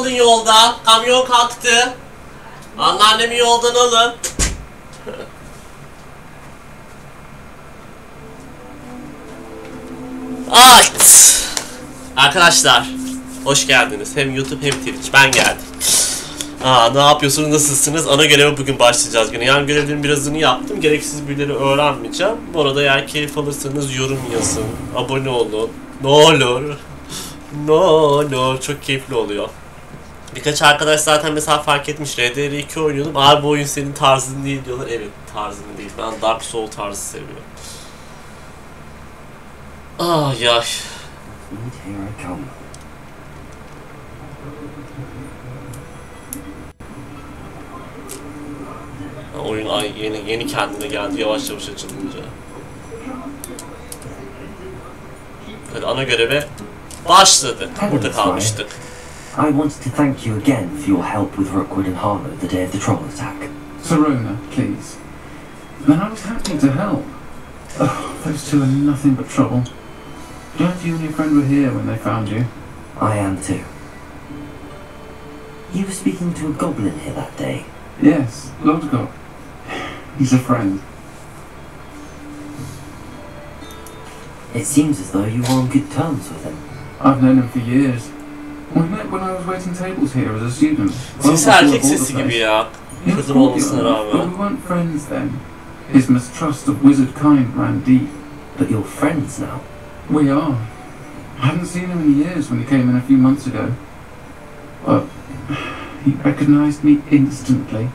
olun yolda. Kamyon kalktı. Anneannemi yoldan alın. Evet. Arkadaşlar hoş geldiniz. Hem YouTube hem Twitch. Ben geldim. Ne yapıyorsunuz? Nasılsınız? Ana göreve bugün başlayacağız güne. Yani görevlerin birazını yaptım. Gereksiz birileri öğrenmeyeceğim. Bu arada eğer keyif alırsanız yorum yazın. Abone olun. Ne olur. Ne olur. Çok keyifli oluyor. Birkaç arkadaş zaten mesela fark etmiş. RDR2 oynuyordum. Abi bu oyun senin tarzın değil diyorlar. Evet, tarzım değil. Ben Dark Soul tarzı seviyorum. Ay. Oyun yeni kendine geldi yavaş yavaş açılınca. Hadi ana göreve başladı. Burada kalmıştık. I wanted to thank you again for your help with Rookwood and Harlow the day of the troll attack. Serona, please. Then I was happy to help. Those two are nothing but trouble. Glad you and your friend were here when they found you. I am too. You were speaking to a goblin here that day. Yes, Lodgok. He's a friend. It seems as though you were on good terms with him. I've known him for years. We met when I was waiting tables here as a student. Sesi erkek sesi gibi ya. Kızım olmasına rağmen. But we weren't friends then. His mistrust of wizard kind ran deep. But you're friends now. We are. I hadn't seen him in years when he came in a few months ago. But he recognized me instantly,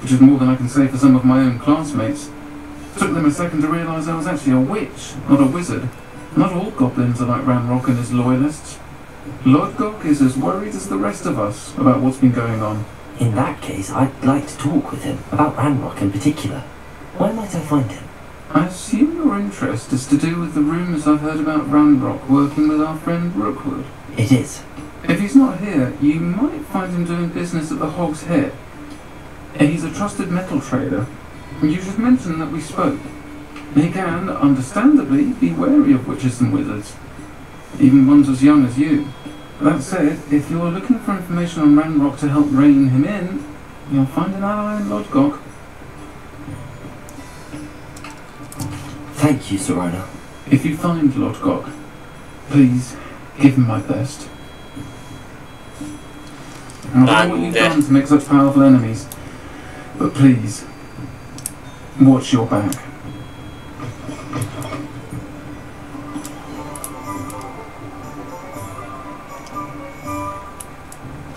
which is more than I can say for some of my own classmates. Took them a second to realize I was actually a witch, not a wizard. Not all goblins are like Ranrock and his loyalists. Lodgok is as worried as the rest of us about what's been going on. In that case, I'd like to talk with him, about Ranrock in particular. Where might I find him? I assume your interest is to do with the rumours I've heard about Ranrock working with our friend Rookwood. It is. If he's not here, you might find him doing business at the Hog's Head. He's a trusted metal trader. You should mention that we spoke. He can, understandably, be wary of witches and wizards, even ones as young as you. That said, if you're looking for information on Ranrock to help rein him in, you'll find an ally in Lodgok. Thank you, Serona. If you find Lodgok, please give him my best. I don't know what you've done to make such powerful enemies, but please, watch your back.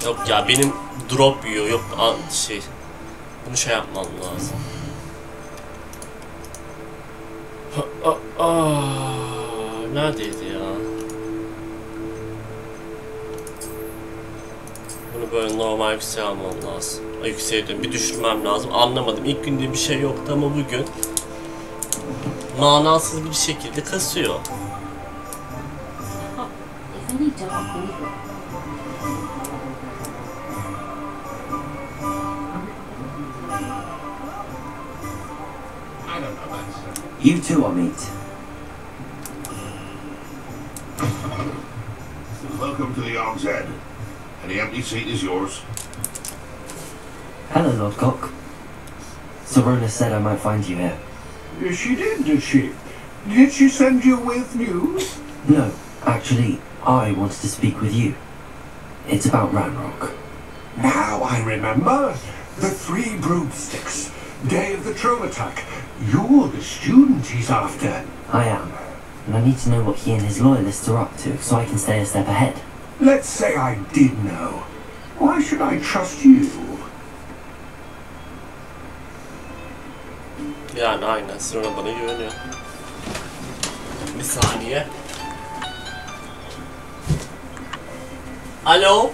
Yok ya, benim drop yiyor, yok bunu şey yapmam lazım. Neredeydi ya? Bunu böyle normal bir şey almam lazım. Yükseğe dön, bir düşürmem lazım. Anlamadım. İlk günde bir şey yoktu ama bugün manasız bir şekilde kasıyor. You two are meet. Welcome to the Hog's Head. Any empty seat is yours. Hello, Lodgok. Serona said I might find you here. She did she? Did she send you with news? No, actually, I wanted to speak with you. It's about Ranrock. Now I remember. The 3 broomsticks. Day of the troll attack. You're the student he's after. I am. And I need to know what he and his loyalists are up to, so I can stay a step ahead. Let's say I did know. Why should I trust you? Yani aynen, Serona bana güveniyor. Bir saniye. Alo?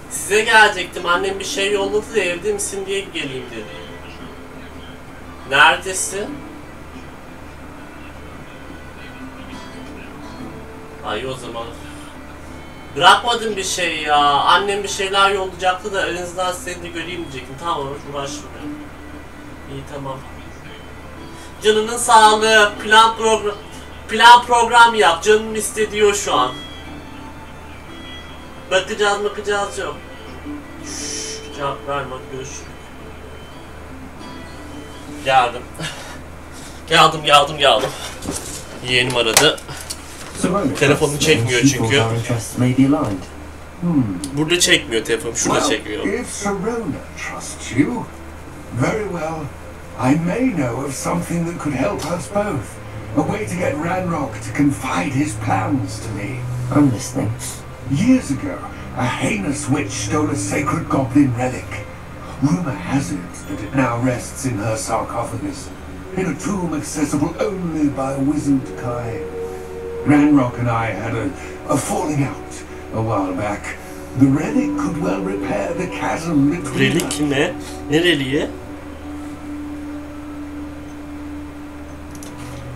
Size gelecektim. Annem bir şey yolladı da evde misin diye geleyim dedi. Neredesin? Ay o zaman. Bırakmadım bir şey ya. Annem bir şeyler yollayacaktı da en azından seni de göreyim diyecektim. Tamam, uğraşmıyorum. İyi, tamam. Canının sağlığı, plan program yap. Canım istediyor şu an. Bakacağız yok. Cevap verme, görüşürüz. Geldim. Geldim. Yeğenim aradı. Telefonunu çekmiyor çünkü. Burada çekmiyor telefonu, şurada çekmiyor. If Serona trusts you, very well. I may know of something that could help us both. A way to get Ranrock to confide his plans to me. I'm listening. Years ago, a heinous witch stole a sacred goblin relic. Rumor has it that it now rests in her sarcophagus, in a tomb accessible only by wizard kind. Ranrock and I had a falling out a while back. The relic could well repair the chasm between us. Relik ne? Ne reliği?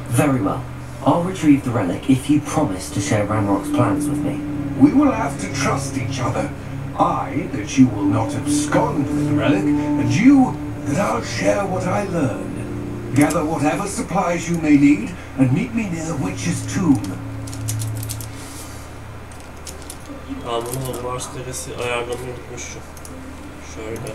Very well. I'll retrieve the relic if you promise to share Ranrock's plans with me. We will have to trust each other. I, that you will not abscond with the relic, and you, that I'll share what I learn. Gather whatever supplies you may need, and meet me near the witch's tomb. Bunu Hogwarts deresi ayarlamayı unutmuşum. Şöyle.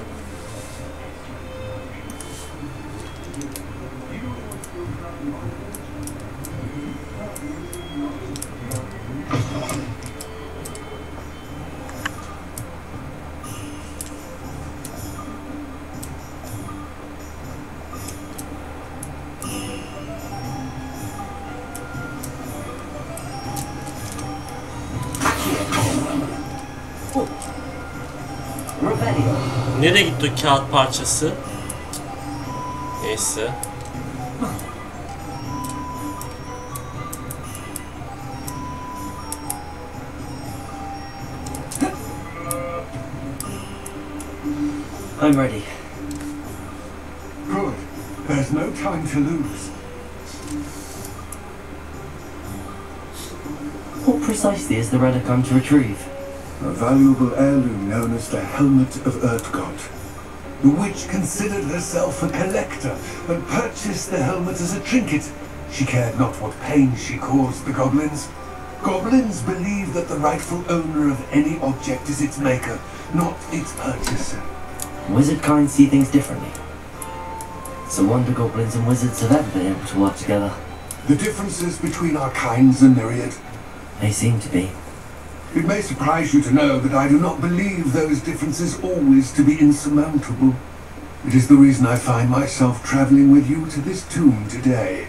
Nereye gitti o kağıt parçası? Neyse. I'm ready. Good. There's no time to lose. What precisely is the relic I'm to retrieve? A valuable heirloom known as the Helmet of Urtkot. The witch considered herself a collector and purchased the helmet as a trinket. She cared not what pain she caused the goblins. Goblins believe that the rightful owner of any object is its maker, not its purchaser. Wizard kind see things differently. It's a wonder goblins and wizards have ever been able to work together. The differences between our kinds are myriad. They seem to be. It may surprise you to know that I do not believe those differences always to be insurmountable. It is the reason I find myself traveling with you to this tomb today.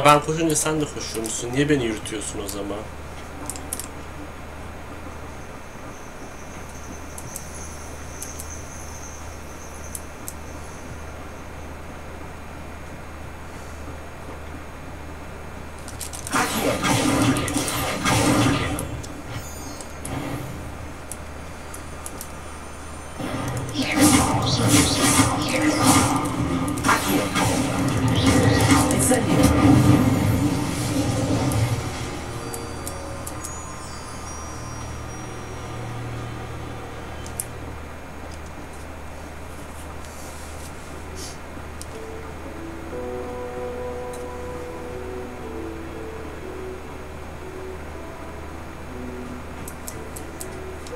Ben koşunca sen de koşuyor musun? Niye beni yürütüyorsun o zaman?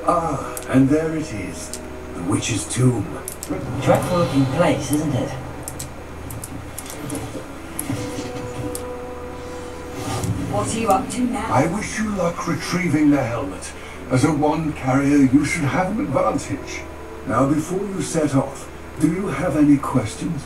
Ah, and there it is, the witch's tomb. Dreadful looking place, isn't it? What are you up to now? I wish you luck retrieving the helmet. As a wand carrier, you should have an advantage. Now, before you set off, do you have any questions?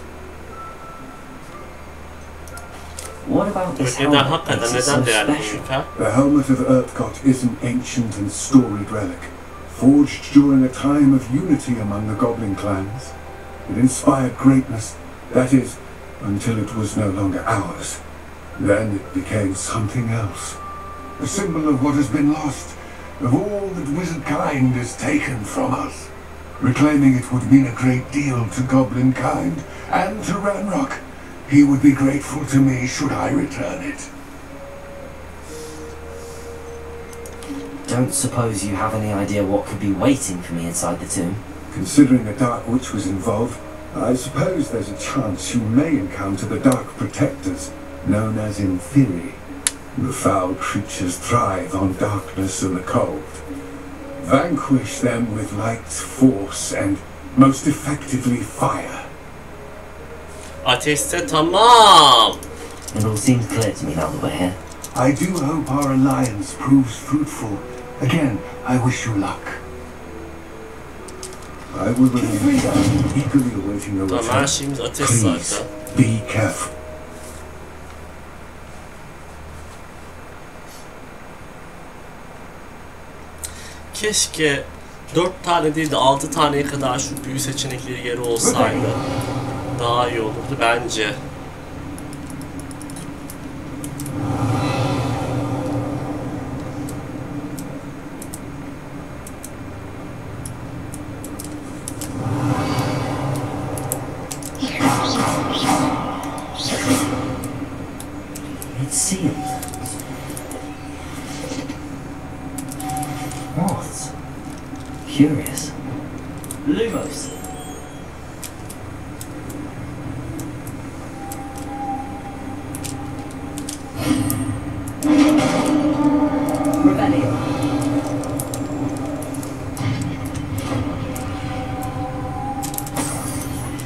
What about this helmet makes it so special? The Helmet of Urtkot is an ancient and storied relic, forged during a time of unity among the goblin clans. It inspired greatness, that is, until it was no longer ours. Then it became something else. A symbol of what has been lost, of all that wizard kind is taken from us. Reclaiming it would mean a great deal to goblin kind and to Ranrock. He would be grateful to me should I return it. Don't suppose you have any idea what could be waiting for me inside the tomb? Considering a dark witch was involved, I suppose there's a chance you may encounter the Dark Protectors, known as in theory. The foul creatures thrive on darkness and the cold. Vanquish them with light, force, and most effectively fire. Ateşte tamam. It all seems clear to me now that we're here. I do hope our alliance proves fruitful. Again, I wish you luck. I will remain eagerly awaiting your Tamam, her return. şeyimiz ateş Please, zaten. be careful. Keşke 4 tane değil de 6 taneye kadar şu büyü seçenekleri yeri olsaydı. Daha iyi olurdu bence. It's sealed. Moths. Curious. Lumos. Rebellion.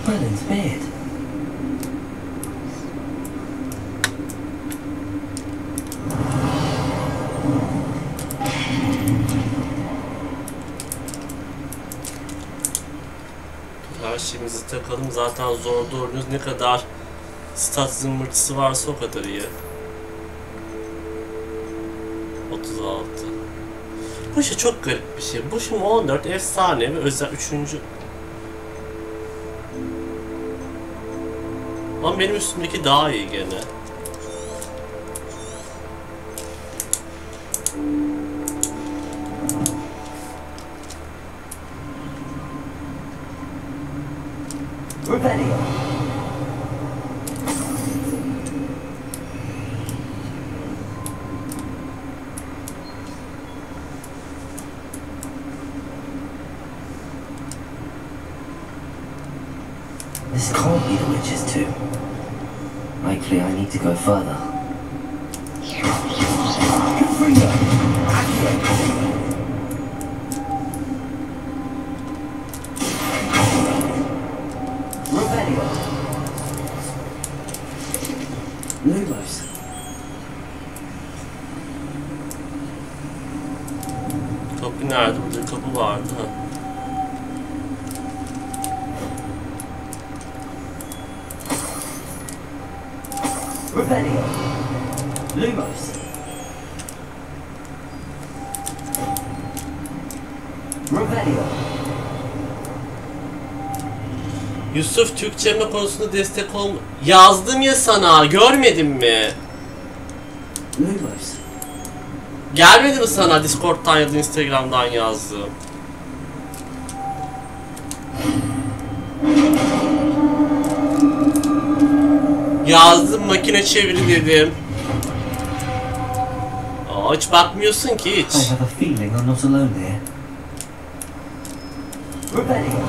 Merlin's beard. Her şeyimizi takalım. Zaten zorda oynuyoruz. Ne kadar stat zımbırtısı varsa o kadar iyi. 36. Bu şey çok garip bir şey. Bu şimdi 14 efsane ve özel 3. Ama benim üstümdeki daha iyi gene. Rebellion. This can't be the witch's tomb. Likely I need to go further. Rebellion. Lumos. Kapı nerede? Burada kapı vardı. Ha. Rebellion. Lumos. Rebellion. Yusuf Türkçeme konusunda destek ol... Yazdım ya sana, görmedin mi? Lumos. Gelmedi mi sana Discord'dan ya da Instagram'dan yazdım? Yazdım, makine çeviri dedim. Aa, hiç bakmıyorsun ki hiç. I have a feeling I'm not alone here. Rebellion.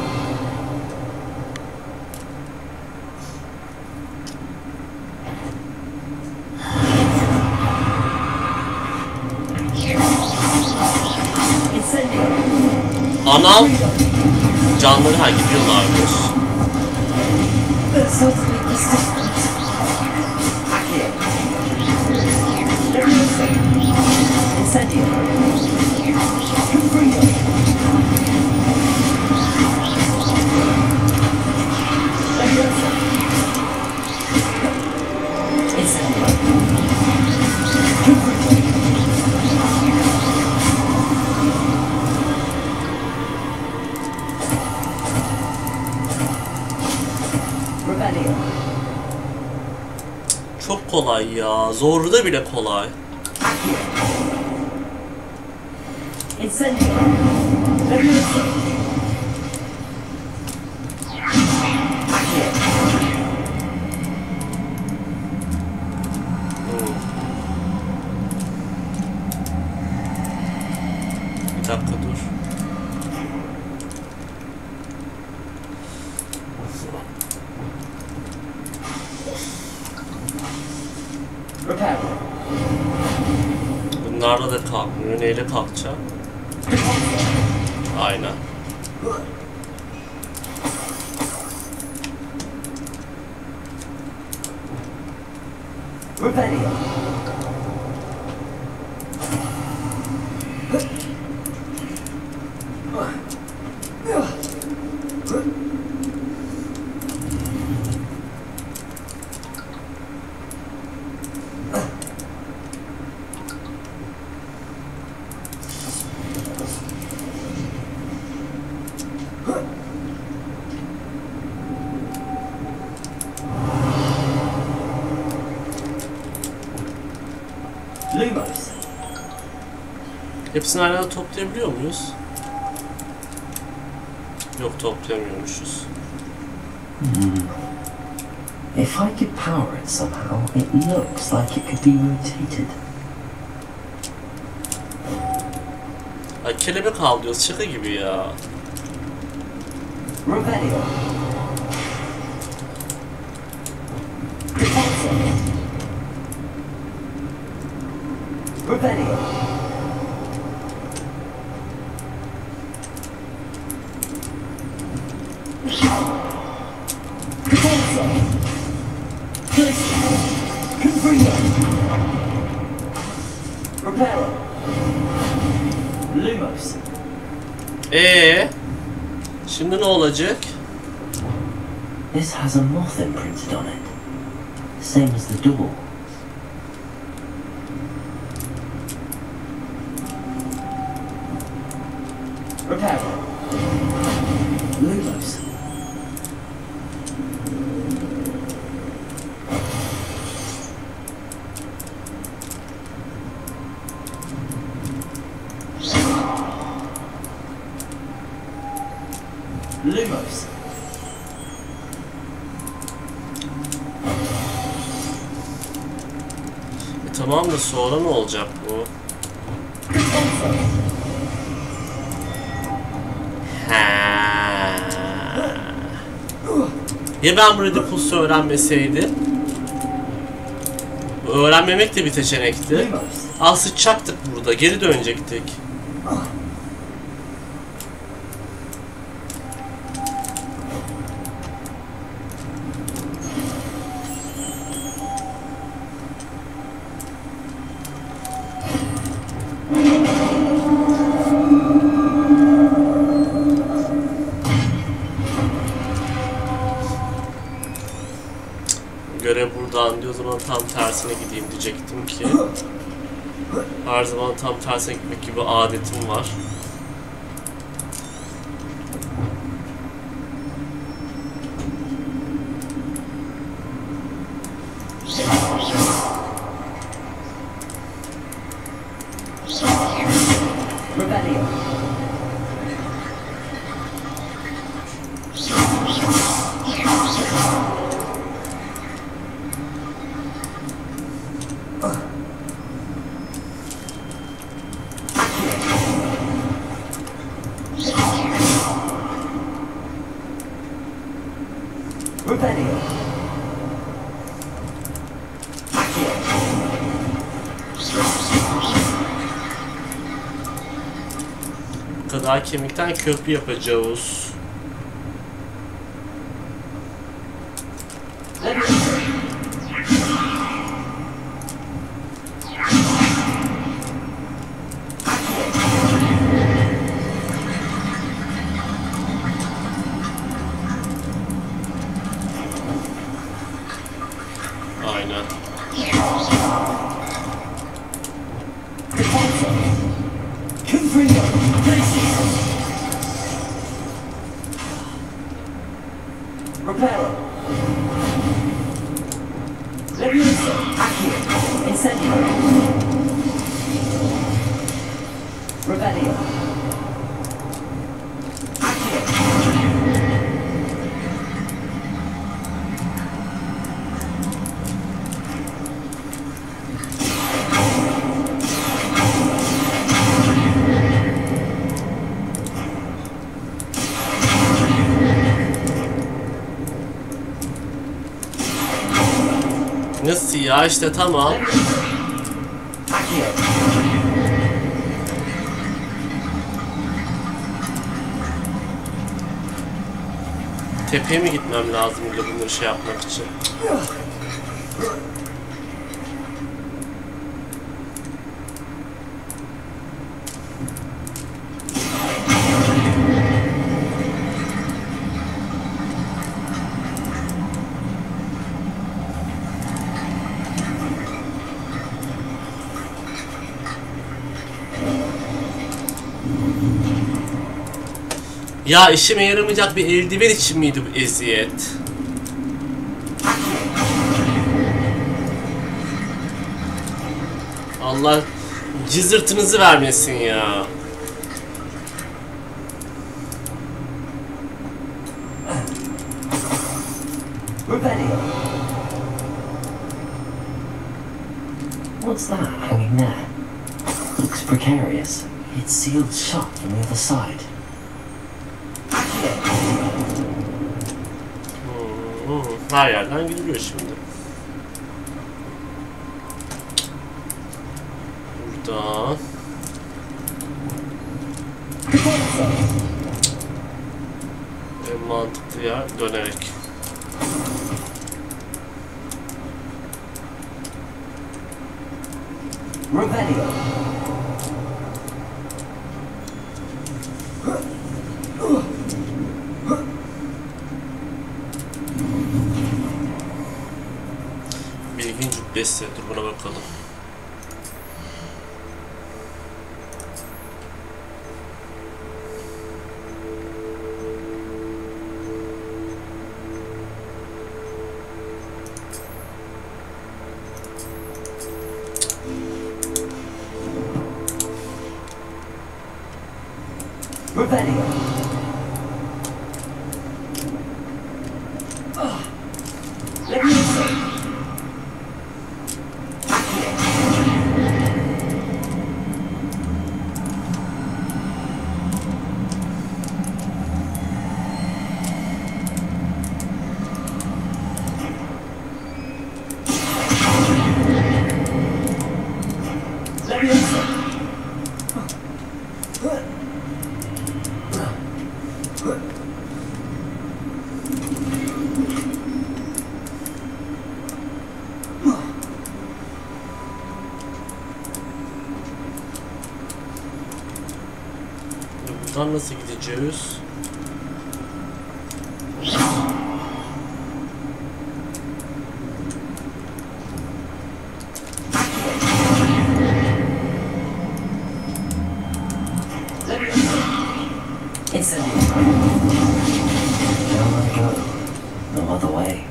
Anam canları ha gidiyorlarmış. Çok kolay ya. Zorda bile kolay. Bir dakika dur. Repair. Bunlarla da kalkmıyor. Neyle kalkacak? Aynen. Repair. Hepsini aynı anda toplayabiliyor muyuz? Yok, toplayamıyormuşuz. If I could power it somehow, it looks like it could be rotated. Ay, kelebek avlıyoruz, şaka gibi ya. Revelio. Revelio. Reparo. Lumos. Şimdi ne olacak? This has a moth imprinted on it, same as the door. Reparo. Lumos. Lumos. Tamam da sonra ne olacak bu? Ya ben bu Redipulse'u öğrenmeseydim? Öğrenmemek de bir seçenekti. Sıçacaktık burada, geri dönecektik. Görev buradan diyor, o zaman tam tersine gideyim diyecektim ki. Her zaman tam tersine gitmek gibi adetim var. Bu kadar kemikten köprü yapacağız. Aynen. Nasıl ya işte tamam. Tepeye mi gitmem lazım bunları şey yapmak için? Ya işime yaramayacak bir eldiven için miydi bu eziyet? Allah cızırtınızı vermesin ya. What's that hanging there? Looks precarious. It's sealed shut from the other side. Her yerden gidiliyor şimdi. Buradan. En mantıklı yer dönerek. Bilgin cübbesi. Dur buna bakalım. Buradan nasıl gideceğiz? No other way.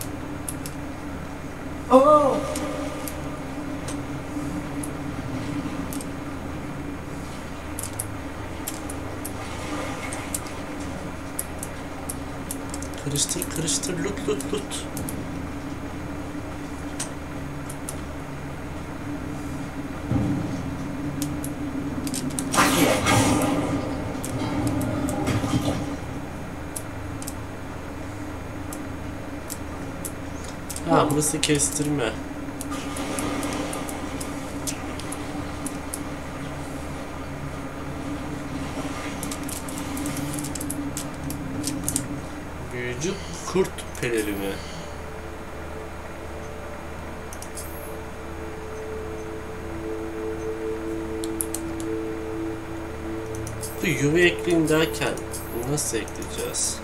Karıştır karıştır lut lut lut. Ha burası kestirme. Büyücü kurt pelerini. Bu yuva ekleyin derken nasıl ekleyeceğiz?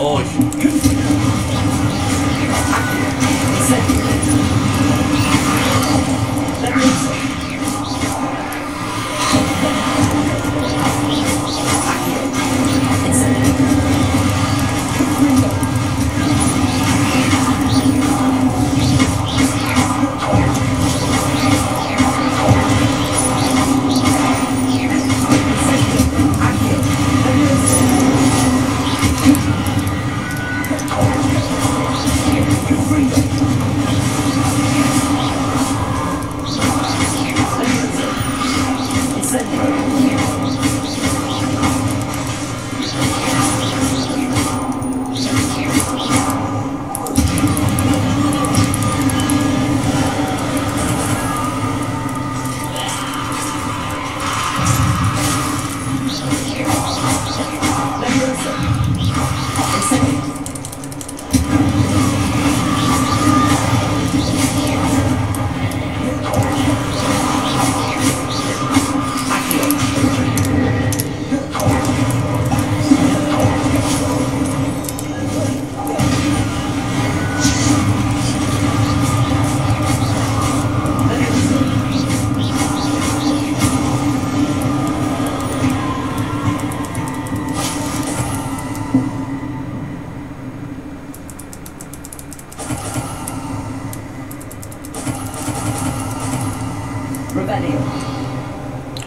Oy.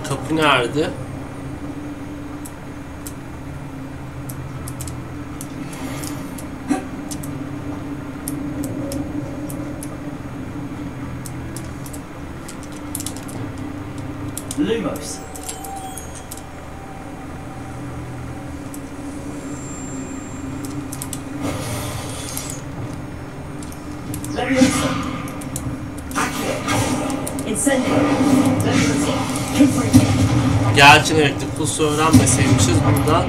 Kapı nerede? Lumos. Leviosa. Accio. Incendio. Leviosa. Confringo. Gerçi evet, Puls'u öğrenmeseymişiz buradan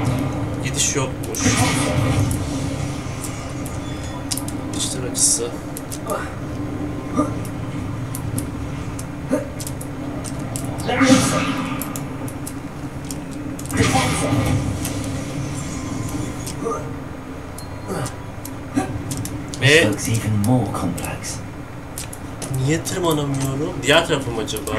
gidiş yokmuş. İçler acısı. Leviosa. Defensa. Ve Looks even more complex. niye tırmanamıyorum? Diğer tarafım acaba?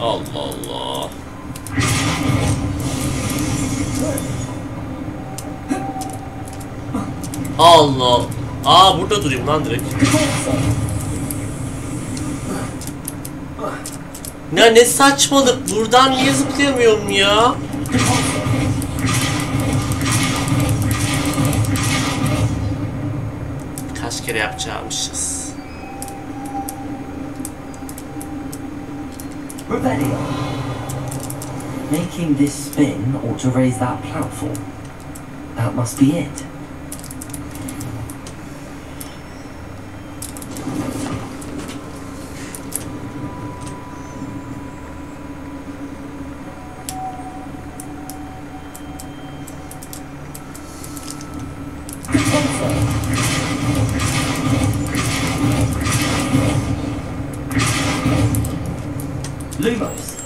Allah Allah. Allah. Aa, burada durayım lan direkt. Ne saçmalık. Buradan niye zıplayamıyorum ya? Kaç kere yapacağımışız. Rebellion. Making this spin ought to raise that platform. That must be it. Lumos.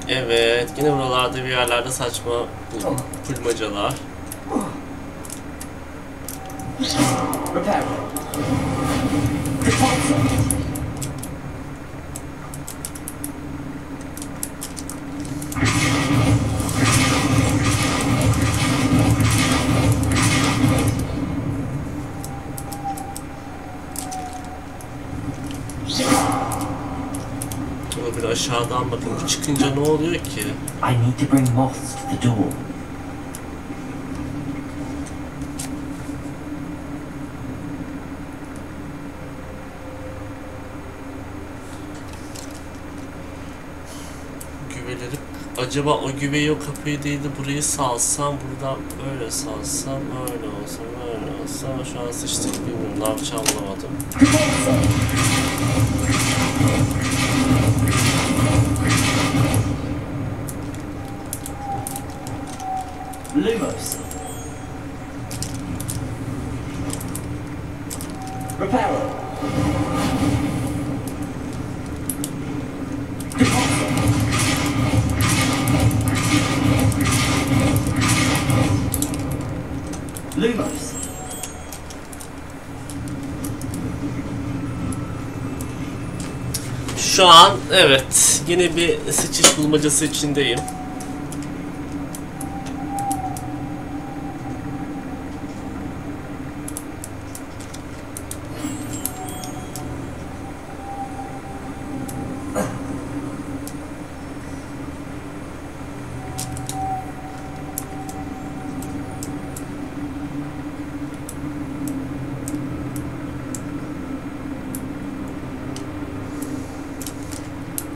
Evet, yine buralarda bir yerlerde saçma bulmacalar. Repair. Bir aşağıdan bakın. Bu çıkınca ne oluyor ki? I need to bring moths to the door. Güveleri... Acaba o güveyi o kapıyı değil de burayı salsam, buradan öyle salsam, öyle olsa, öyle olsa... Şu an sıçtık, bilmiyorum. Ne yapacağım anlamadım. Lumos. Repair. Lumos. Şu an evet, yine bir sıçış bulmacası içindeyim.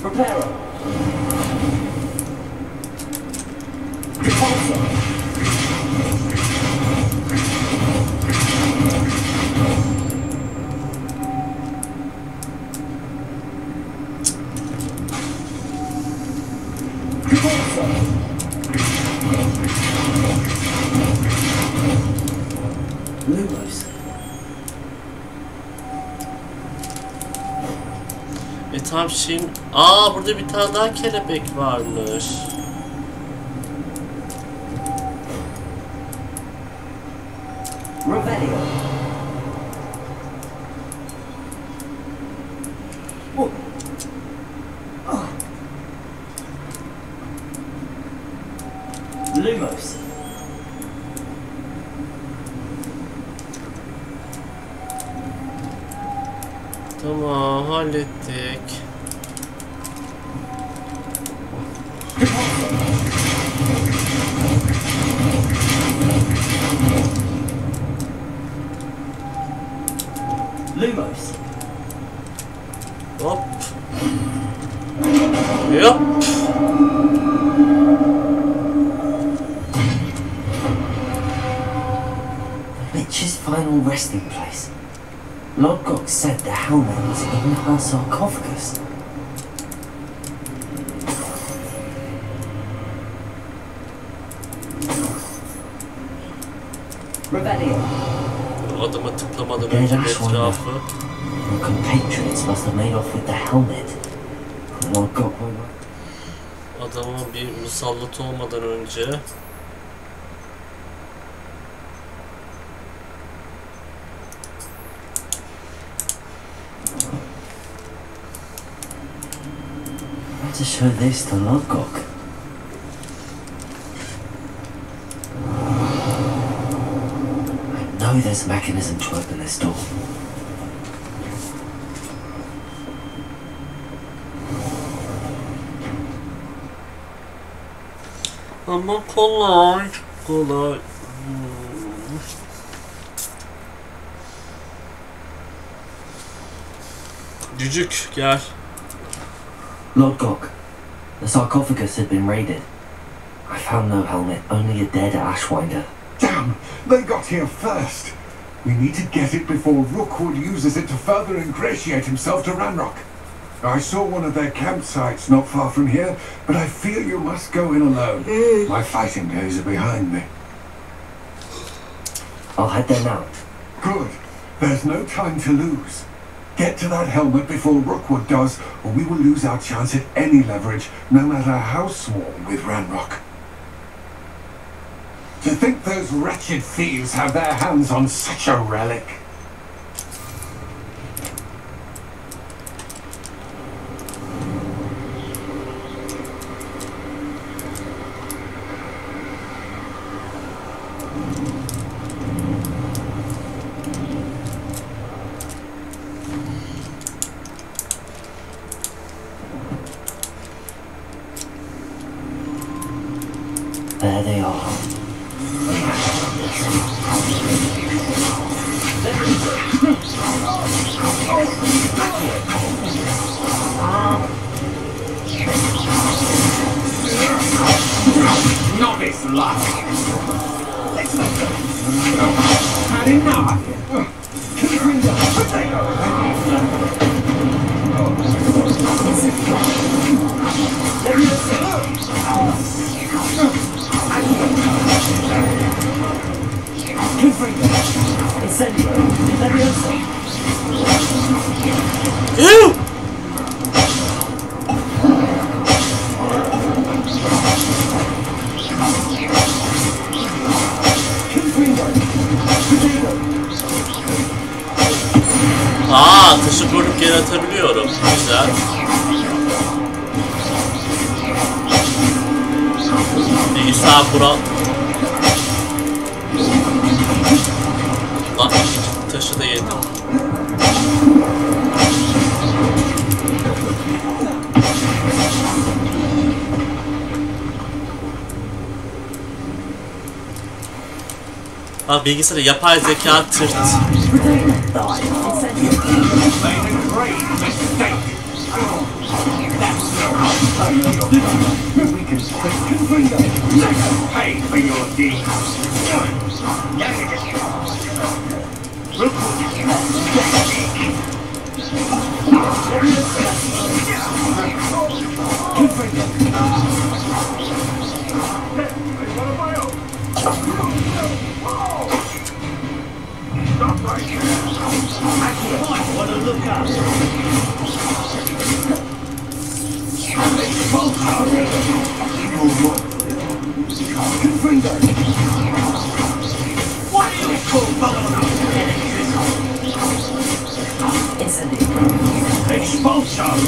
Reparo. Repulsor. Lumos. Tam şimdi... Aa, burada bir tane daha kelebek varmış. Revelio. Oh. Oh. Lumos. Tamam, hallettik. Lumos. Hop. Yep. Mitch's final resting place. Lodgok said the helmet was in her sarcophagus. Revelio. Adama tıklamadan önce bir etrafı. Your compatriots must have made off with the helmet. Lodgok will... Adama bir musallat olmadan önce. To show this to Lodgok. I know there's a mechanism to open this door. Ama kolay, kolay. Cücük, gel. Lodgok, the sarcophagus had been raided. I found no helmet, only a dead Ashwinder. Damn! They got here first! We need to get it before Rookwood uses it to further ingratiate himself to Ranrock. I saw one of their campsites not far from here, but I fear you must go in alone. My fighting days are behind me. I'll head there now. Good. There's no time to lose. Get to that helmet before Rookwood does, or we will lose our chance at any leverage, no matter how small, with Ranrock. To think those wretched thieves have their hands on such a relic. There they are. Novice luck! Let's not go! Had enough! Ew! Aa, taşı korup geri atabiliyorum. Güzel. Bilgisayar kural. Lan taşı da yedim. Ha, bilgisayarı yapay zeka tırt. We can question Ringo. Let us pay for your deeds. Stop right here. I want to look up. What is it called? Expulsion!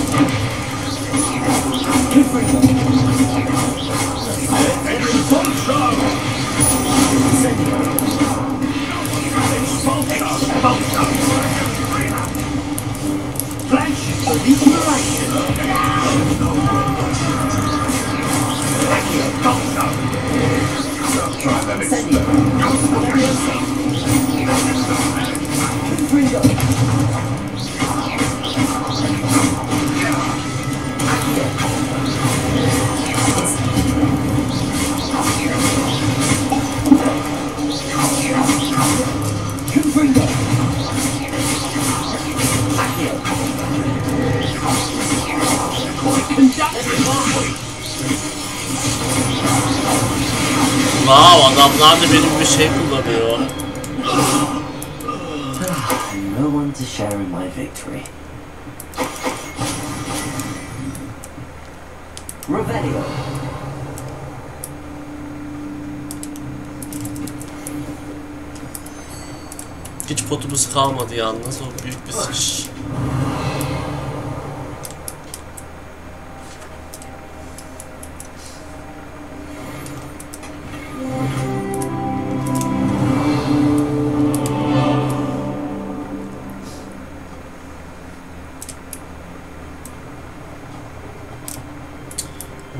Wow, adamlar da benim bir şey kullanıyor. No one to share in my victory. Revelio. Hiç potumuz kalmadı yalnız, o büyük bir sıçış.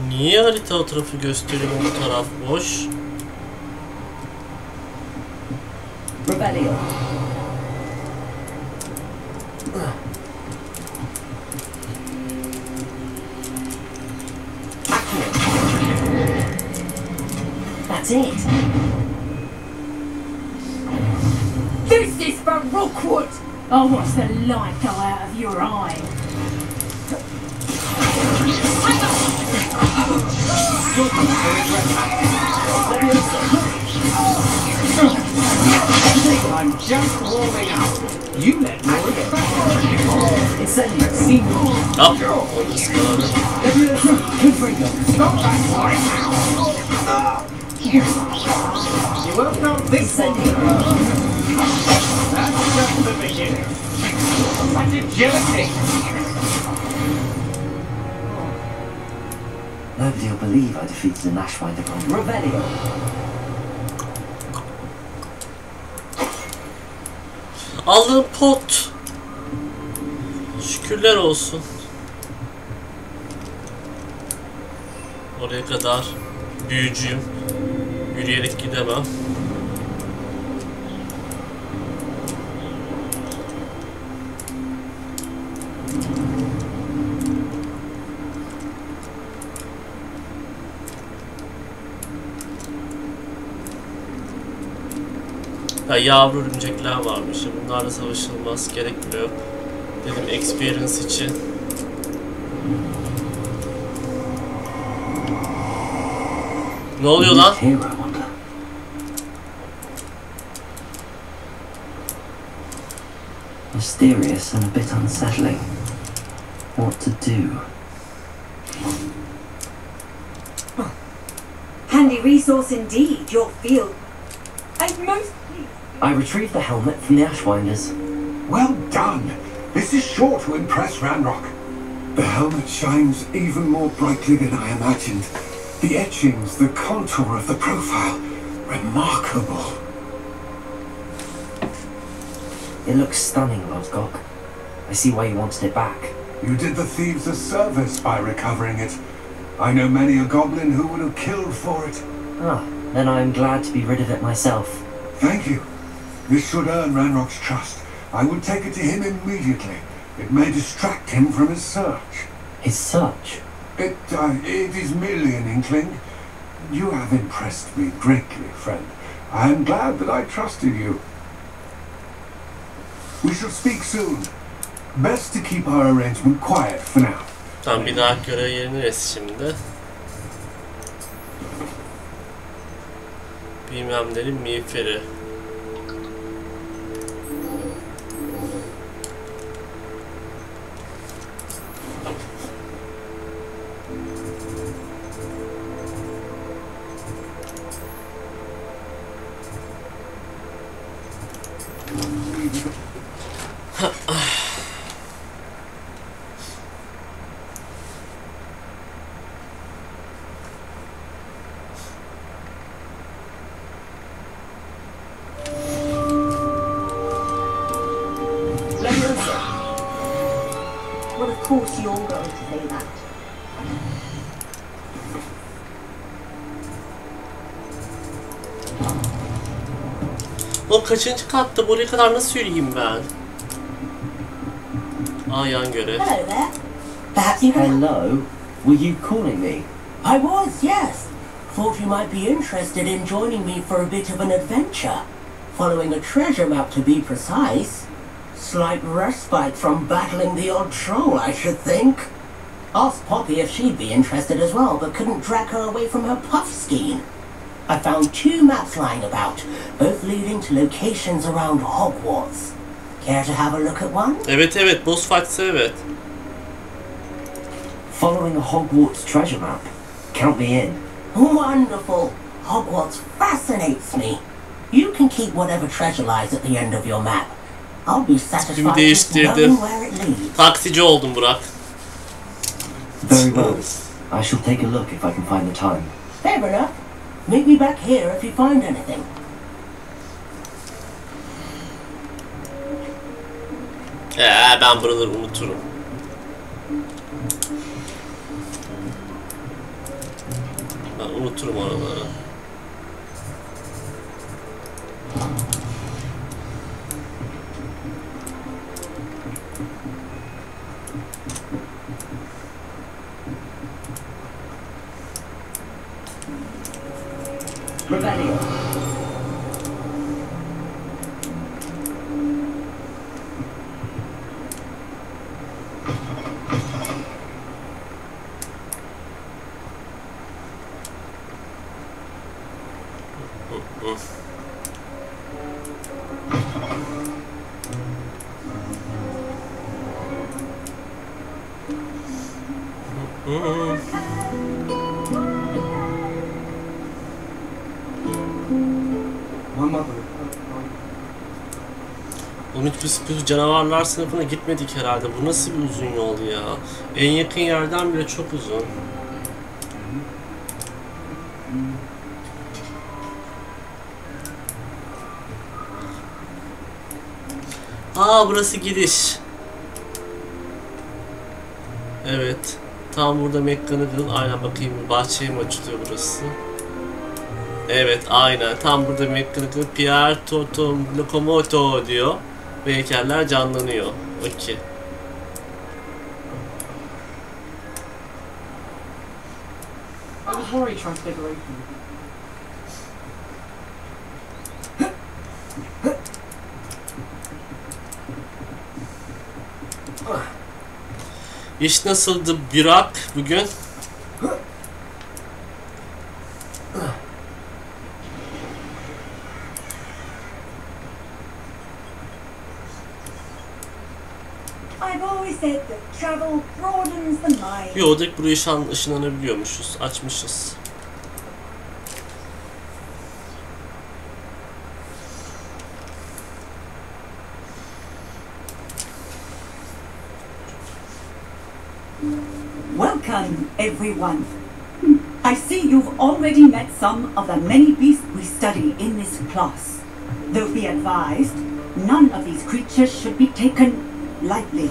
Niye harita o tarafı gösteriyor, bu taraf boş? Revelio. That's it. This is for Rookwood! Oh, what's the light go out of your eye? I'm just warming up. You let more It's a new scene. Up. Stop that boy! You won't know this one. That's just the beginning. What did you think? Nobody will believe I defeated an Ashwinder on Revelio. Aldığım pot. Şükürler olsun. Oraya kadar büyücüyüm. Yürüyerek gidemem. Ha, yavru örümcekler varmış. Bunlarla savaşılmaz, gerekmiyor. Dedim experience için. Ne oluyor lan? Mysterious and a bit unsettling. What to do? Handy resource indeed, your field. I'm most pleased. I retrieved the helmet from the Ashwinders. Well done. This is sure to impress Ranrock. The helmet shines even more brightly than I imagined. The etchings, the contour of the profile, remarkable. It looks stunning, Lodgok. I see why you wanted it back. You did the thieves a service by recovering it. I know many a goblin who would have killed for it. Ah, then I'm glad to be rid of it myself. Thank you. This should earn Ranrock's trust. I would take it to him immediately. It may distract him from his search. His search? It is merely an inkling. You have impressed me greatly, friend. I am glad that I trusted you. We shall speak soon. Best to keep our arrangement quiet for now. Tamam, bir daha görev yeri neresi şimdi? Bilmemlerin miğferi. Well, of course you're going to say that. Oğlum kaçıncı katta? Buraya kadar nasıl yürüyeyim ben? Aa, yan görev. Hello there. Perhaps you can... Hello? Were you calling me? I was, yes. Thought you might be interested in joining me for a bit of an adventure. Following a treasure map, to be precise. Slight respite from battling the odd troll, I should think. Asked Poppy if she'd be interested as well, but couldn't drag her away from her puff skein. I found 2 maps lying about, both leading to locations around Hogwarts. Care to have a look at one? Evet, boss fight'sı evet. Following a Hogwarts treasure map. Count me in. Wonderful. Hogwarts fascinates me. You can keep whatever treasure lies at the end of your map. I'll be satisfied with knowing where it leads. Taksici oldum Burak. Very well. I shall take a look if I can find the time. Fair enough. Meet me back here if you find anything. Ben buraları unuturum. Ben unuturum oraları. Rebellion. Oğlum biz canavarlar sınıfına gitmedik herhalde. Bu nasıl bir uzun yol ya? En yakın yerden bile çok uzun. Aa, burası gidiş. Evet. Tam burada McGonagall. Aynen, bakayım bahçeye mi açılıyor burası? Evet, aynen. Tam burada McGonagall Pierre Totum Locomoto diyor. Ve heykeller canlanıyor. Okey. İş nasıldı Burak bugün? Yo, direkt buraya ışınlanabiliyormuşuz. Açmışız. Welcome, everyone. I see you've already met some of the many beasts we study in this class. Though be advised, none of these creatures should be taken lightly.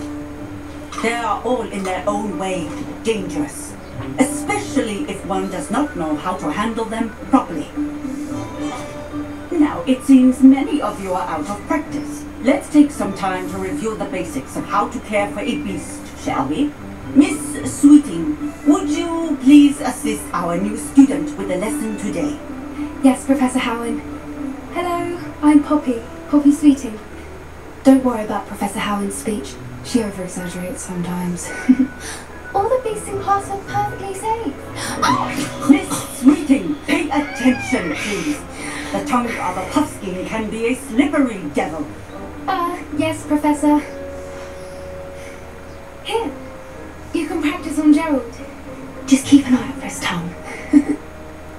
They are all in their own way dangerous, especially if one does not know how to handle them properly. Now, it seems many of you are out of practice. Let's take some time to review the basics of how to care for a beast, shall we? Miss Sweeting, would you please assist our new student with the lesson today? Yes, Professor Howin. Hello, I'm Poppy Sweeting. Don't worry about Professor Howin's speech. She over-exaggerates sometimes. All the beasts in class are perfectly safe. Miss Sweeting, pay attention, please. The tongue of a puffskein can be a slippery devil. Yes, Professor. Here, you can practice on Gerald. Just keep an eye out for his tongue.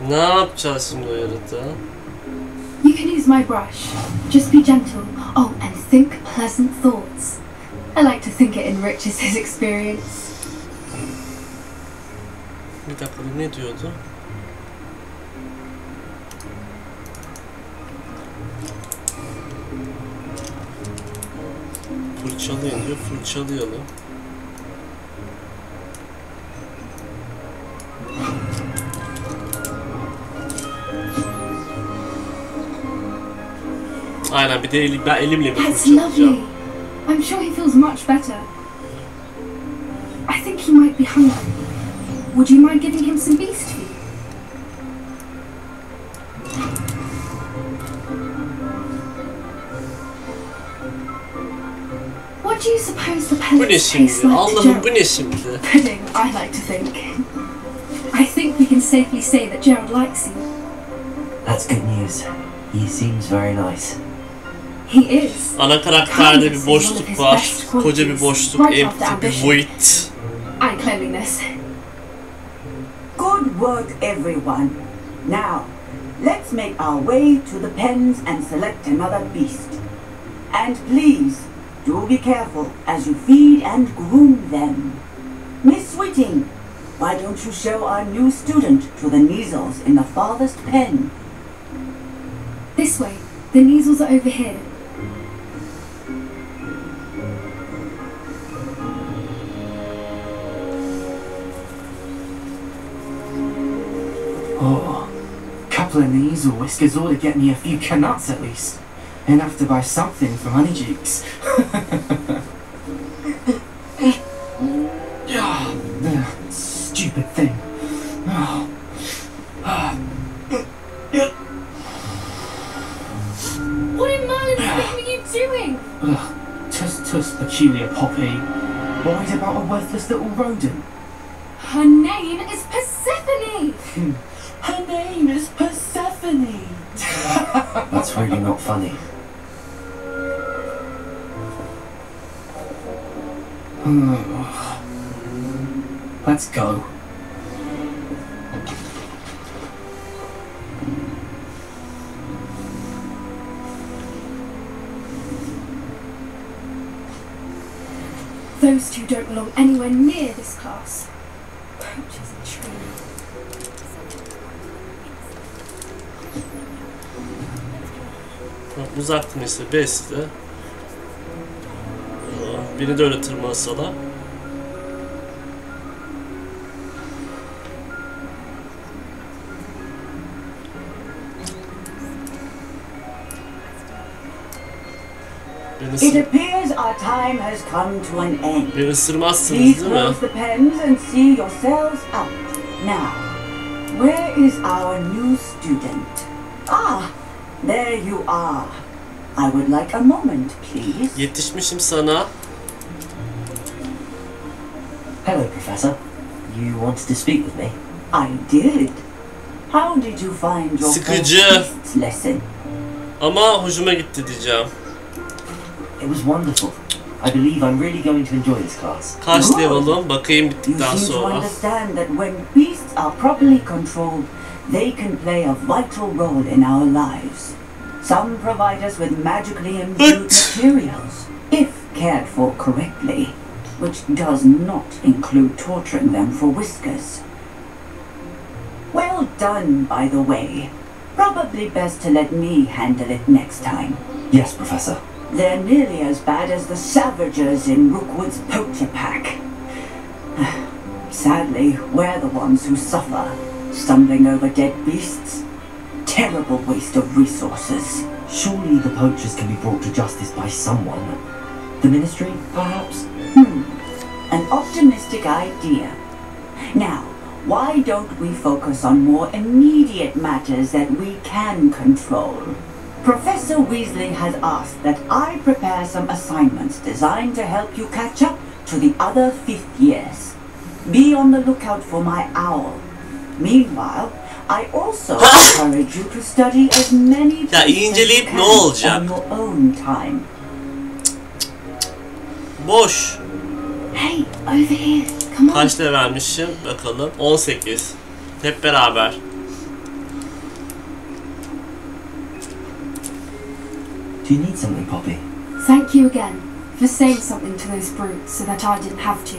Ne yapacağız şimdi o yaratığa? You can use my brush. Just be gentle. Oh, and think pleasant thoughts. I like to think it enriches his experience. Bir dakika, ne diyordu? Fırçalayın diyor, fırçalayalım. Aynen, bir de ben elimle bir That's fırçalayacağım. lovely. I'm sure he feels much better. I think he might be hungry. Would you mind giving him some beast food? What do you suppose the Bu ne pellets şimdi? taste like to Allah'ım, Gerald? bu ne şimdi? Pudding, I like to think. I think we can safely say that Gerald likes you. That's good news. He seems very nice. He is. Ana karakterde bir boşluk var. Koca bir boşluk, empty bir void. And cleanliness. Good work, everyone. Now, let's make our way to the pens and select another beast. And please, do be careful as you feed and groom them. Miss Sweeting, why don't you show our new student to the Neasels in the farthest pen? This way. The Neasels are over here. Oh, couple of Neasel whiskers ought to get me a few canuts at least. Enough to buy something for Honeycheeks. Stupid thing. Oh. What in Merlin's name are you doing? Tuss, peculiar Poppy. Worried about a worthless little rodent. Her name is Persephone! Her name is Persephone! That's really not funny. Let's go. Those two don't belong anywhere near this class. Poachers and trainers. Uzak mesele beste. Beni de öyle tırmansalar. It appears our time has come to an end. Beni ısırmazsınız Please değil mi? close the pens and see yourselves out. Now, where is our new student? Ah, there you are. I would like a moment, please. Yetişmişim sana. Hello, Professor. You wanted to speak with me? I did. How did you find your Sıkıcı. first lesson? Ama hoşuma gitti diyeceğim. It was wonderful. I believe I'm really going to enjoy this class. Kaç Good. level'ım? Bakayım You bittikten seem to sonra. understand that when beasts are properly controlled, they can play a vital role in our lives. Some provide us with magically imbued materials, if cared for correctly, which does not include torturing them for whiskers. Well done, by the way. Probably best to let me handle it next time. Yes, Professor. They're nearly as bad as the Savagers in Rookwood's poacher pack. Sadly, we're the ones who suffer, stumbling over dead beasts. Terrible waste of resources. Surely the poachers can be brought to justice by someone. The Ministry, perhaps? an optimistic idea. Now, why don't we focus on more immediate matters that we can control? Professor Weasley has asked that I prepare some assignments designed to help you catch up to the other 5th years. Be on the lookout for my owl. Meanwhile, I also encourage you to study as many Ya inceleyip ne olacak? on your own time. Boş. Hey, over here. Come on. Kaç lira vermişim? Bakalım. 18. Hep beraber. Do you need something, Poppy? Thank you again for saying something to those brutes so that I didn't have to.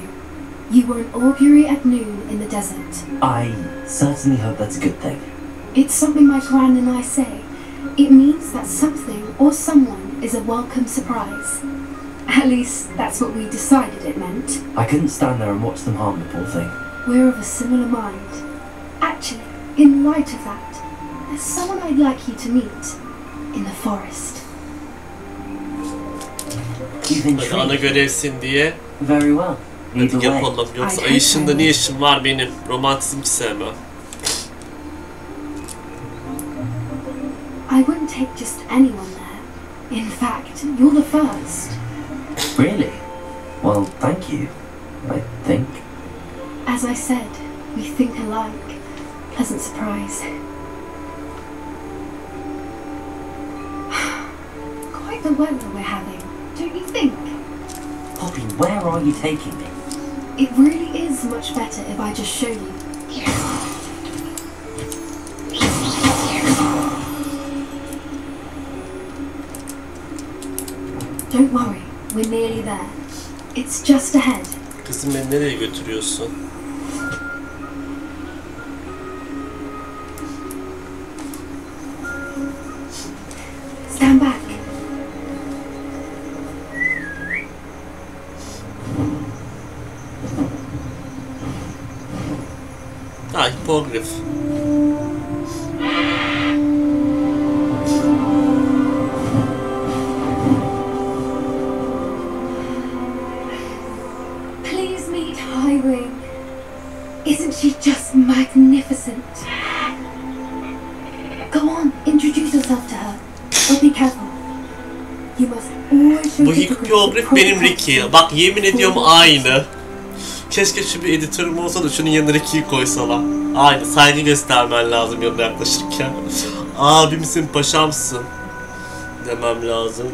You were an augury at noon in the desert. I certainly hope that's a good thing. It's something my gran and I say. It means that something or someone is a welcome surprise. At least that's what we decided it meant. I couldn't stand there and watch them harm the poor thing. We're of a similar mind. Actually, in light of that, there's someone I'd like you to meet in the forest. You've Hadi ana intrigued. görevsin diye. Very well. Either Hadi way. yapalım. Yoksa Ay, ay ışığında ay. ne işim var benim? Romantizm hiç sevmem. I wouldn't take just anyone there. In fact, you're the first. Really? Well, thank you. I think. As I said, we think alike. Pleasant surprise. Quite the weather we're having, don't you think? Poppy, where are you taking me? It really is much better if I just show you. Don't worry, we're nearly there. It's just ahead. Kızım beni nereye götürüyorsun? Stand back. Ha, hipogrif. Please meet Highwing. Isn't she just magnificent? Go on, introduce yourself to her. But be careful. You must always show Bu hipogrif benim Ricky. Bak yemin ediyorum aynı. Keşke şu bir editörüm olsa da şunun yanına Ricky'yi koysalar. Aynı. Saygı göstermen lazım yanına yaklaşırken. Abimsin, paşamsın demem lazım.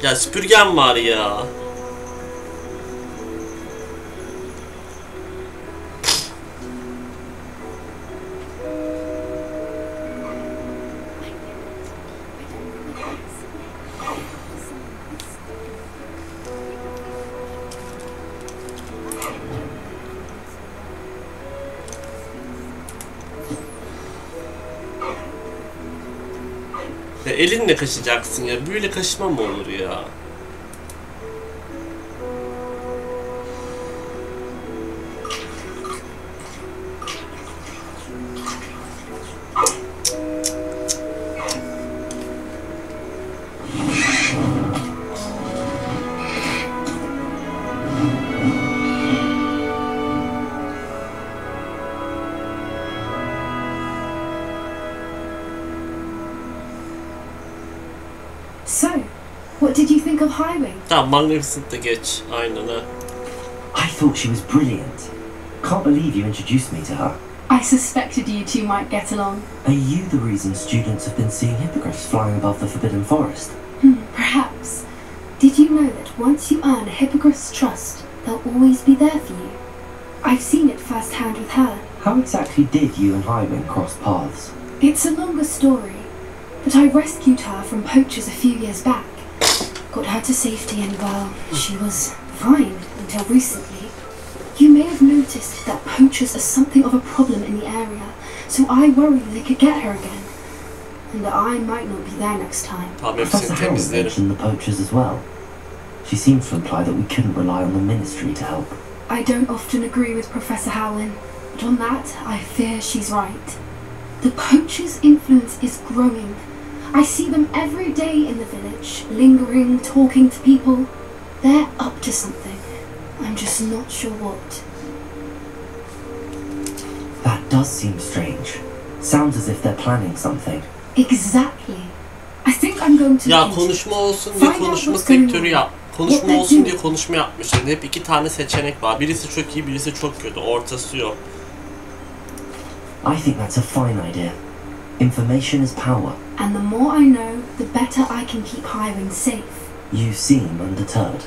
Ya süpürgem var ya. Ya elinle kaşıyacaksın ya. Böyle kaşıma mı olur ya? So, what did you think of Highwing? Tamam, Magnificent'da geç. Aynen ha. I thought she was brilliant. Can't believe you introduced me to her. I suspected you two might get along. Are you the reason students have been seeing hippogriffs flying above the Forbidden Forest? Perhaps. Did you know that once you earn a hippogriff's trust, they'll always be there for you? I've seen it firsthand with her. How exactly did you and Highwing cross paths? It's a longer story, but I rescued her from poachers a few years back. Got her to safety and, well, she was fine until recently. You may have noticed that poachers are something of a problem in the area, so I worried they could get her again. And that I might not be there next time. Tamam, Professor hepsini Howard temizlerim. mentioned the poachers as well. She seems to imply that we couldn't rely on the Ministry to help. I don't often agree with Professor Howland, but on that, I fear she's right. The poachers' influence is growing. I see them every day in the village, lingering, talking to people. They're up to something. I'm just not sure what. That does seem strange. Sounds as if they're planning something. Exactly. I think I'm going to Ya konuşma olsun diye konuşma sektörü yap. Konuşma olsun diye konuşma yapmışlar. Hep iki tane seçenek var. Birisi çok iyi, birisi çok kötü. Ortası yok. I think that's a fine idea. Information is power. And the more I know, the better I can keep hiring safe. You seem undeterred.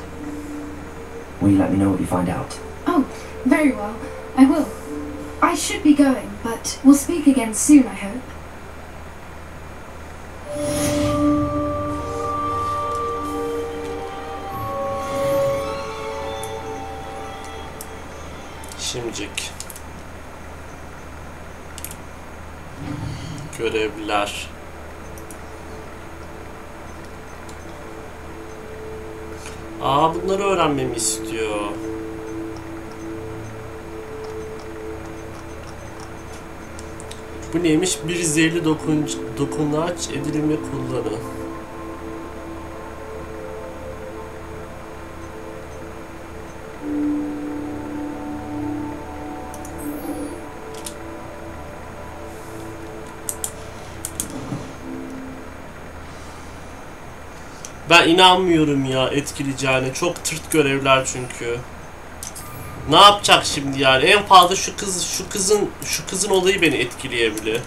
Will you let me know what you find out? Oh, very well. I will. I should be going, but we'll speak again soon, I hope. Şimdicik. Görevler. Bunları öğrenmemi istiyor. Bu neymiş? Bir zehirli dokunaç edilim ve kullanın. Ben inanmıyorum ya etkileyeceğine. Çok tırt görevler çünkü. Ne yapacak şimdi yani? En fazla şu kızın olayı beni etkileyebilir.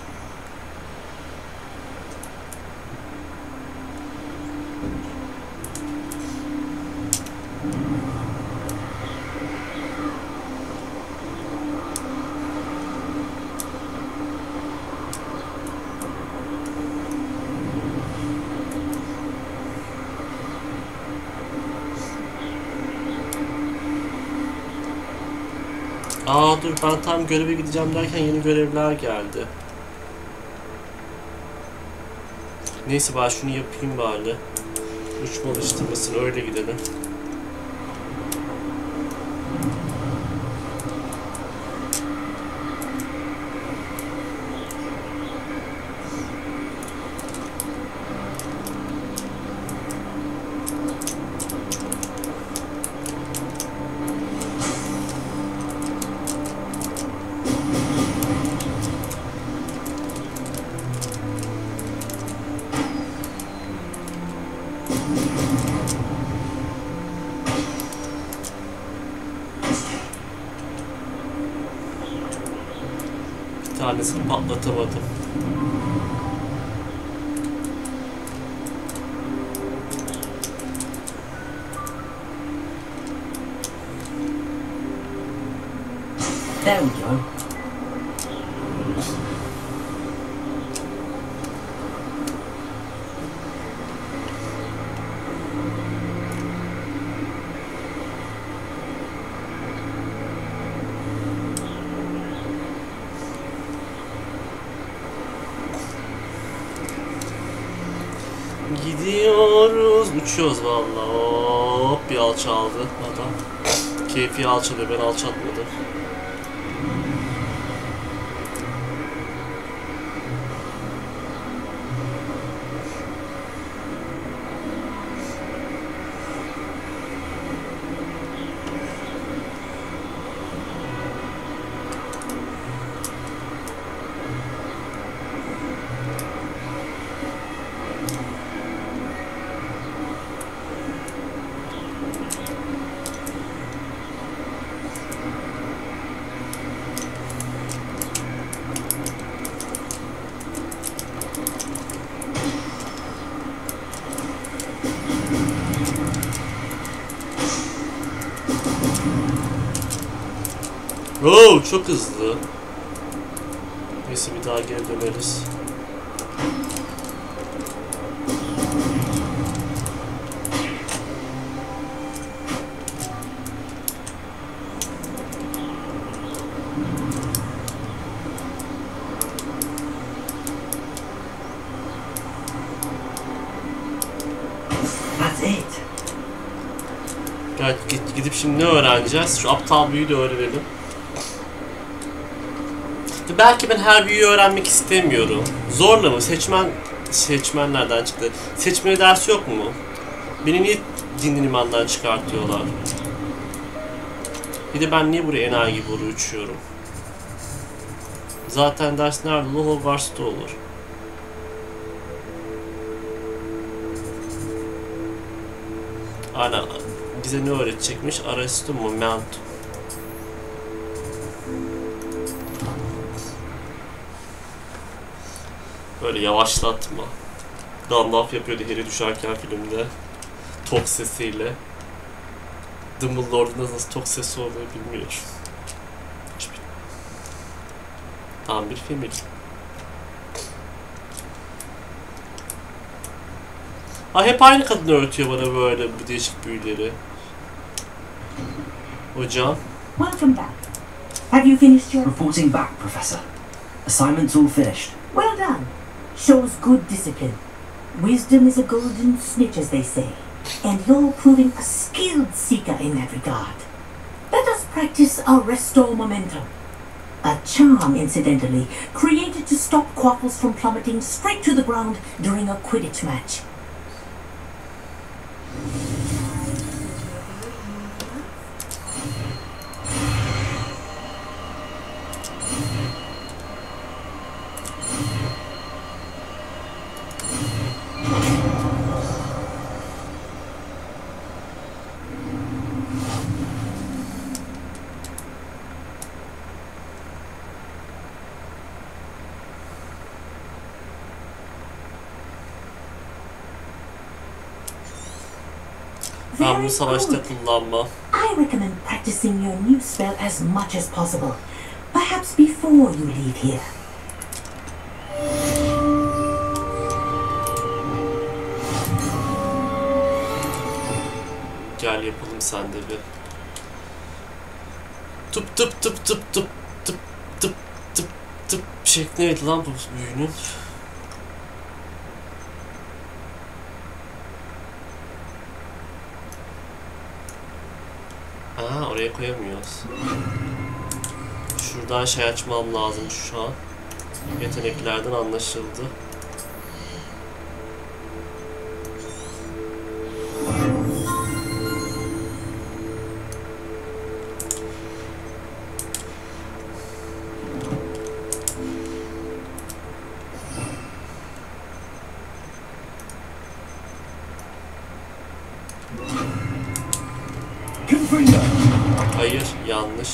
Dur ben tam göreve gideceğim derken yeni görevler geldi. Neyse ben şunu yapayım bari. Uçma alıştırmasını öyle gidelim. Tanesini patlatamadım. There we go. Gidiyoruz, uçuyoruz vallahi. Hop bir alçaldı adam. Keyfi alçalıyor, ben alçaltmadım. Çok hızlı. Neyse bir daha geri döneriz. That's it. Gel gidip şimdi ne öğreneceğiz? Şu aptal büyüyü de öğrenelim. Belki ben her büyüyü öğrenmek istemiyorum. Zorla mı? Seçmenlerden çıktı. Seçmeli ders yok mu? Beni niye dindin imandan çıkartıyorlar. Bir de ben niye buraya enayi gibi oraya uçuyorum? Zaten ders nerede olur? Hogwarts'ta olur. Aynen. Bize ne öğretecekmiş? Arresto momentum. Böyle yavaşlatma. Gandalf yapıyordu Harry düşerken filmde. Tok sesiyle. Dumbledore'da nasıl tok sesi olduğunu bilmiyorum. Tam bir film. Ha, hep aynı kadın öğretiyor bana böyle bu değişik büyüleri. Hocam. Welcome back. Have you finished your... Reporting back, Professor. Assignment's all finished. Well done. Shows good discipline. Wisdom is a golden snitch, as they say. And you're proving a skilled seeker in that regard. Let us practice Arresto Momentum. A charm, incidentally, created to stop quaffles from plummeting straight to the ground during a Quidditch match. Ben bunu savaşta kullanmam. I recommend practicing your new spell as much as possible. Perhaps before you leave here. Gel yapalım sen de bir. Tıp tıp tıp tıp tıp tıp tıp tıp tıp şekli neydi lan bu büyünün? Aa, oraya koyamıyoruz. Şuradan şey açmam lazım şu an. Yeteneklerden anlaşıldı. Hayır, yanlış.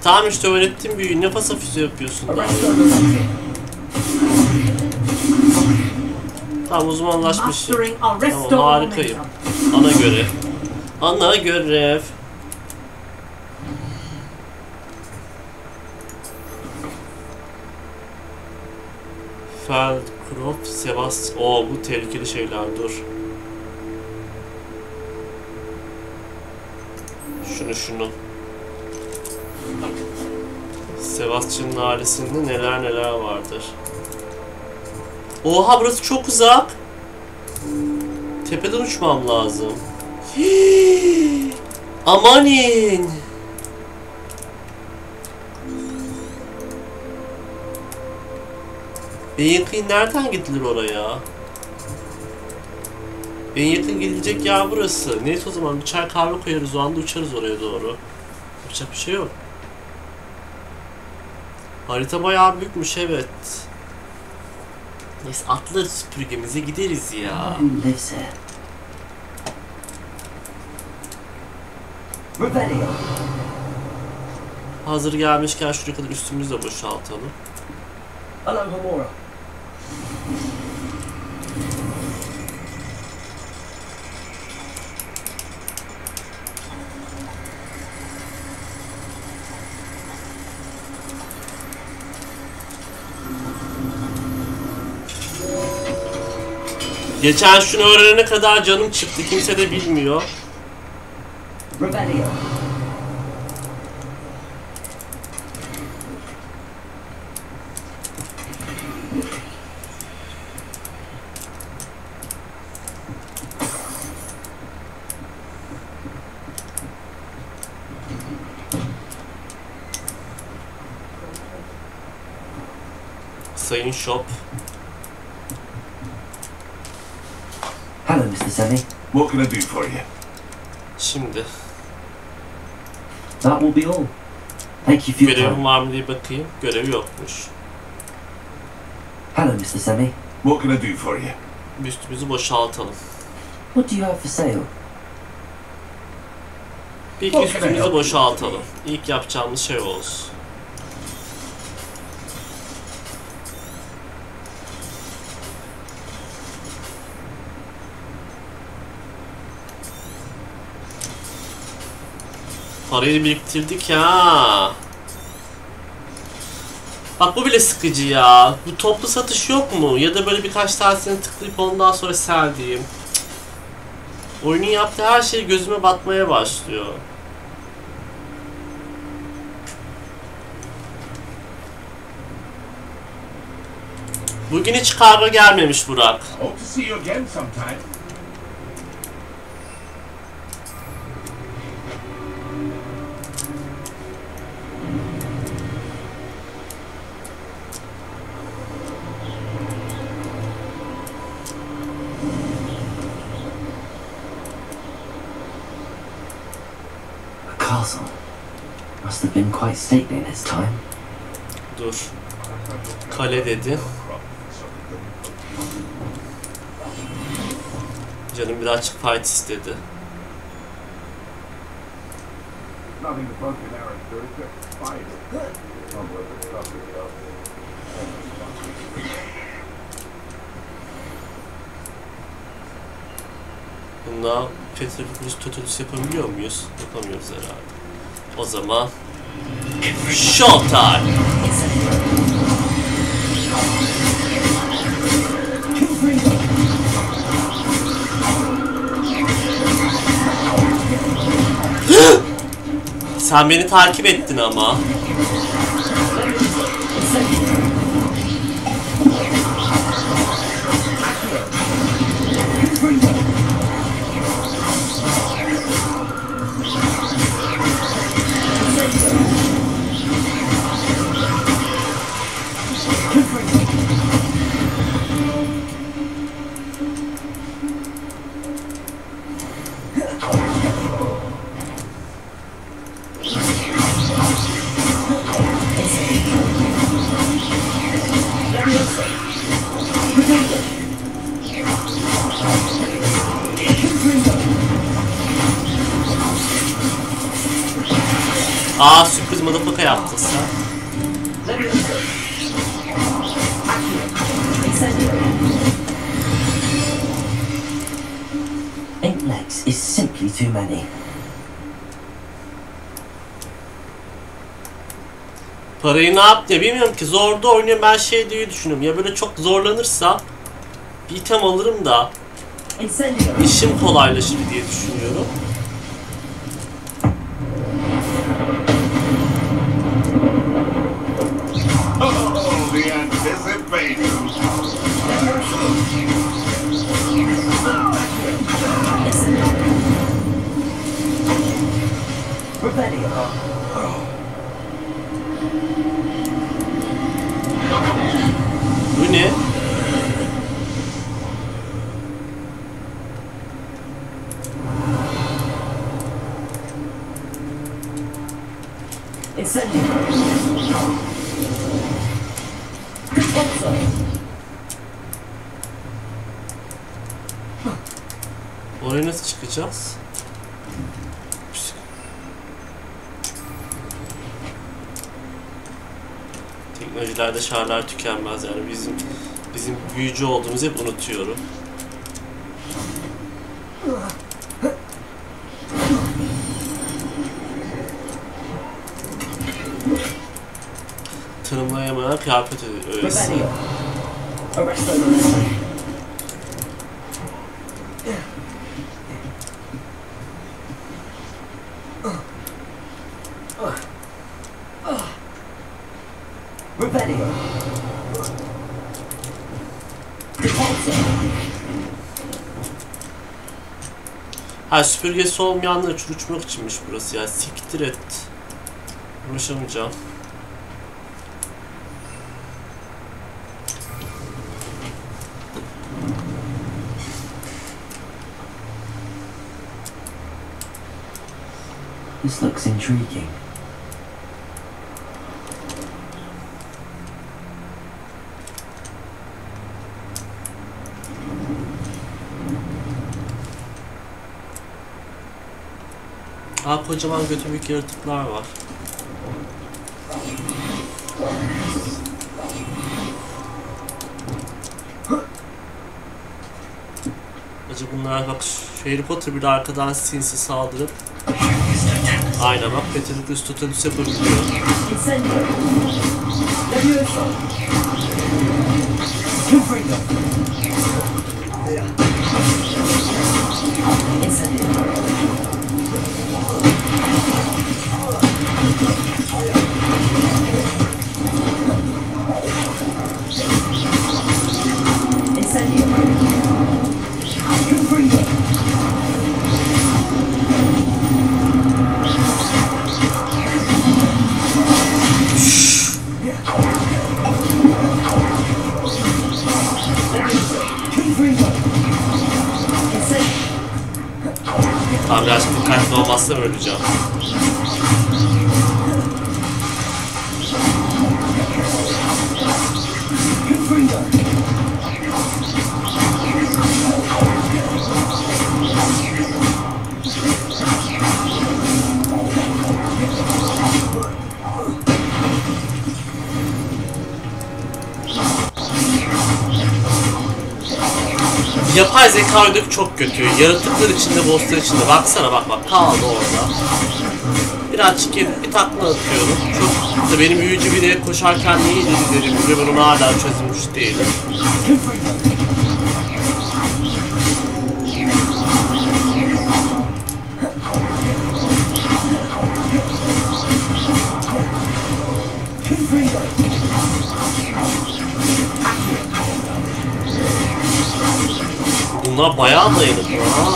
Tamam işte öğrettim büyüğü. Ne fasafiso yapıyorsun daha? Tamam, uzmanlaşmışım. Tamam, harikayım. Ana görev. Ana görev. Feldkrop, Sebastian. Oo, bu tehlikeli şeyler, dur. Şunu. Sebastian'ın ailesinde neler vardır. Oha, burası çok uzak. Tepeden uçmam lazım. Hii, amanin. En yakın nereden gidilir oraya? En yakın gidilecek yer burası. Neyse, o zaman bir çay kahve koyarız, o anda uçarız oraya doğru. Yapacak bir şey yok. Harita bayağı büyükmüş, evet. Neyse, atlarız, süpürgemize gideriz ya. Hazır gelmişken şuraya kadar üstümüzü de boşaltalım. Geçen şunu öğrenene kadar canım çıktı. Kimse de bilmiyor. Kokain shop. Hello, Mr. Semi. What can I do for you? Şimdi That will be all. Thank you for your görevim time. var mı diye bakayım. Görevi yokmuş. Hello, Mr. Semi. What can I do for you? Üstümüzü boşaltalım. What do you have for sale? Bir iki üstümüzü boşaltalım. İlk yapacağımız şey olsun. Parayı biriktirdik ya. Bak bu bile sıkıcı ya. Bu toplu satış yok mu? Ya da böyle birkaç tanesini tıklayıp ondan sonra sell diyeyim. Oyunun yaptığı her şey gözüme batmaya başlıyor. Bugün hiç kargo gelmemiş Burak. Hope to see you again sometime. Castle. Must have been quite stately in its time. Dur. Kale dedi. Canım birazcık fight istedi. Nothing to bug in Aaron, just fight. Bununla Petrofilus Totulus yapabiliyor muyuz? Yapamıyoruz herhalde. O zaman Showtime! Sen beni takip ettin ama. Aa, sürpriz motherfucker yaptın sen. Ink legs is simply too many. Parayı ne yaptı ya bilmiyorum ki, zorda oynuyor, ben şey diye düşünüyorum ya, böyle çok zorlanırsa bir item alırım da işim kolaylaşır diye düşünüyorum. Oh, the anticipation. Bu ne? Oraya nasıl çıkacağız? Teknolojilerde şarjlar tükenmez, yani bizim büyücü olduğumuzu hep unutuyorum. Tanımlayamayan kıyafet öğesi. Ha, süpürgesi olmayanlar için uçmak içinmiş burası ya. Siktir et. Uğraşamayacağım. This looks intriguing. Kocaman götü büyük yaratıklar var. Acaba bunlar bak, Harry Potter bile arkadan sinsi saldırıp aynen bak Petrus Totalus yapabiliyor. Tamam, biraz dikkatli olmazsa öleceğim. Yapay zeka oyundaki çok kötü. Yaratıklar içinde, bosslar içinde. Baksana bak kaldı orada. Birazcık gidip bir takla atıyorum. Çok da benim büyücü bile koşarken niye ileri giderim? Ben onu hala çözmüş değilim. Bunlar bayağı dayanıklı ha.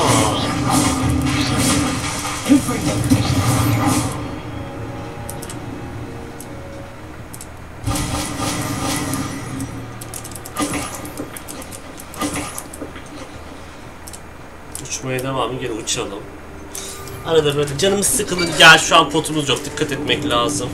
Uçmaya devam, gel uçalım. Arada böyle canımız sıkılır, gel şu an potumuz yok, dikkat etmek lazım.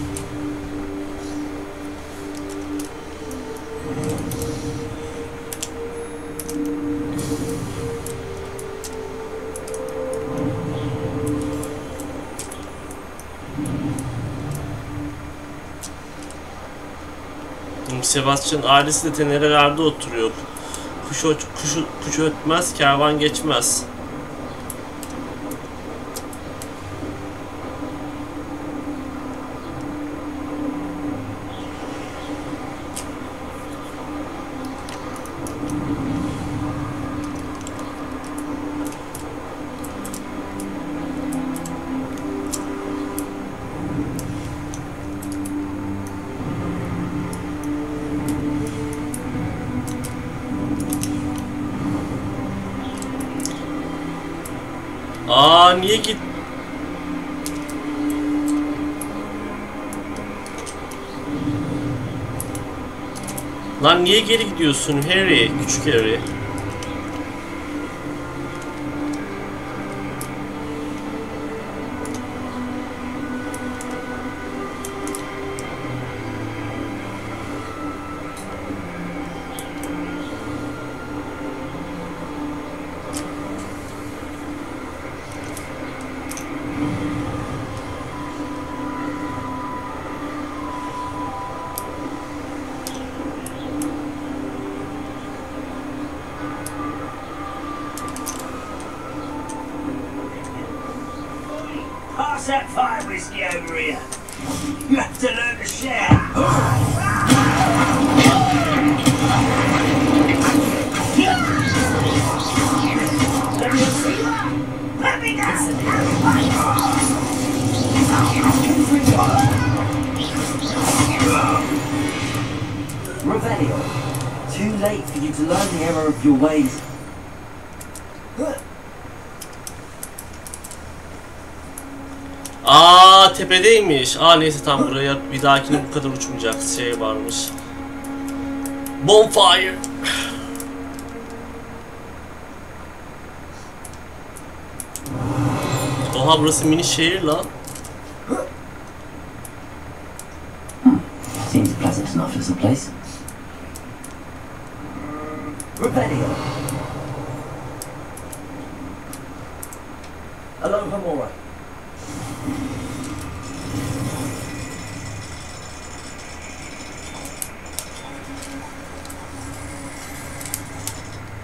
Sebastianın ailesi de tenerelerde oturuyor. Kuş ötmez, kervan geçmez. Niye git? Lan niye geri gidiyorsun Harry? Küçük Harry. That fire whiskey over here. You have to learn to share. Let me down. Revelio. Too late for you to learn the error of your ways. Tepedeymiş. Neyse tam buraya bir dahakine bu kadar uçmayacak şey varmış. Bonfire. Oha, burası mini şehir lan. magnificent place. Rebellion. Aloha Mora.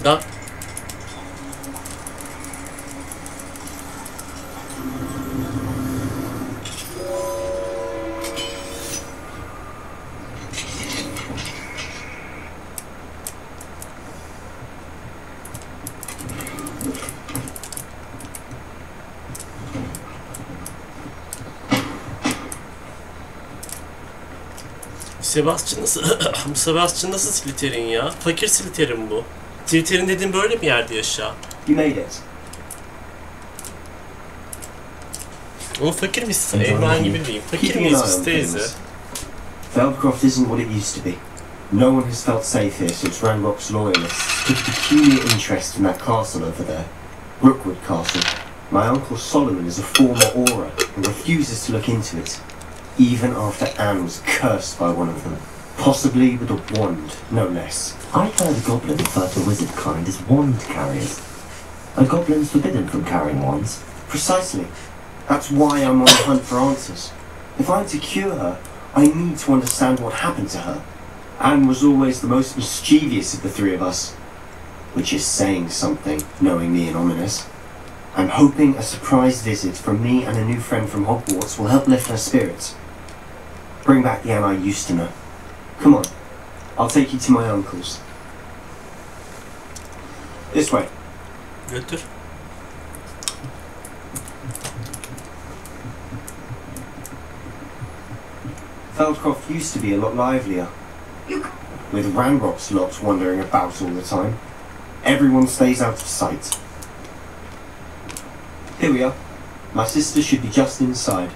Lan. Sebastian nasıl Slytherin ya? Fakir Slytherin bu. Slytherin dediğin böyle bir yerde yaşa. You made it. Ama fakir misin? Evren gibi miyim? Fakir miyiz biz teyze? Feldcroft isn't what it used to be. No one has felt safe here since Ranrock's loyalists took a peculiar interest in that castle over there. Brookwood Castle. My uncle Solomon is a former Auror and refuses to look into it, even after Anne was cursed by one of them. Possibly with a wand, no less. I heard a goblin refer to wizard kind as wand carriers. Are goblins forbidden from carrying wands? Precisely. That's why I'm on the hunt for answers. If I'm to cure her, I need to understand what happened to her. Anne was always the most mischievous of the three of us. Which is saying something, knowing me and Ominous. I'm hoping a surprise visit from me and a new friend from Hogwarts will help lift her spirits. Bring back the Anne I used to know. Come on, I'll take you to my uncle's. This way. Götür. Feldcroft used to be a lot livelier. With Ranrock's lot wandering about all the time. Everyone stays out of sight. Here we are. My sister should be just inside.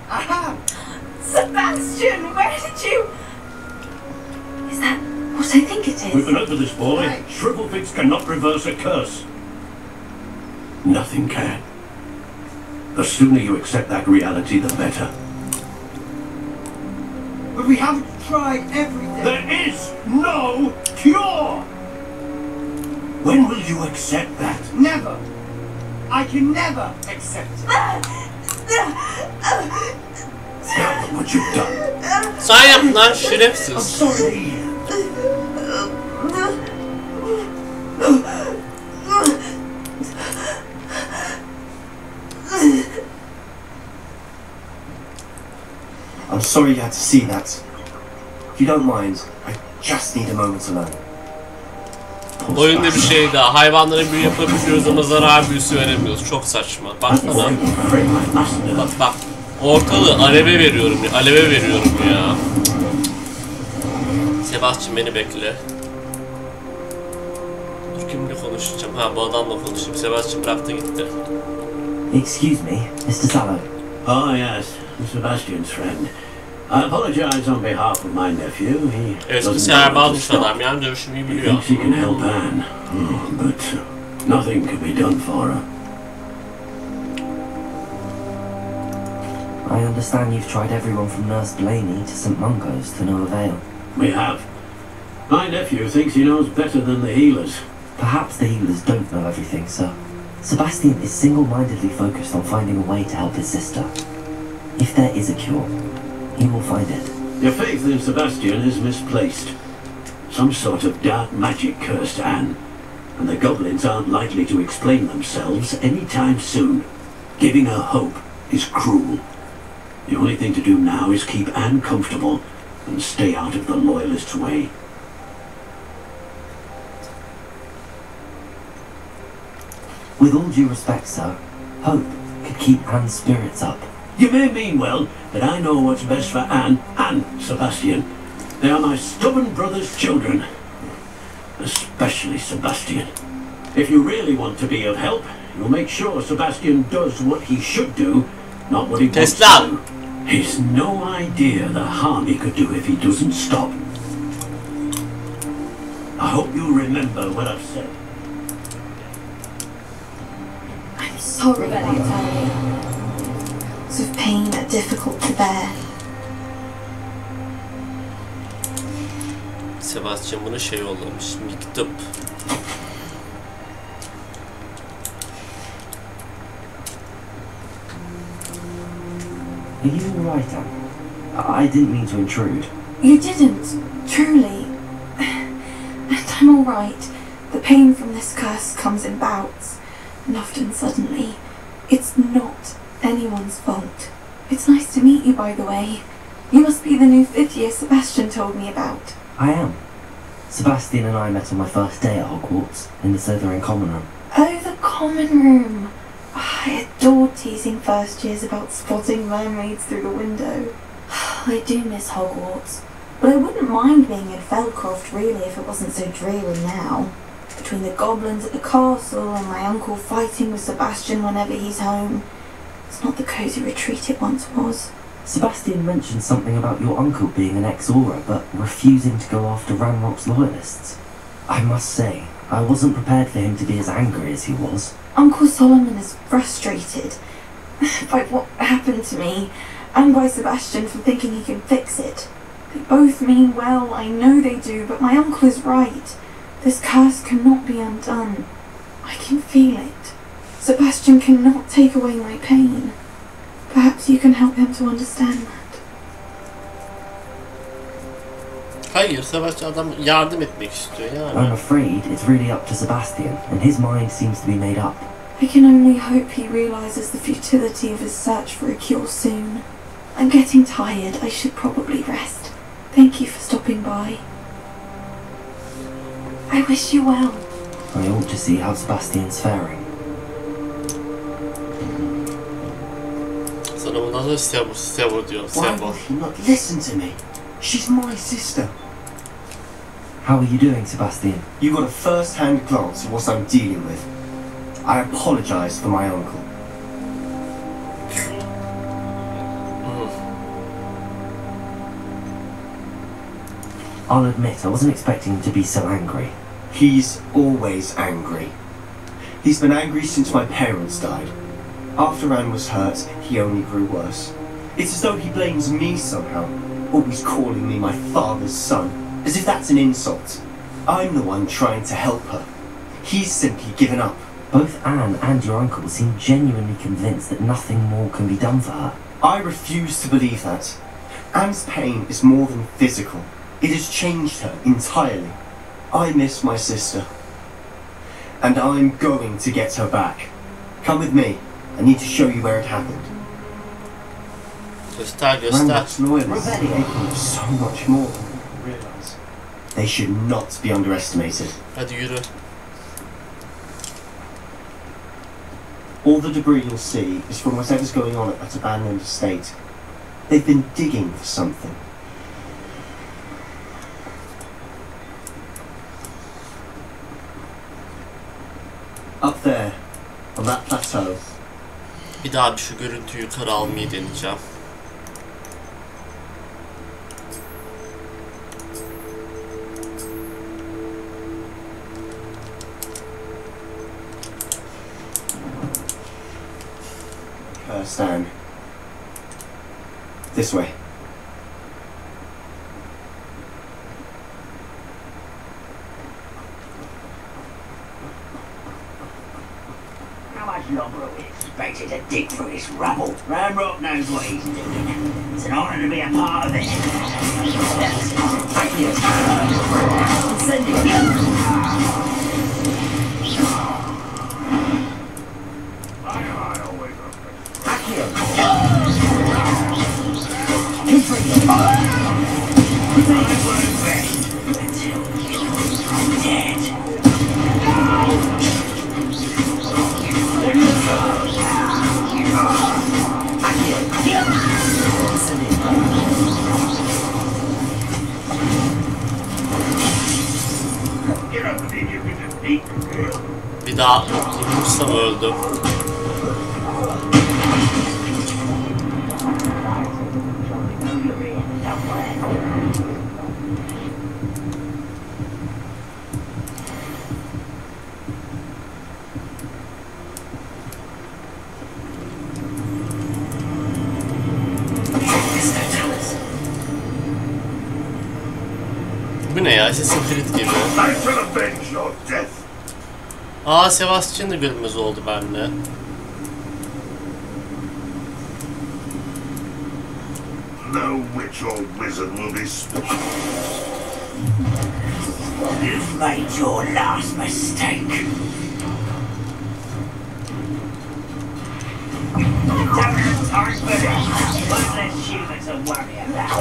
Aha! Sebastian, where did you... Is that what I think it is? We've been over this, boy. Shrivelfits cannot reverse a curse. Nothing can. The sooner you accept that reality, the better. But we haven't tried everything. There is no cure! When will you accept that? Never. I can never accept it. Now look what you've done. Sen yap lan I'm şerefsiz. sorry. I'm sorry you had to see that. If you don't mind, I just need a moment alone. Oyunda bir şey daha. Hayvanlara büyü yapabiliyoruz ama zarar büyüsü veremiyoruz. Çok saçma. Bak bana. Bak bak. Ortalığı aleve veriyorum ya. Aleve veriyorum ya. Sebastian beni bekle. Dur kimle konuşacağım? Ha bu adamla konuşayım. Sebastian bıraktı gitti. Excuse me, Mr. Sallow. Oh yes, Sebastian's friend. I apologize on behalf of my nephew. He Eski serbazmış adam yani dövüşmeyi biliyor. thinks he can help Anne, but nothing can be done for her. I understand you've tried everyone from Nurse Blaney to St. Mungo's to no avail. We have. My nephew thinks he knows better than the healers. Perhaps the healers don't know everything, sir. Sebastian is single-mindedly focused on finding a way to help his sister. If there is a cure, he will find it. Your faith in Sebastian is misplaced. Some sort of dark magic cursed Anne, and the goblins aren't likely to explain themselves anytime soon. Giving her hope is cruel. The only thing to do now is keep Anne comfortable and stay out of the Loyalists' way. With all due respect, sir, hope could keep Anne's spirits up. You may mean well, but I know what's best for Anne and Sebastian. They are my stubborn brother's children. Especially Sebastian. If you really want to be of help, you'll make sure Sebastian does what he should do, not what he wants to do. He's no idea the harm he could do if he doesn't stop. I hope you remember what I've said. sorry about earlier. Acts of pain are difficult to bear. Sebastian buna şey yollamış. Mektup. Are you alright, Anne? I didn't mean to intrude. You didn't, truly. And I'm alright. The pain from this curse comes in bouts, and often suddenly. It's not anyone's fault. It's nice to meet you, by the way. You must be the new 5th year Sebastian told me about. I am. Sebastian and I met on my first day at Hogwarts, in the Slytherin common room. Oh, the common room. I adored teasing first years about spotting mermaids through the window. I do miss Hogwarts, but I wouldn't mind being in Feldcroft really if it wasn't so dreary now. Between the goblins at the castle and my uncle fighting with Sebastian whenever he's home, it's not the cosy retreat it once was. Sebastian mentioned something about your uncle being an ex-Aura, but refusing to go after Ranrock's loyalists. I must say, I wasn't prepared for him to be as angry as he was. Uncle Solomon is frustrated by what happened to me, and by Sebastian for thinking he can fix it. They both mean well, I know they do, but my uncle is right. This curse cannot be undone. I can feel it. Sebastian cannot take away my pain. Perhaps you can help him to understand that. Hayır, Sebastian adam yardım etmek istiyor yani. I'm afraid it's really up to Sebastian, and his mind seems to be made up. I can only hope he realises the futility of his search for a cure soon. I'm getting tired. I should probably rest. Thank you for stopping by. I wish you well. I ought to see how Sebastian's faring. Sana bundan sonra Sebo diyor. Why Sebo. will he not listen to me? She's my sister. How are you doing, Sebastian? You got a first-hand glance of what I'm dealing with. I apologise for my uncle. I'll admit, I wasn't expecting him to be so angry. He's always angry. He's been angry since my parents died. After Anne was hurt, he only grew worse. It's as though he blames me somehow, always calling me my father's son, as if that's an insult. I'm the one trying to help her. He's simply given up. Both Anne and your uncle seem genuinely convinced that nothing more can be done for her. I refuse to believe that. Anne's pain is more than physical. It has changed her entirely. I miss my sister. And I'm going to get her back. Come with me. I need to show you where it happened. Göster. Ranrock's loyalists are capable of so much more than people realise. They should not be underestimated. Hadi yürü. All the debris you'll see is from whatever's going on at that abandoned estate. They've been digging for something. Up there, on that plateau. Bir daha şu görüntüyü yukarı almayı deneyeceğim. Stan. This way. How much longer are we expected to dig through this rubble? Ranrock knows what he's doing. It's an honour to be a part of it. Send it. Bir daha vurursam öldüm. Bu ne ya? Assassin's Creed gibi. Aa, Sebastian da görünmez oldu bende. No witch or wizard will be You've made your last mistake. Don't have time for this. One less human to worry about.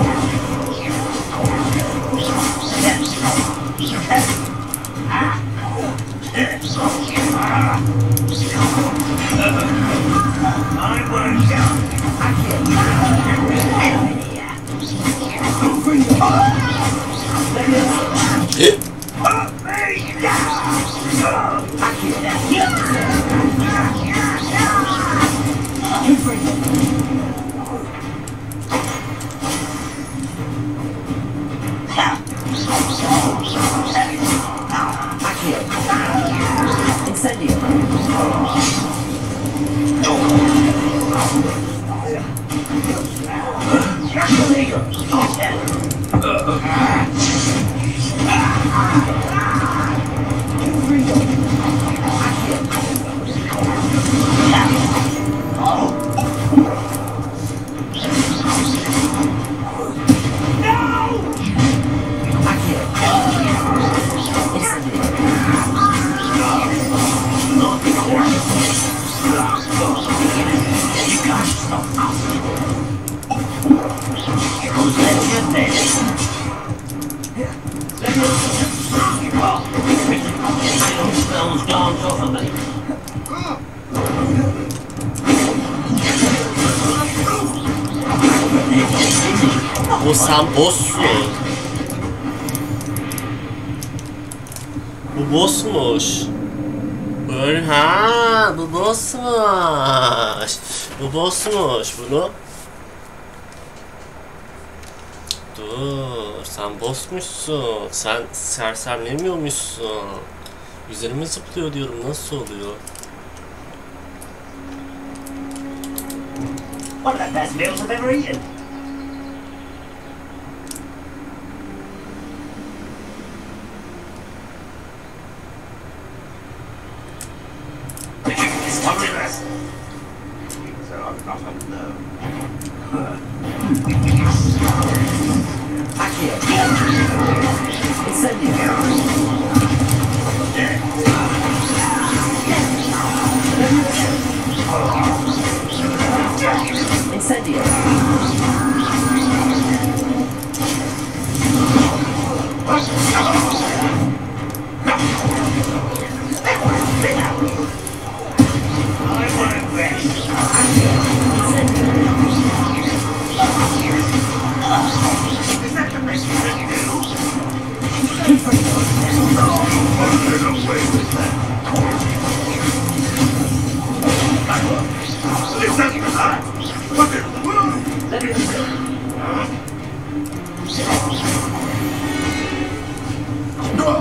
I won't go. O sen boss'sun. Bu boss'muş. Böyle ha, bu boss'muş. Bu boss'muş bunu. Dur, sen boss'muşsun. Sen sersemlemiyormuşsun. Üzerime zıplıyor diyorum, nasıl oluyor? One of the best meals I've ever eaten.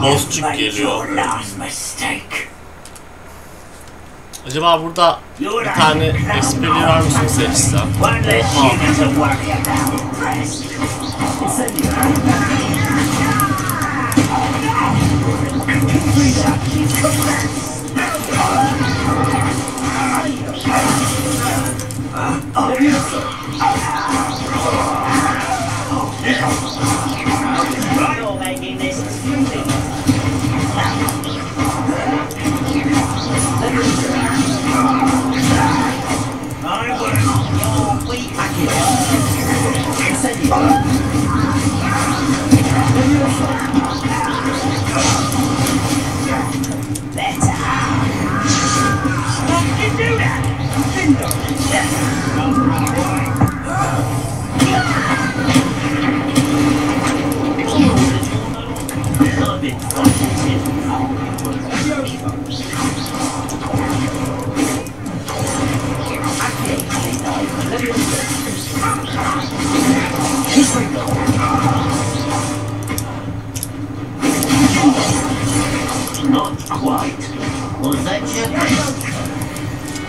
Bossçuk geliyor. Acaba burada bir tane experience mı seçsem?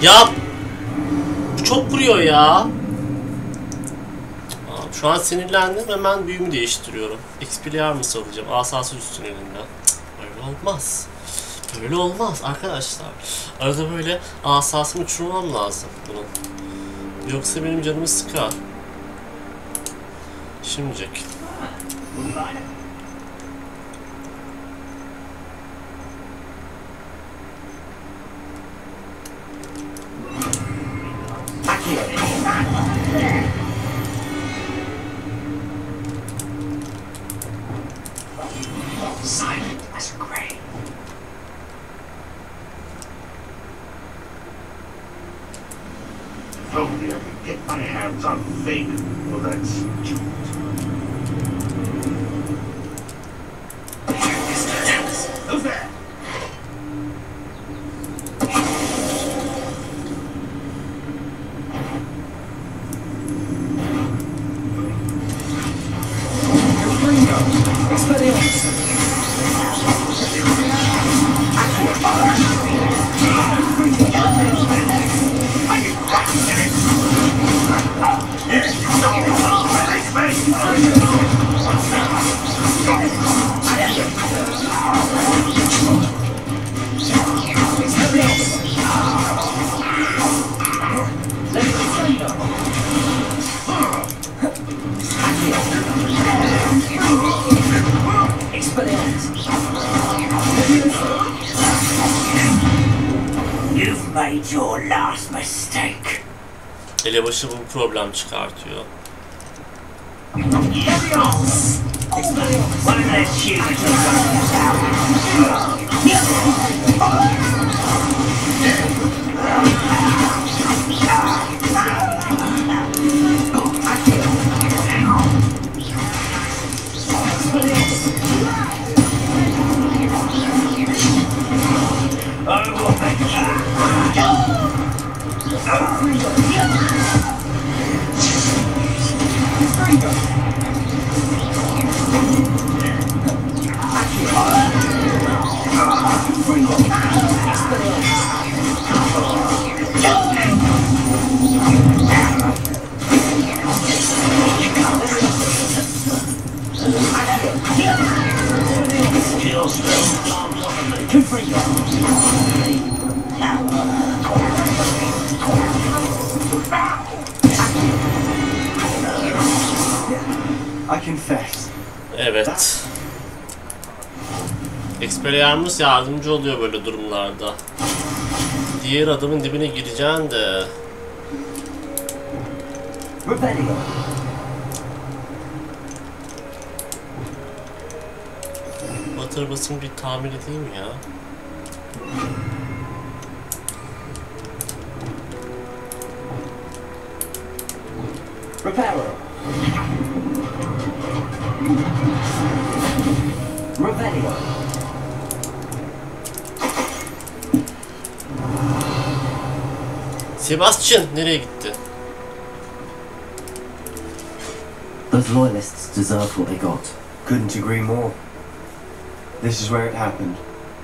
Ya çok vuruyor ya. Abi Tamam. Şu an sinirlendim. Hemen büyümü değiştiriyorum. Expelliarmus alacağım. Asası üstün elinden. Öyle olmaz. Öyle olmaz arkadaşlar. Arada böyle asasımı uçurmam lazım bunun. Yoksa benim canımı sıkar. Şimdicek. Silent as a grave. If only I could get my hands on Fake for that stupid. Who's there? You've made your last mistake. Elebaşı bu problem çıkartıyor. One of those humans I confess. Evet. Expelliarmus yardımcı oluyor böyle durumlarda. Diğer adamın dibine gireceksin de. Batırmasını bir tamir edeyim ya. Reparo. Revelio. Sebastian nereye gitti? Those loyalists deserved what they got. Couldn't agree more. This is where it happened.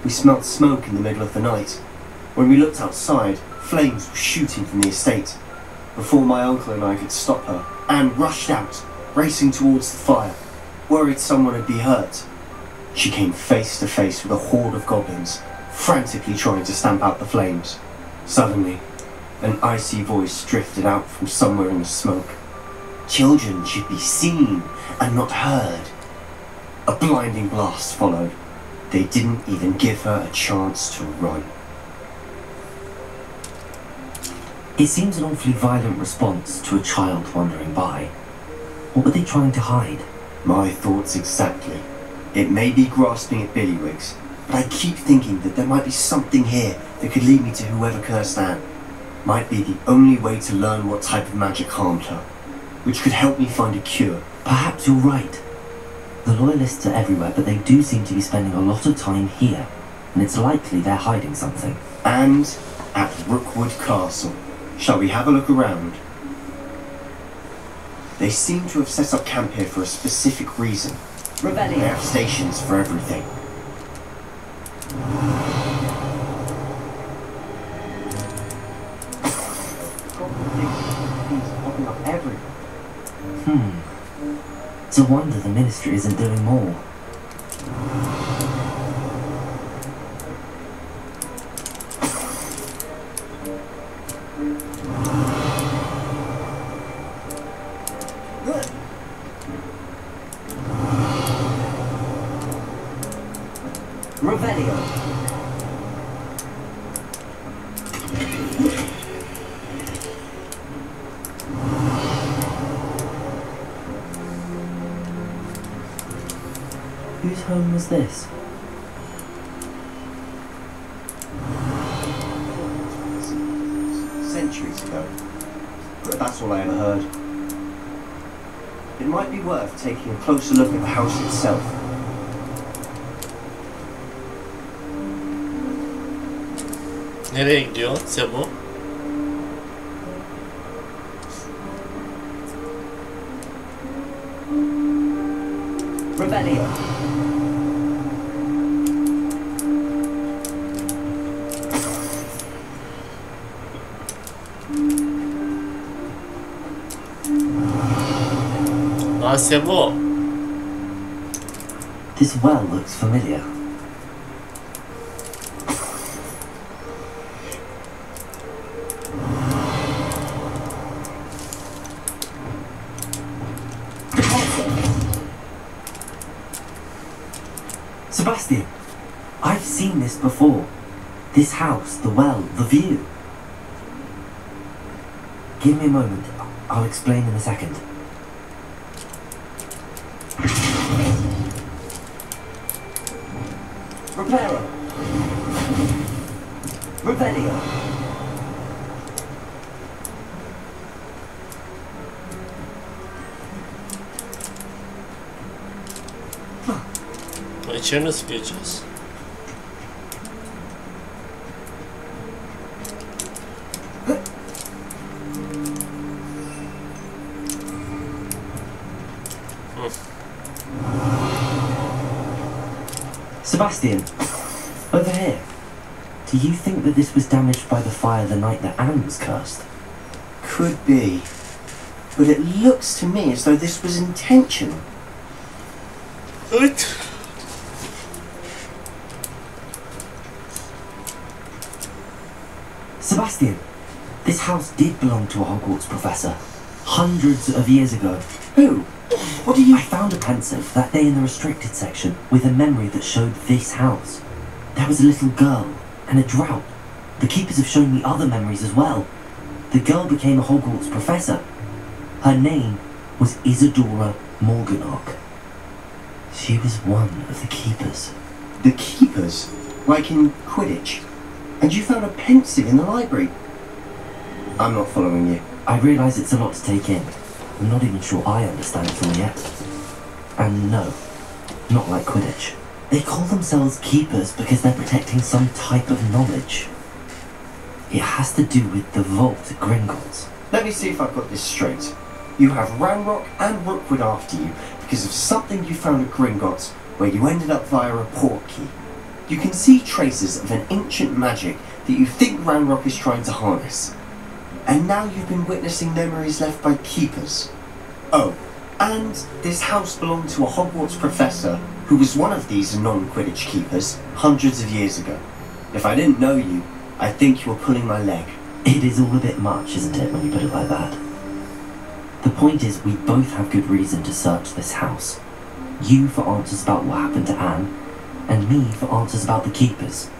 We smelt smoke in the middle of the night. When we looked outside, flames were shooting from the estate. Before my uncle and I could stop her, Anne rushed out, racing towards the fire, worried someone would be hurt. She came face to face with a horde of goblins, frantically trying to stamp out the flames. Suddenly, an icy voice drifted out from somewhere in the smoke. Children should be seen and not heard. A blinding blast followed. They didn't even give her a chance to run. It seems an awfully violent response to a child wandering by. What were they trying to hide? My thoughts exactly. It may be grasping at Billywigs, but I keep thinking that there might be something here that could lead me to whoever cursed Anne. Might be the only way to learn what type of magic harmed her, which could help me find a cure. Perhaps you're right. The loyalists are everywhere, but they do seem to be spending a lot of time here, and it's likely they're hiding something. And at Rookwood Castle. Shall we have a look around? They seem to have set up camp here for a specific reason. They have stations for everything. It's a wonder the ministry isn't doing more. Whose home was this? Centuries ago. But that's all I ever heard. It might be worth taking a closer look at the house itself. Nereye gidiyor Sebo? Rebellion. Lan Sebo. This well looks familiar. Sebastian, I've seen this before. This house, the well, the view. Give me a moment. I'll explain in a second. Reparo. Rebellion. İçeri nasıl gireceğiz? Sebastian, over here. Do you think that this was damaged by the fire the night that Anne was cursed? Could be. But it looks to me as though this was intentional. Evet. Sebastian, this house did belong to a Hogwarts professor. Hundreds of years ago. Who? What do you... I found a pensive that day in the restricted section with a memory that showed this house. There was a little girl and a drought. The keepers have shown me other memories as well. The girl became a Hogwarts professor. Her name was Isadora Morganach. She was one of the keepers. The keepers? Like in Quidditch? And you found a pensive in the library? I'm not following you. I realise it's a lot to take in. I'm not even sure I understand it all yet. And no, not like Quidditch. They call themselves keepers because they're protecting some type of knowledge. It has to do with the vault at Gringotts. Let me see if I've got this straight. You have Ranrock and Rookwood after you because of something you found at Gringotts where you ended up via a portkey. You can see traces of an ancient magic that you think Ranrock is trying to harness. And now you've been witnessing memories left by keepers. Oh, and this house belonged to a Hogwarts professor who was one of these non-Quidditch keepers hundreds of years ago. If I didn't know you, I think you were pulling my leg. It is all a bit much, isn't it, when you put it like that? The point is, we both have good reason to search this house. You for answers about what happened to Anne, and me for answers about the keepers.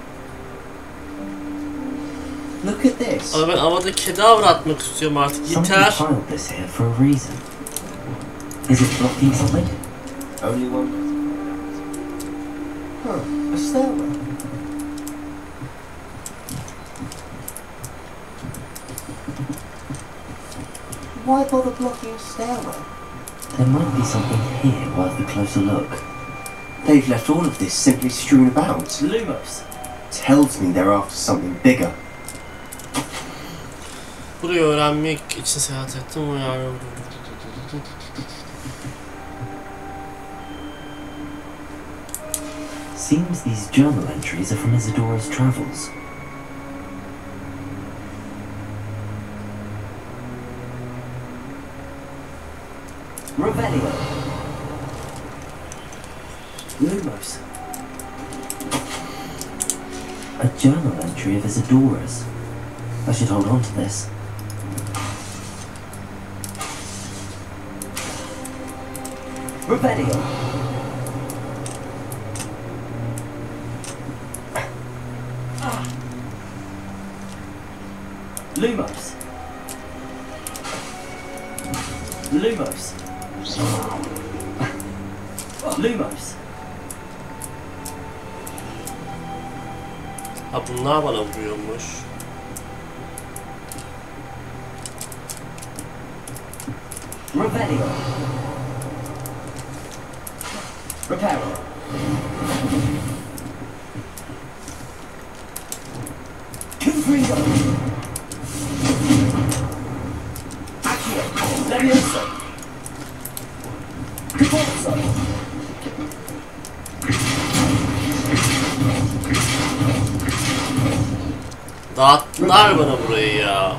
Look at this. Ama ben havada kedi avratmak istiyorum artık. Somebody Yeter. piled this here for a reason. Is it blocking something? Only one. Huh, a stairwell. Why bother blocking a stairwell? There might be something here worth a closer look. They've left all of this simply strewn about. Lumos. Tells me they're after something bigger. Burayı öğrenmek için seyahat ettim ama yani... Seems these journal entries are from Isadora's travels. Revelio. Lumos. A journal entry of Isadora's. I should hold on to this. Revelio. Lumos. Lumos. Lumos. Ha bunlar bana vuruyormuş. Revelio. Reparo. Confringo. Accio. Levioso. Caporzo. Dağıttılar bana burayı ya.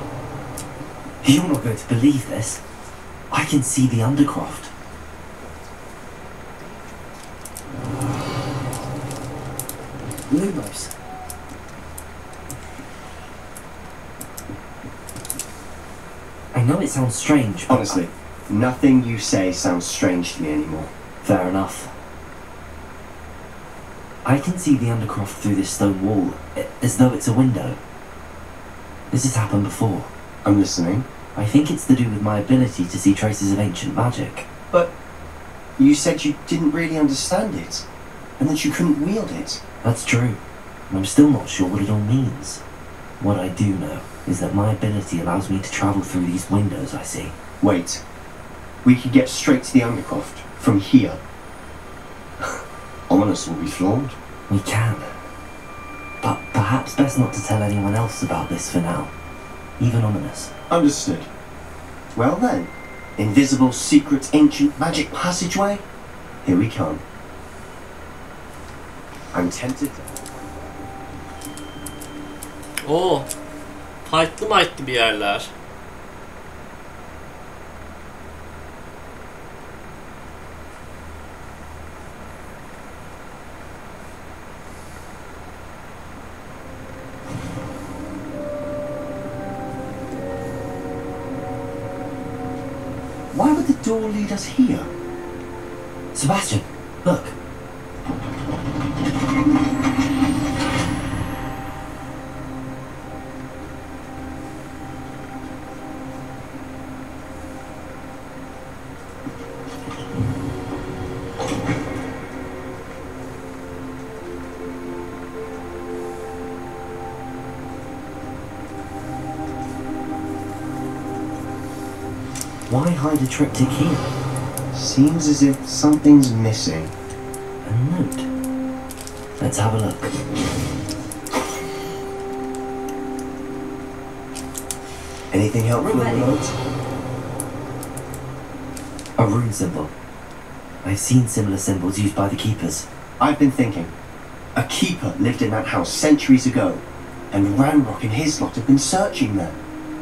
You're not going to believe this. I can see the Undercroft. Lumos. I know it sounds strange, but Honestly, nothing you say sounds strange to me anymore. fair enough. I can see the Undercroft through this stone wall, as though it's a window. This has happened before. I'm listening. I think it's to do with my ability to see traces of ancient magic. But you said you didn't really understand it, and that you couldn't wield it. That's true. And I'm still not sure what it all means. What I do know is that my ability allows me to travel through these windows I see. Wait. We could get straight to the Undercroft from here. Ominous will be flawed. We can. But perhaps best not to tell anyone else about this for now. Even Ominous. Understood. Well then, invisible, secret, ancient magic passageway? Here we come. I'm tempted. Oo. Fightlı bir yerler. Why would the door lead us here? Sebastian, look. Why hide a triptych here? Seems as if something's missing. A note. Let's have a look. Anything helpful in the note? A rune symbol. I've seen similar symbols used by the keepers. I've been thinking. A keeper lived in that house centuries ago, and Ranrock and his lot have been searching there.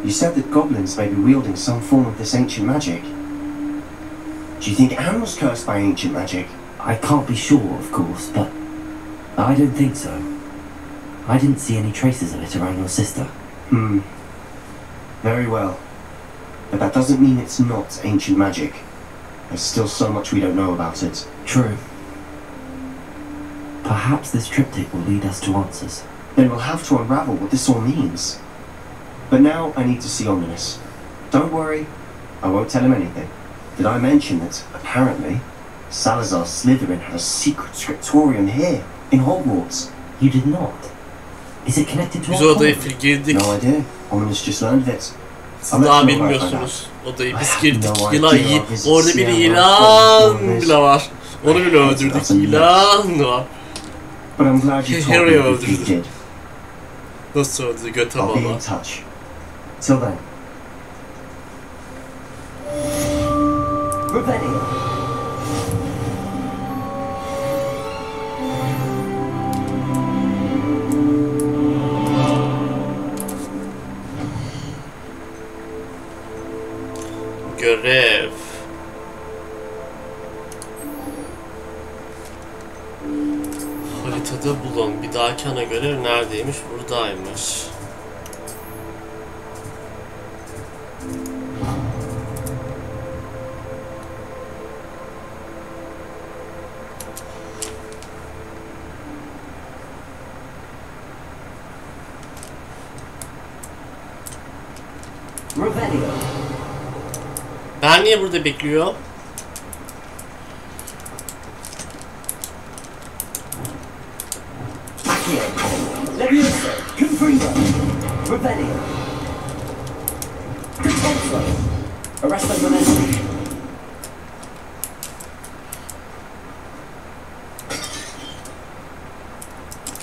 You said that goblins may be wielding some form of this ancient magic. Do you think Anne was cursed by ancient magic? I can't be sure, of course, but I don't think so. I didn't see any traces of it around your sister. Very well. But that doesn't mean it's not ancient magic. There's still so much we don't know about it. True. Perhaps this triptych will lead us to answers. Then we'll have to unravel what this all means. But now I need to see Ominous. Don't worry, I won't tell him anything. Did I mention that, apparently, Salazar Slytherin had a secret scriptorium here, in Hogwarts? You did not? Is it connected to Biz our odaya common? girdik. No idea. Ominous just learned of it. Siz daha bilmiyorsunuz. Odayı biz girdik. Yılan orada bir yılan bile var. Onu bile öldürdük. Yılan var. But I'm glad you told me Harry what you öldürdü. did. Nasıl öldü göte I'll be baba. in touch. Till then. Revelio. Görev. burada bulun. Bir dahaki ana görev neredeymiş? Buradaymış. Ben niye burada bekliyor?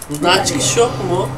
Buradan çıkış yok mu?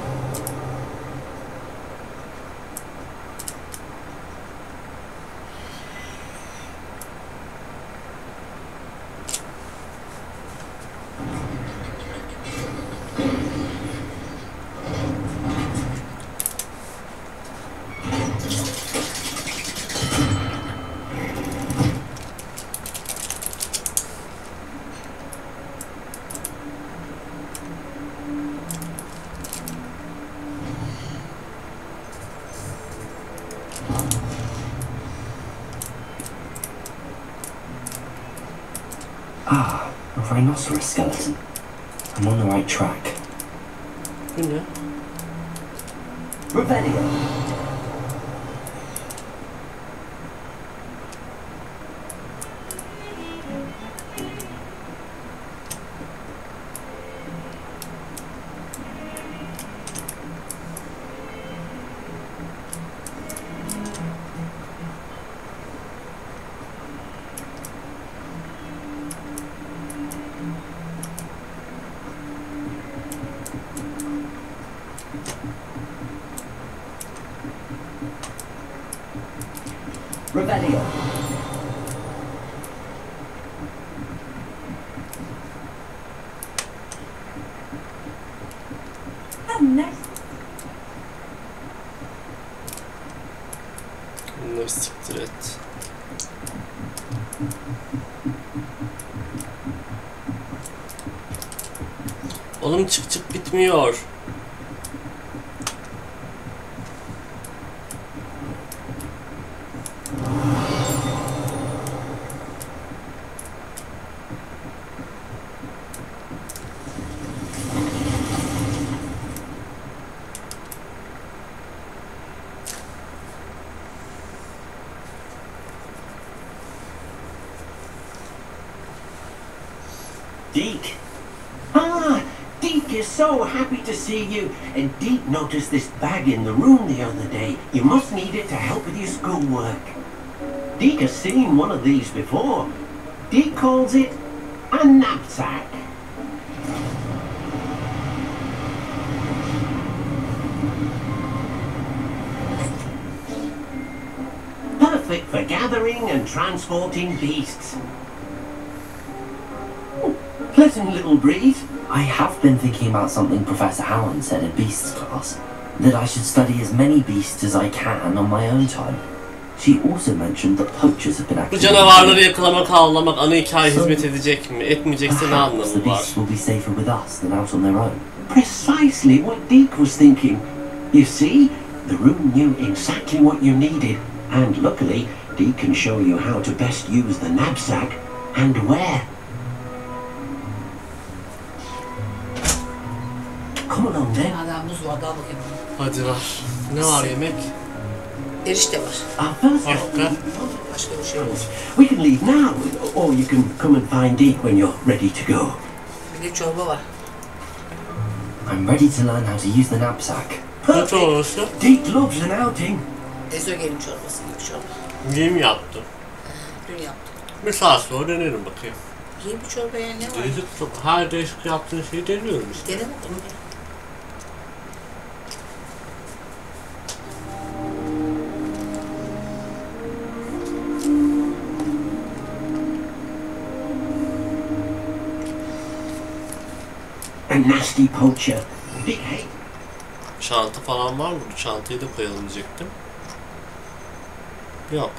Ah, a rhinoceros skeleton. I'm on the right track. Bu ne? Revelio. Revelio. How nice. Bunları siktir et. Oğlum çık bitmiyor. Deke. Ah, Deke is so happy to see you. And Deke noticed this bag in the room the other day. You must need it to help with your schoolwork. Deke has seen one of these before. Deke calls it a knapsack. Perfect for gathering and transporting beasts. Pleasant little breeze. I have been thinking about something Professor Howland said in Beasts class, that I should study as many beasts as I can on my own time. She also mentioned that poachers have been Bu active. canavarları yakalamak, avlamak ana hikaye hizmet edecek mi? Etmeyecekse ne Perhaps anlamı the var? beasts will be safer with us than out on their own. Precisely what Deke was thinking. You see, the room knew exactly what you needed, and luckily, Deke can show you how to best use the knapsack and where. Come along then. Hala buz var, daha bakayım. Hadi var. Ne var yemek? Erişte var. Başka? Başka bir şey yok. We can leave now, or you can come and find Deke when you're ready to go. Bir de çorba var. I'm ready to learn how to use the knapsack. Ne çorbası? Deke loves an outing. Ezogelin çorbası gibi bir çorba. Yeni mi yaptın? Dün yaptım. Bir saat sonra denerim bakayım. Yeni bir çorba yani ne var? Her değişik yaptığın şeyi deniyorum işte. Dene bakalım. A nasty poacher. Big hate. Çanta falan var mı? Bu çantayı da koyalım diyecektim. Yok.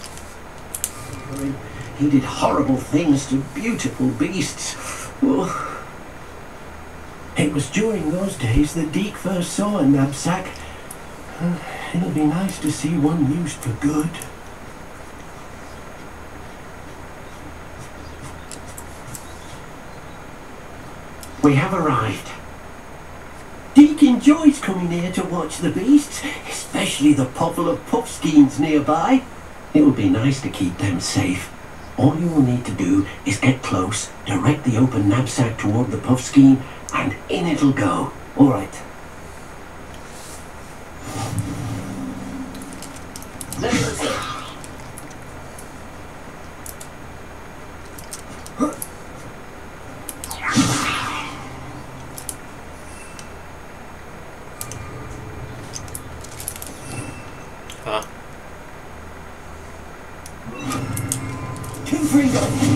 He did horrible things to beautiful beasts. Oh. It was during those days that Deke first saw a knapsack. It'll be nice to see one used for good. We have arrived. Deke enjoys coming here to watch the beasts, especially the pottle of puffskeins nearby. It will be nice to keep them safe. All you will need to do is get close, direct the open knapsack toward the puffskein, and in it'll go. All right.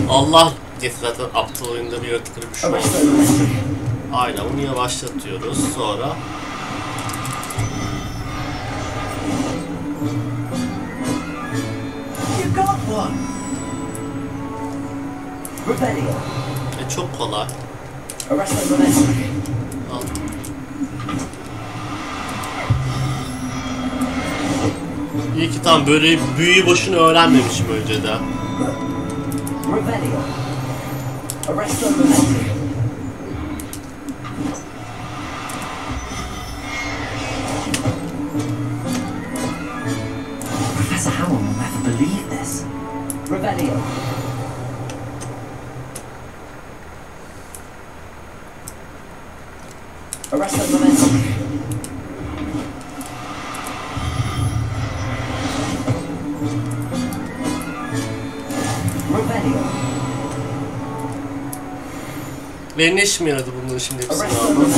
Allah zaten aptal oyunda bir yaratıklı bir şey oldu. Aynen bunu yavaşlatıyoruz sonra. Çok kolay. Al. İyi ki tam böyle büyüyü boşuna öğrenmemişim önceden. Professor Howell will never believe this. Revelio. Arrest the momentum. Ve ne işime yaradı bunların şimdi hepsini aldım.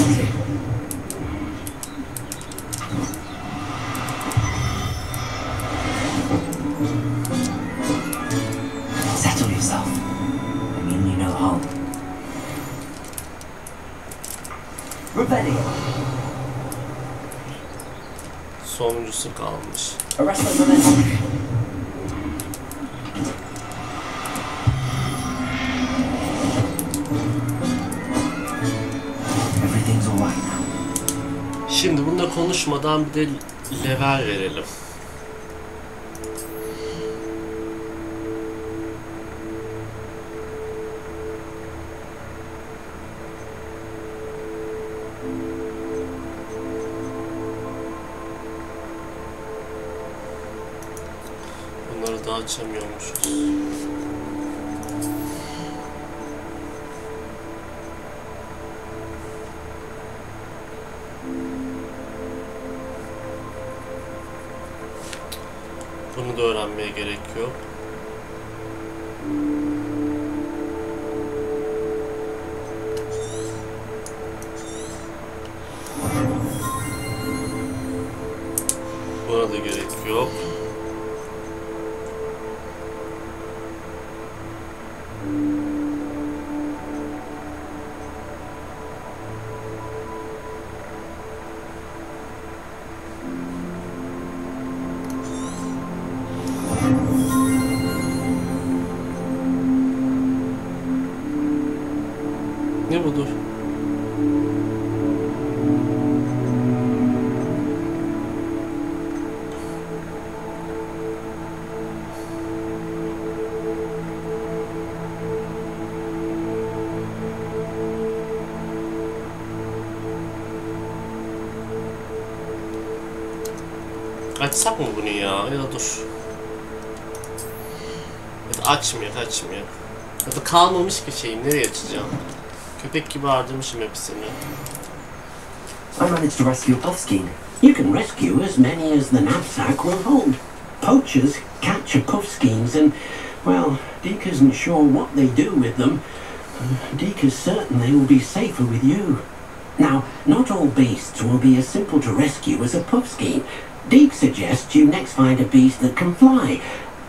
Settle yourself. I mean you no harm. Revelio. Sonuncusu kalmış. Arrest the momentum. Şimdi bununla konuşmadan bir de level verelim. Bunları da açamıyormuşuz. Bunu da öğrenmeye gerek yok. Buna da gerek yok. Ne budur? Açsak mı bunu ya? Ya da dur. Ya da açmıyor. Ya da kalmamış ki şeyim. Nereye açacağım? Köpek gibi harcamışım hepsini. I managed to rescue a puffskein. You can rescue as many as the knapsack will hold. Poachers capture puffskeins and, well, Deke isn't sure what they do with them. Deke is certain they will be safer with you. Now, not all beasts will be as simple to rescue as a puffskein. Deke suggests you next find a beast that can fly.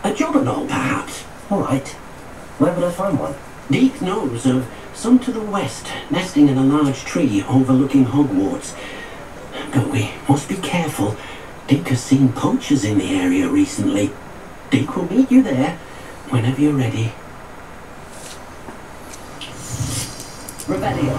A jobberknoll, perhaps. All right. Where would I find one? Deke knows of some to the west, nesting in a large tree overlooking Hogwarts. But we must be careful. Deke has seen poachers in the area recently. Deke will meet you there whenever you're ready. Revelio.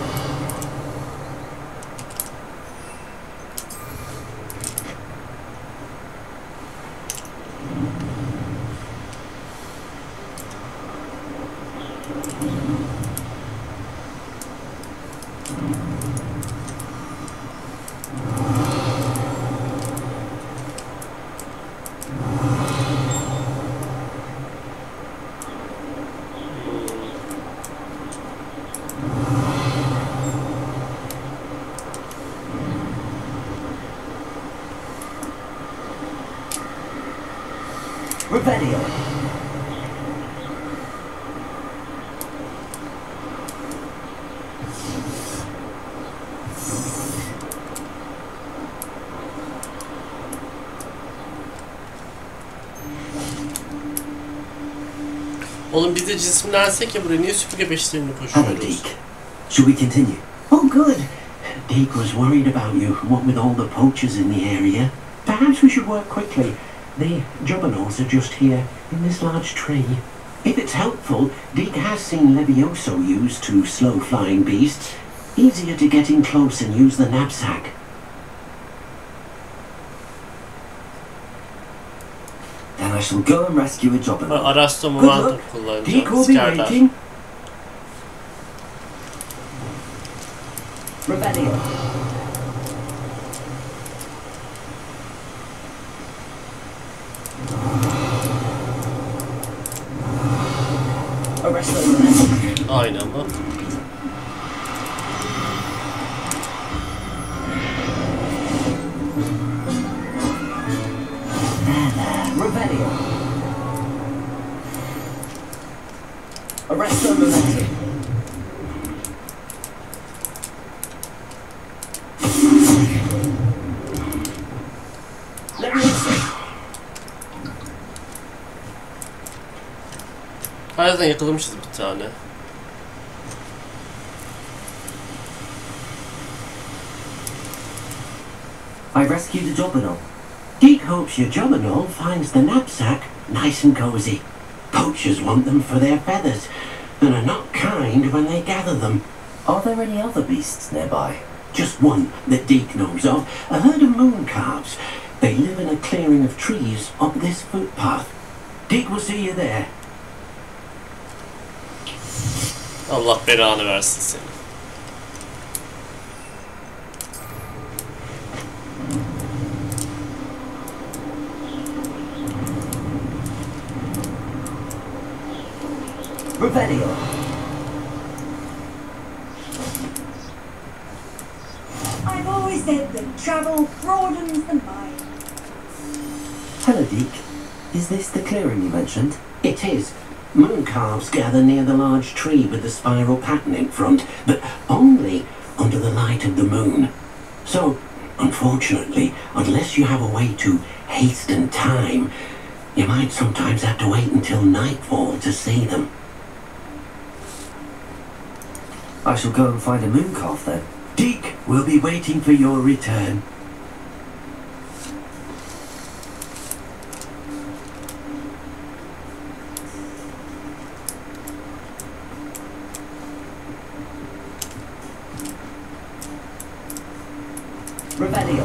Revelio. Oğlum biz de cisimlensek ya buraya niye süpürge peşlerini Hello, koşuyoruz? Deke. Should we continue? Oh, good. Deke was worried about you, what with all the poachers in the area. Perhaps we should work quickly. The jubbernauts are just here, in this large tree. If it's helpful, Deke has seen Levioso used to slow flying beasts. Easier to get in close and use the knapsack. Then I shall go and rescue a jobber. Arasto Good momentum luck. kullanacağım. Deke will be İskerler. waiting. Revelio. Arrest them. Aynen bu. Revelio. Arrest them. Zaten yakalamışız bir tane. I rescued a jobber. Deke hopes your jobberknoll finds the knapsack nice and cozy. Poachers want them for their feathers, and are not kind when they gather them. Are there any other beasts nearby? Just one that Deke knows of, a herd of moon calves. They live in a clearing of trees up this footpath. Deke will see you there. Allah belanı versin seni. Revelio. I've always said that travel broadens the mind. Hello, Deke. Is this the clearing you mentioned? It is. Moon calves gather near the large tree with the spiral pattern in front, but only under the light of the moon. So, unfortunately, unless you have a way to hasten time, you might sometimes have to wait until nightfall to see them. I shall go and find a moon calf then. Deke will be waiting for your return. Revelio.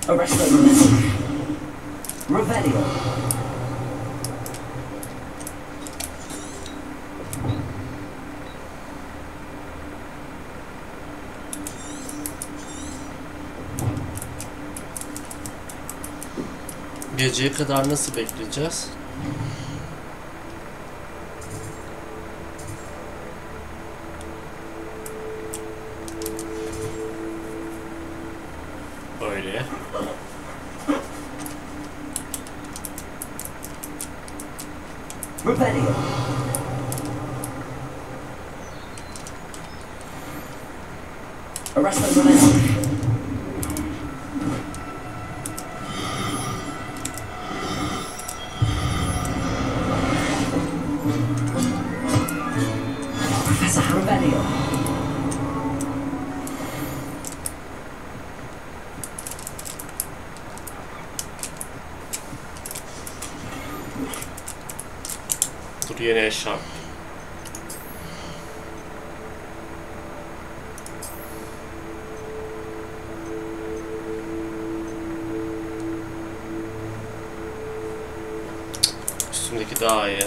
Arrest them. Revelio. Geceye kadar nasıl bekleyeceğiz? Öyle. Revelio. Arrest them. Professor Revelio. Dur yeni eşya. Üstümdeki daha iyi.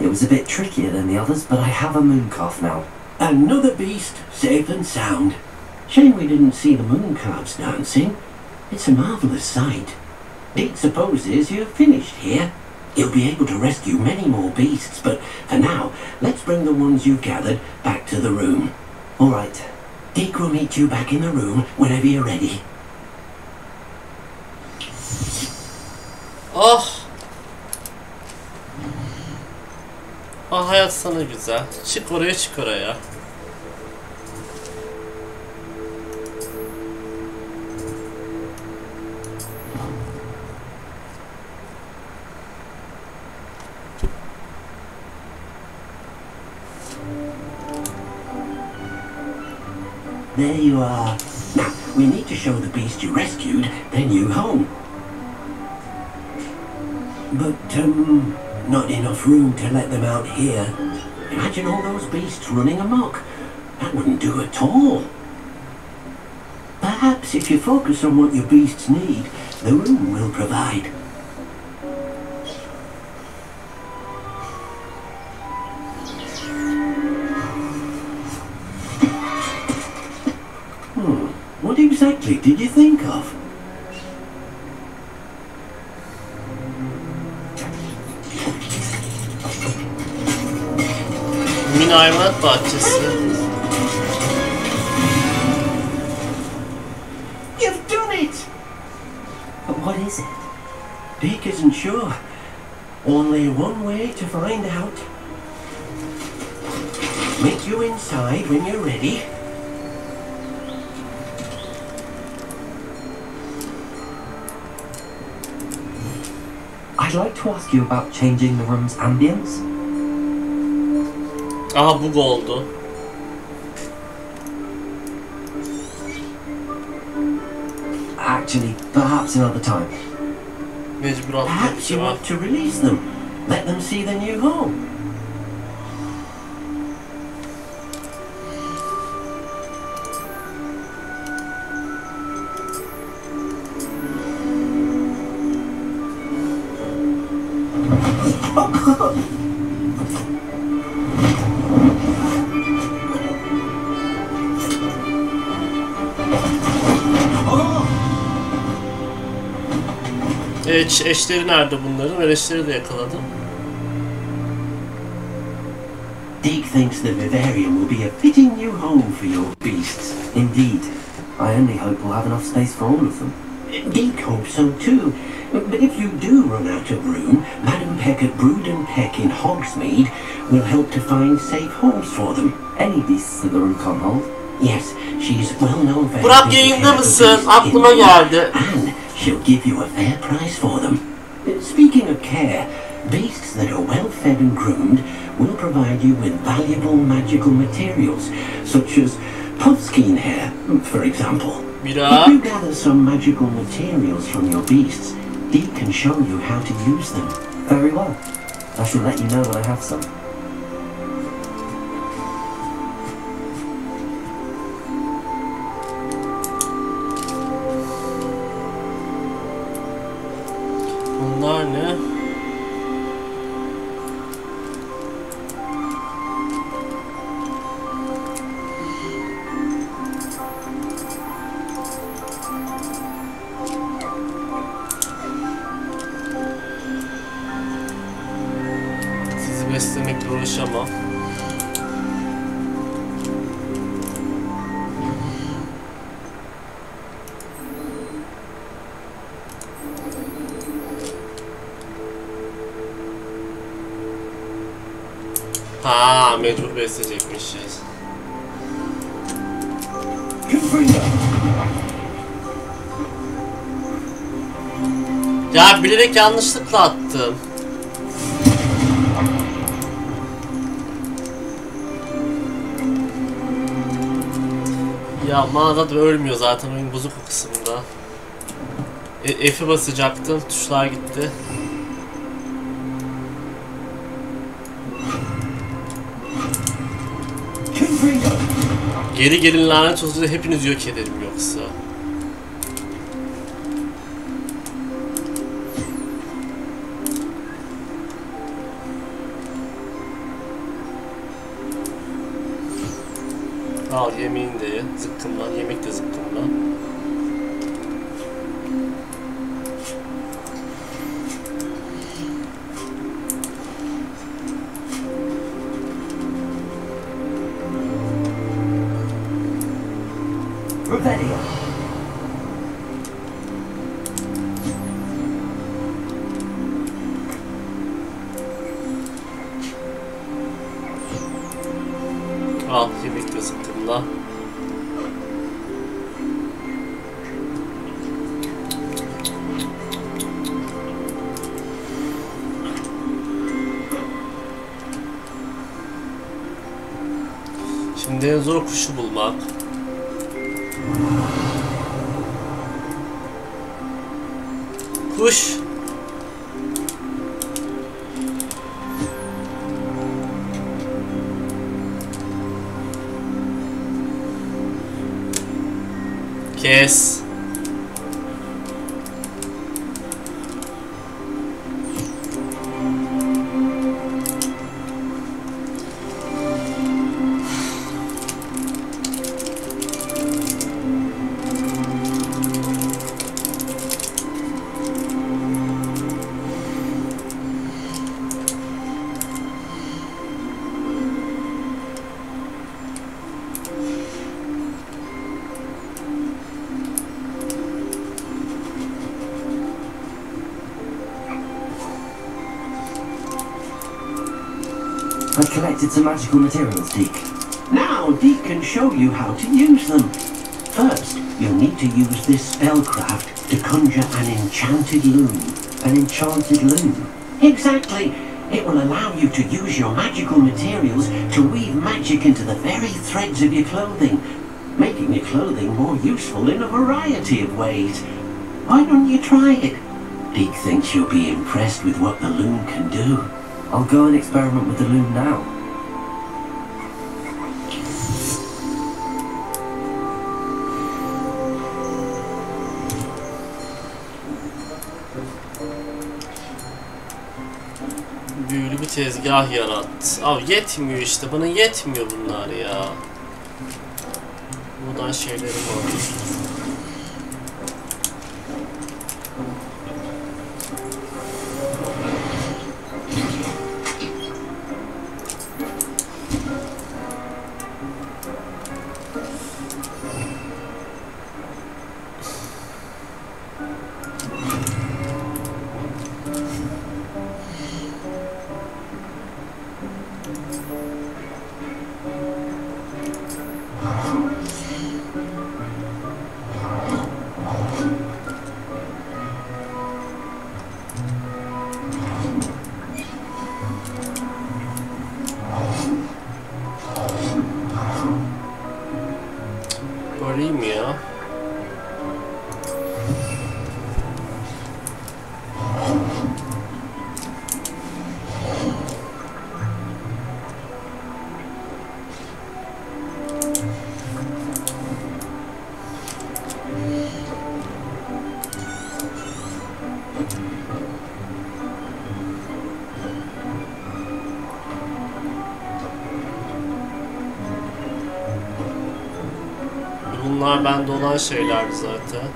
It was a bit trickier than the others, but I have a moon calf now. Another beast, safe and sound. Shame we didn't see the moon calves dancing. It's a marvellous sight. Deke supposes you're finished here. You'll be able to rescue many more beasts, but for now, let's bring the ones you've gathered back to the room. All right. Deke will meet you back in the room whenever you're ready. Oh! Ah, hayat sana güzel. Çık oraya, çık oraya. There you are. Now, we need to show the beast you rescued their new home. But, not enough room to let them out here. Imagine all those beasts running amok. That wouldn't do at all. Perhaps if you focus on what your beasts need, the room will provide. What exactly did you think of? Mini hayvanat bahçesi. You've done it! But what is it? Deke isn't sure. Only one way to find out. Meet you inside when you're ready. I'd like to ask you about changing the room's ambience. Aha, bug oldu. Actually, perhaps another time. Mecbur Perhaps you want to release them. Let them see the new home. Eşleri nerede bunların? Ben eşleri de yakaladım. Deke thinks the vivarium will be a fitting new home for your beasts. Indeed. I only hope we'll have enough space for all of them. Deke hopes so too. But if you do run out of room, Madam Peck at Brood and Peck in Hogsmeade will help to find safe homes for them. Any beasts that the room can't hold? Yes, she's well known for Burak, yayında mısın? Aklıma geldi. And she'll give you a fair price for them. Speaking of care, beasts that are well fed and groomed will provide you with valuable magical materials, such as puffskein hair, for example. If you gather some magical materials from your beasts, Deke can show you how to use them. Very well. I shall let you know when I have some. Bunlar ne? Sizi beslemekle uğraşamam. Ha, mecbur besleyecekmişiz. Ya bilerek yanlışlıkla attım. Ya mağazada ölmüyor zaten, oyun bozuk o kısımda. F'e basacaktım, tuşlar gitti. Geri gelin lanet olsun, hepiniz yok ederim yoksa. Al yemeğini de ye, zıkkımlan, yemek de zıkkımlan. Revelio. Al yemek de zıkkımla. Şimdi en zor kuşu bulmak. Kuş. Kes. I've collected some magical materials, Deke. Now, Deke can show you how to use them. First, you'll need to use this spellcraft to conjure an enchanted loom. An enchanted loom? Exactly. It will allow you to use your magical materials to weave magic into the very threads of your clothing, making your clothing more useful in a variety of ways. Why don't you try it? Deke thinks you'll be impressed with what the loom can do. I'll go and experiment with the loom now. Büyülü bir tezgah yarat. Abi yetmiyor işte, bana yetmiyor bunlar ya. Buradan şeylerim var. Göreyim ya. Bunlar bende olan şeylerdi zaten.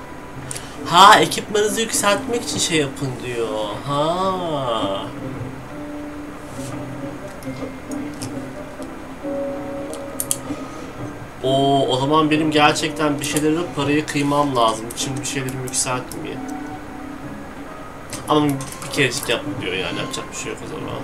Ha, ekipmanınızı yükseltmek için şey yapın diyor. Ha. O zaman benim gerçekten bir şeyleri parayı kıymam lazım. Şimdi bir şeylerimi yükseltmeyeyim. Ama bir kerecik yapın diyor yani, yapacak bir şey yok o zaman.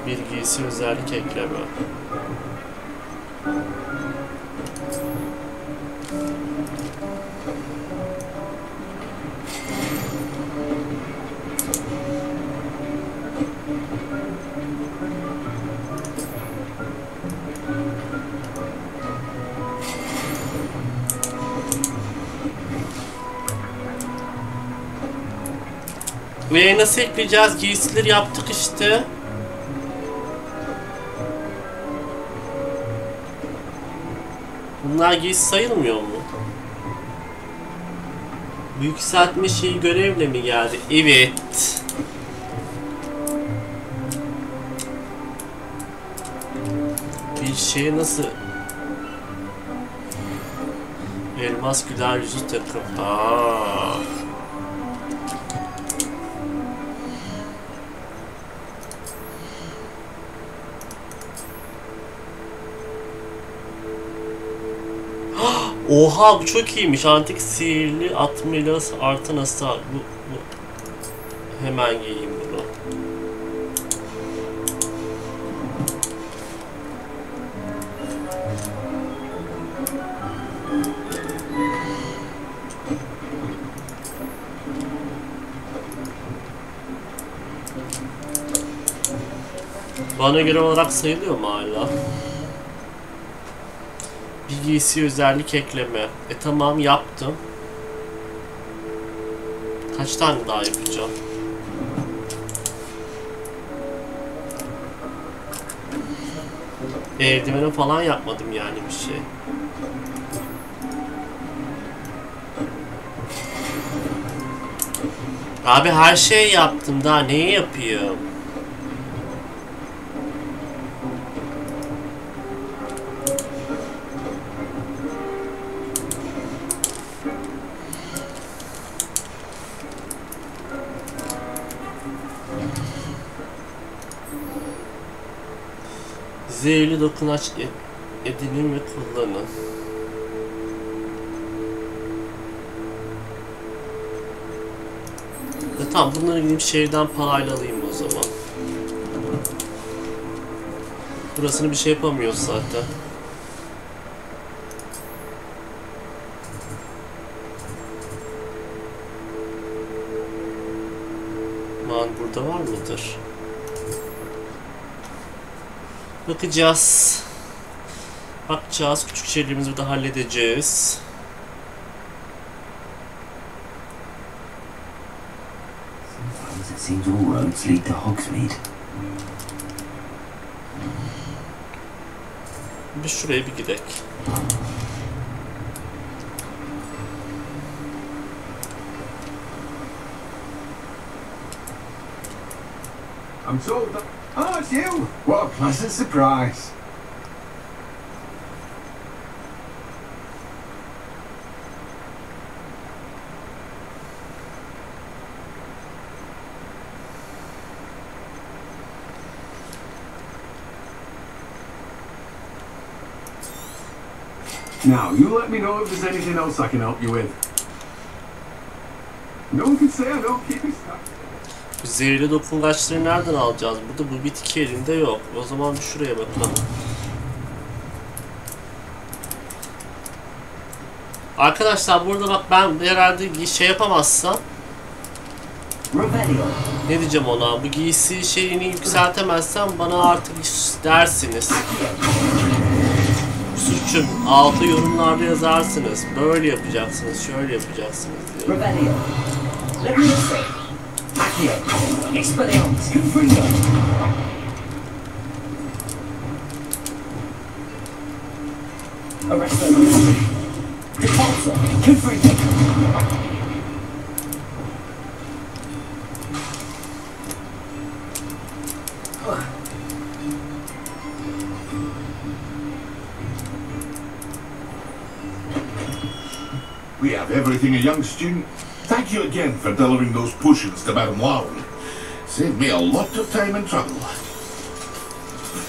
Bir giysi özellik ekleme. Ve nasıl ekleyeceğiz? Giysileri yaptık işte. Bunlar giysi sayılmıyor mu? Bu yükseltme şeyi görevle mi geldi? Evet. Bir şeye nasıl... Elmas güler yüzü takım. Aa. Oha, bu çok iyiymiş. Antik sihirli atmayla artan hasar. Bu. Hemen giyeyim bunu. Bana göre olarak sayılıyor mu hala? Bir giysi özellik ekleme. Tamam, yaptım. Kaç tane daha yapacağım? Eldivene falan yapmadım yani bir şey. Abi her şeyi yaptım, daha neyi yapayım? Zehirli dokunaç edinin ve kullanın. Tamam, bunları gidip şehirden parayla alayım o zaman. Burasını bir şey yapamıyoruz zaten. Aman, burada var mıdır? Bakacağız. Bakacağız. Küçük şeylerimizi de halledeceğiz. Sometimes it seems all roads lead to Hogsmeade. Bir şuraya bir gidelim. I'm told that... Oh, it's you! What a pleasant surprise. Now, you let me know if there's anything else I can help you with. No one can say I don't keep it stuck. Zehirli dokungaçları nereden alacağız? Burada bu bitki elinde yok. O zaman şuraya bakalım. Arkadaşlar burada bak, ben herhalde şey yapamazsam... Ne diyeceğim ona? Bu giysi şeyini yükseltemezsem bana artık dersiniz. Suçum. Altı yorumlarda yazarsınız. Böyle yapacaksınız, şöyle yapacaksınız diyor. We have everything a young student. Thank you again for delivering those potions to Madame Lowell. Saved me a lot of time and trouble.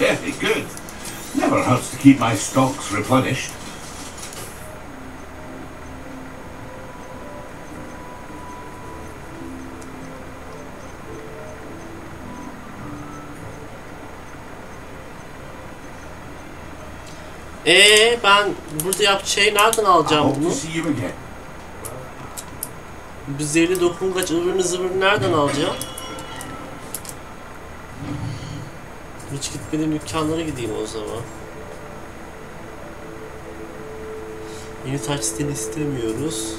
Very good. Never hurts to keep my stocks replenished. Ben burada yapacağım nereden alacağım bunu? Bu zehirli dokungaç ıvırını zıvırını nereden alacağım? Hiç gitmediğim dükkanlara gideyim o zaman. Yeni taç stili istemiyoruz.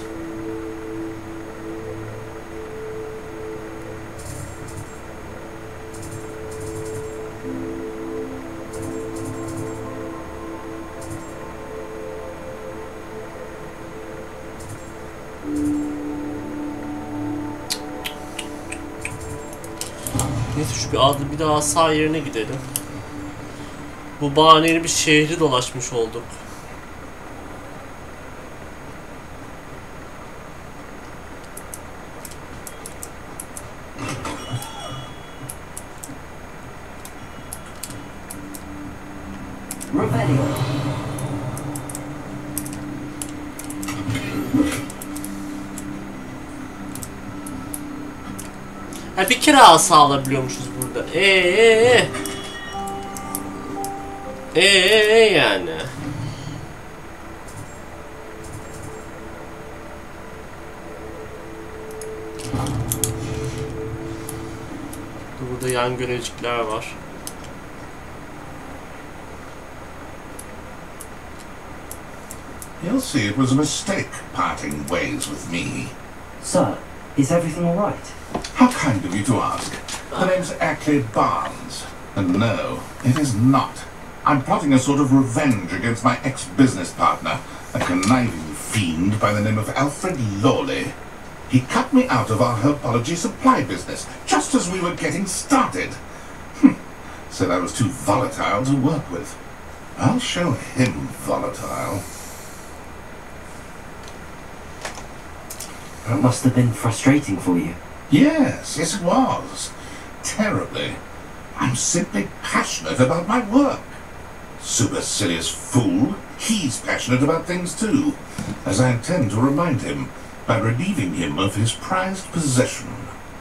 boş bir adı. Bir daha sağ yerine gidelim. Bu bahaneyle bir şehri dolaşmış olduk. Ha, bir kere asa alabiliyormuşuz burada. Yani. Burada yan görevcikler var. You'll see it was a mistake parting ways with me. Sir, is everything all right? How kind of you to ask. The name's Ackley Barnes. And no, it is not. I'm plotting a sort of revenge against my ex-business partner, a conniving fiend by the name of Alfred Lawley. He cut me out of our herbology supply business, just as we were getting started. Said I was too volatile to work with. I'll show him volatile. That must have been frustrating for you. Yes, it was. Terribly. I'm simply passionate about my work. Supercilious fool. He's passionate about things too, as I intend to remind him by relieving him of his prized possession.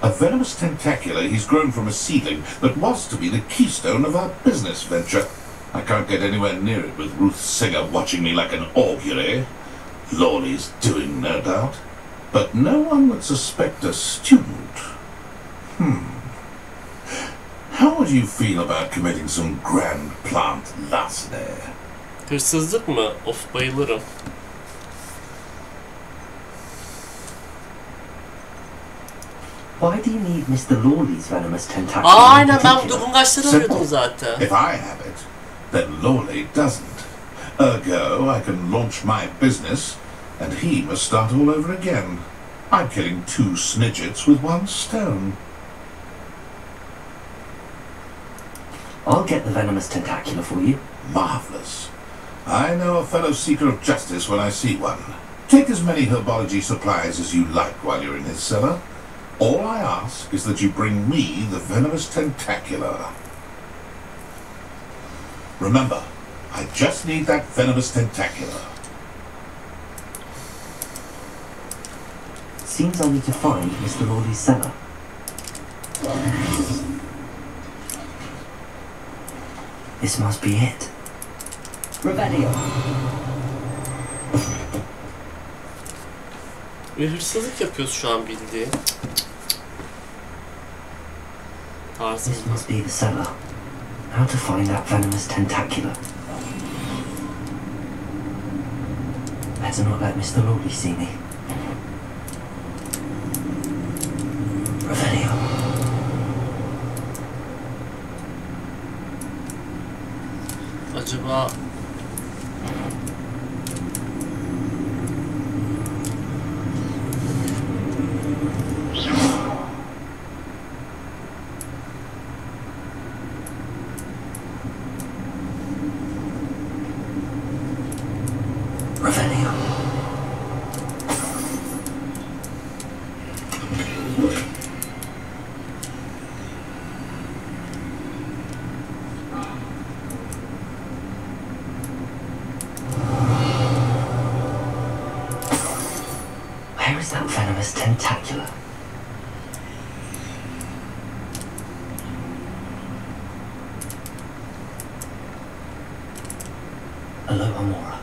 A venomous tentacula he's grown from a seedling that was to be the keystone of our business venture. I can't get anywhere near it with Ruth Singer watching me like an augury. Lawley's doing, no doubt. But no one would suspect a student. How would you feel about committing some grand plant larceny? Hırsızlık mı? Of, bayılırım. Why do you need Mr. Lawley's venomous tentacle? Aynen, ben dokungaçları arıyordum zaten. If I have it, then Lawley doesn't. Ergo, I can launch my business, and he must start all over again. I'm killing two snidgets with one stone. I'll get the venomous tentacula for you. Marvellous. I know a fellow seeker of justice when I see one. Take as many herbology supplies as you like while you're in his cellar. All I ask is that you bring me the venomous tentacula. Remember, I just need that venomous tentacula. Seems I need to find Mr. Lawley's cellar. This must be it. Revelio. Bir hırsızlık yapıyoruz şu an bildiğin. This must be the cellar. How to find that venomous tentacula? Better not let Mr. Lawley see me. Revelio. Acaba Where is that venomous tentacula? Alora.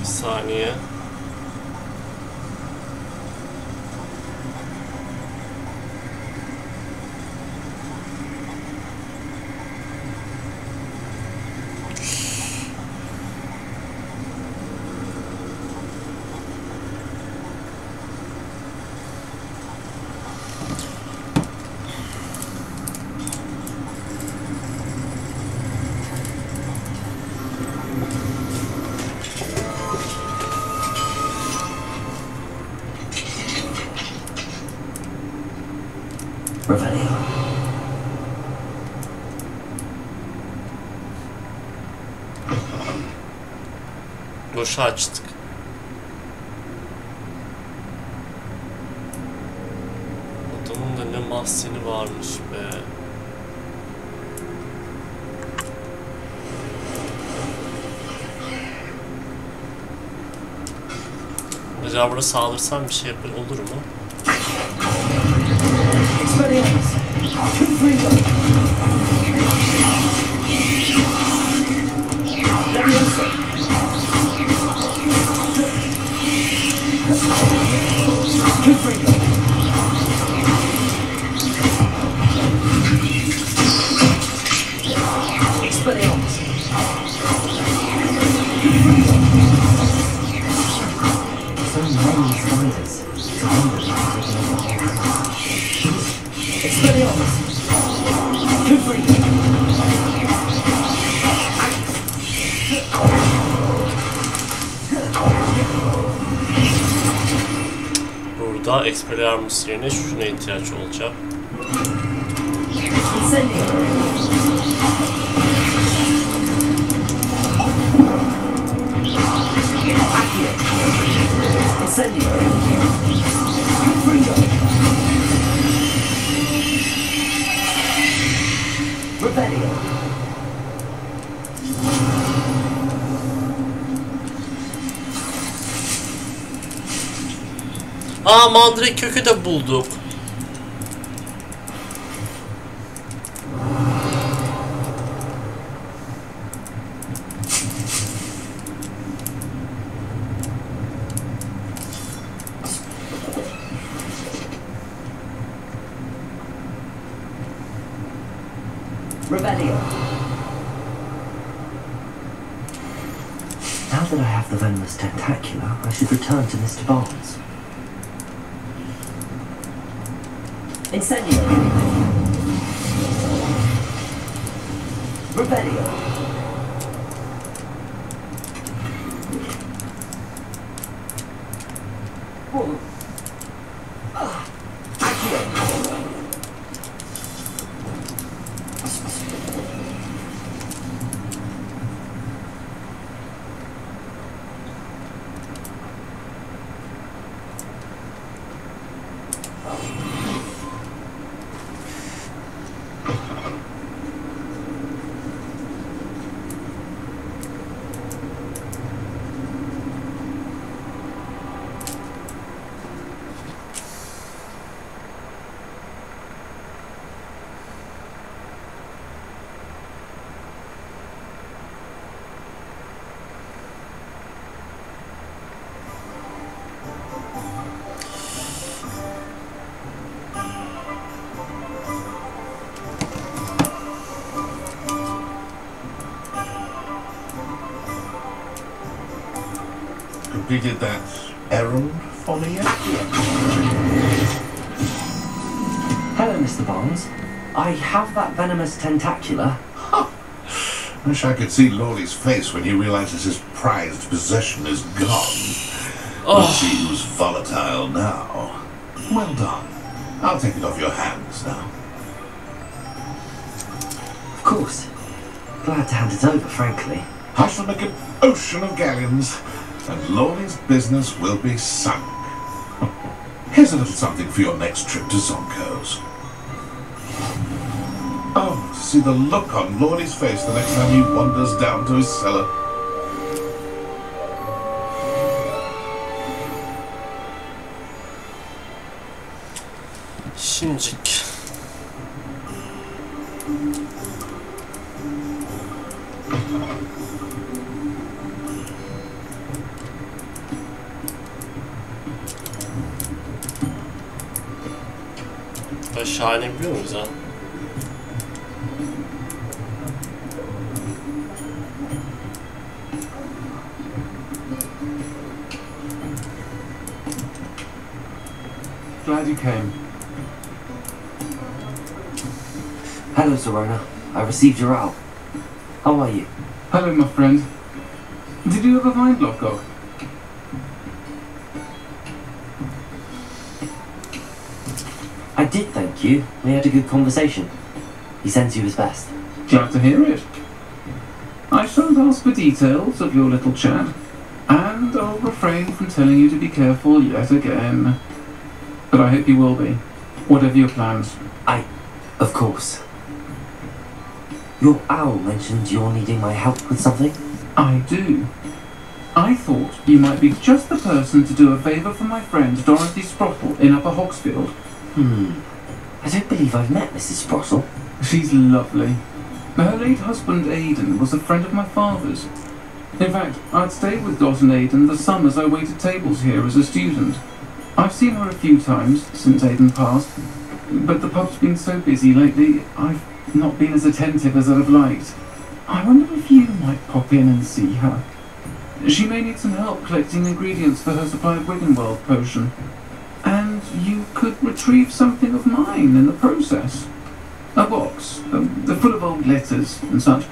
bir saniye. boşa açtık. Adamın da ne mahzeni varmış be. Acaba burada sağlırsam bir şey olur mu? Burada Expelliarmus yerine şuna ihtiyaç olacak. Aa, mandrake kökü de bulduk. Now that I have the venomous tentacular, I should return to Mr. Barnes. Incendio. Rebellion. Completed that errand for me yet? Hello, Mr. Barnes. I have that venomous tentacular. Wish I could see Lawley's face when he realizes his prized possession is gone. We'll see who's volatile now. Well done. I'll take it off your hands now. Of course. Glad to hand it over, frankly. I shall make an ocean of galleons, and Lawley's business will be sunk. Here's a little something for your next trip to Zonko's. Oh, to see the look on Lawley's face the next time he wanders down to his cellar. Şimdicik. Aşağı inebiliyor muyuz ha? Glad you came. Hello, Zorona. I received your owl. How are you? Hello, my friend. Did you ever find Lockgog? I did, thank you. We had a good conversation. He sends you his best. Glad to hear it. I shan't ask for details of your little chat. And I'll refrain from telling you to be careful yet again. But I hope you will be, whatever your plans. Of course. Your owl mentioned you're needing my help with something? I do. I thought you might be just the person to do a favour for my friend Dorothy Sprottle in Upper Hogsfield. I don't believe I've met Mrs. Sprottle. She's lovely. Her late husband Aidan was a friend of my father's. In fact, I'd stayed with Dot and Aidan the summers I waited tables here as a student. I've seen her a few times since Aidan passed, but the pub's been so busy lately, I've not been as attentive as I'd have liked. I wonder if you might pop in and see her. She may need some help collecting ingredients for her supply of Wiggenweld potion. And you could retrieve something of mine in the process. A box, full of old letters and such.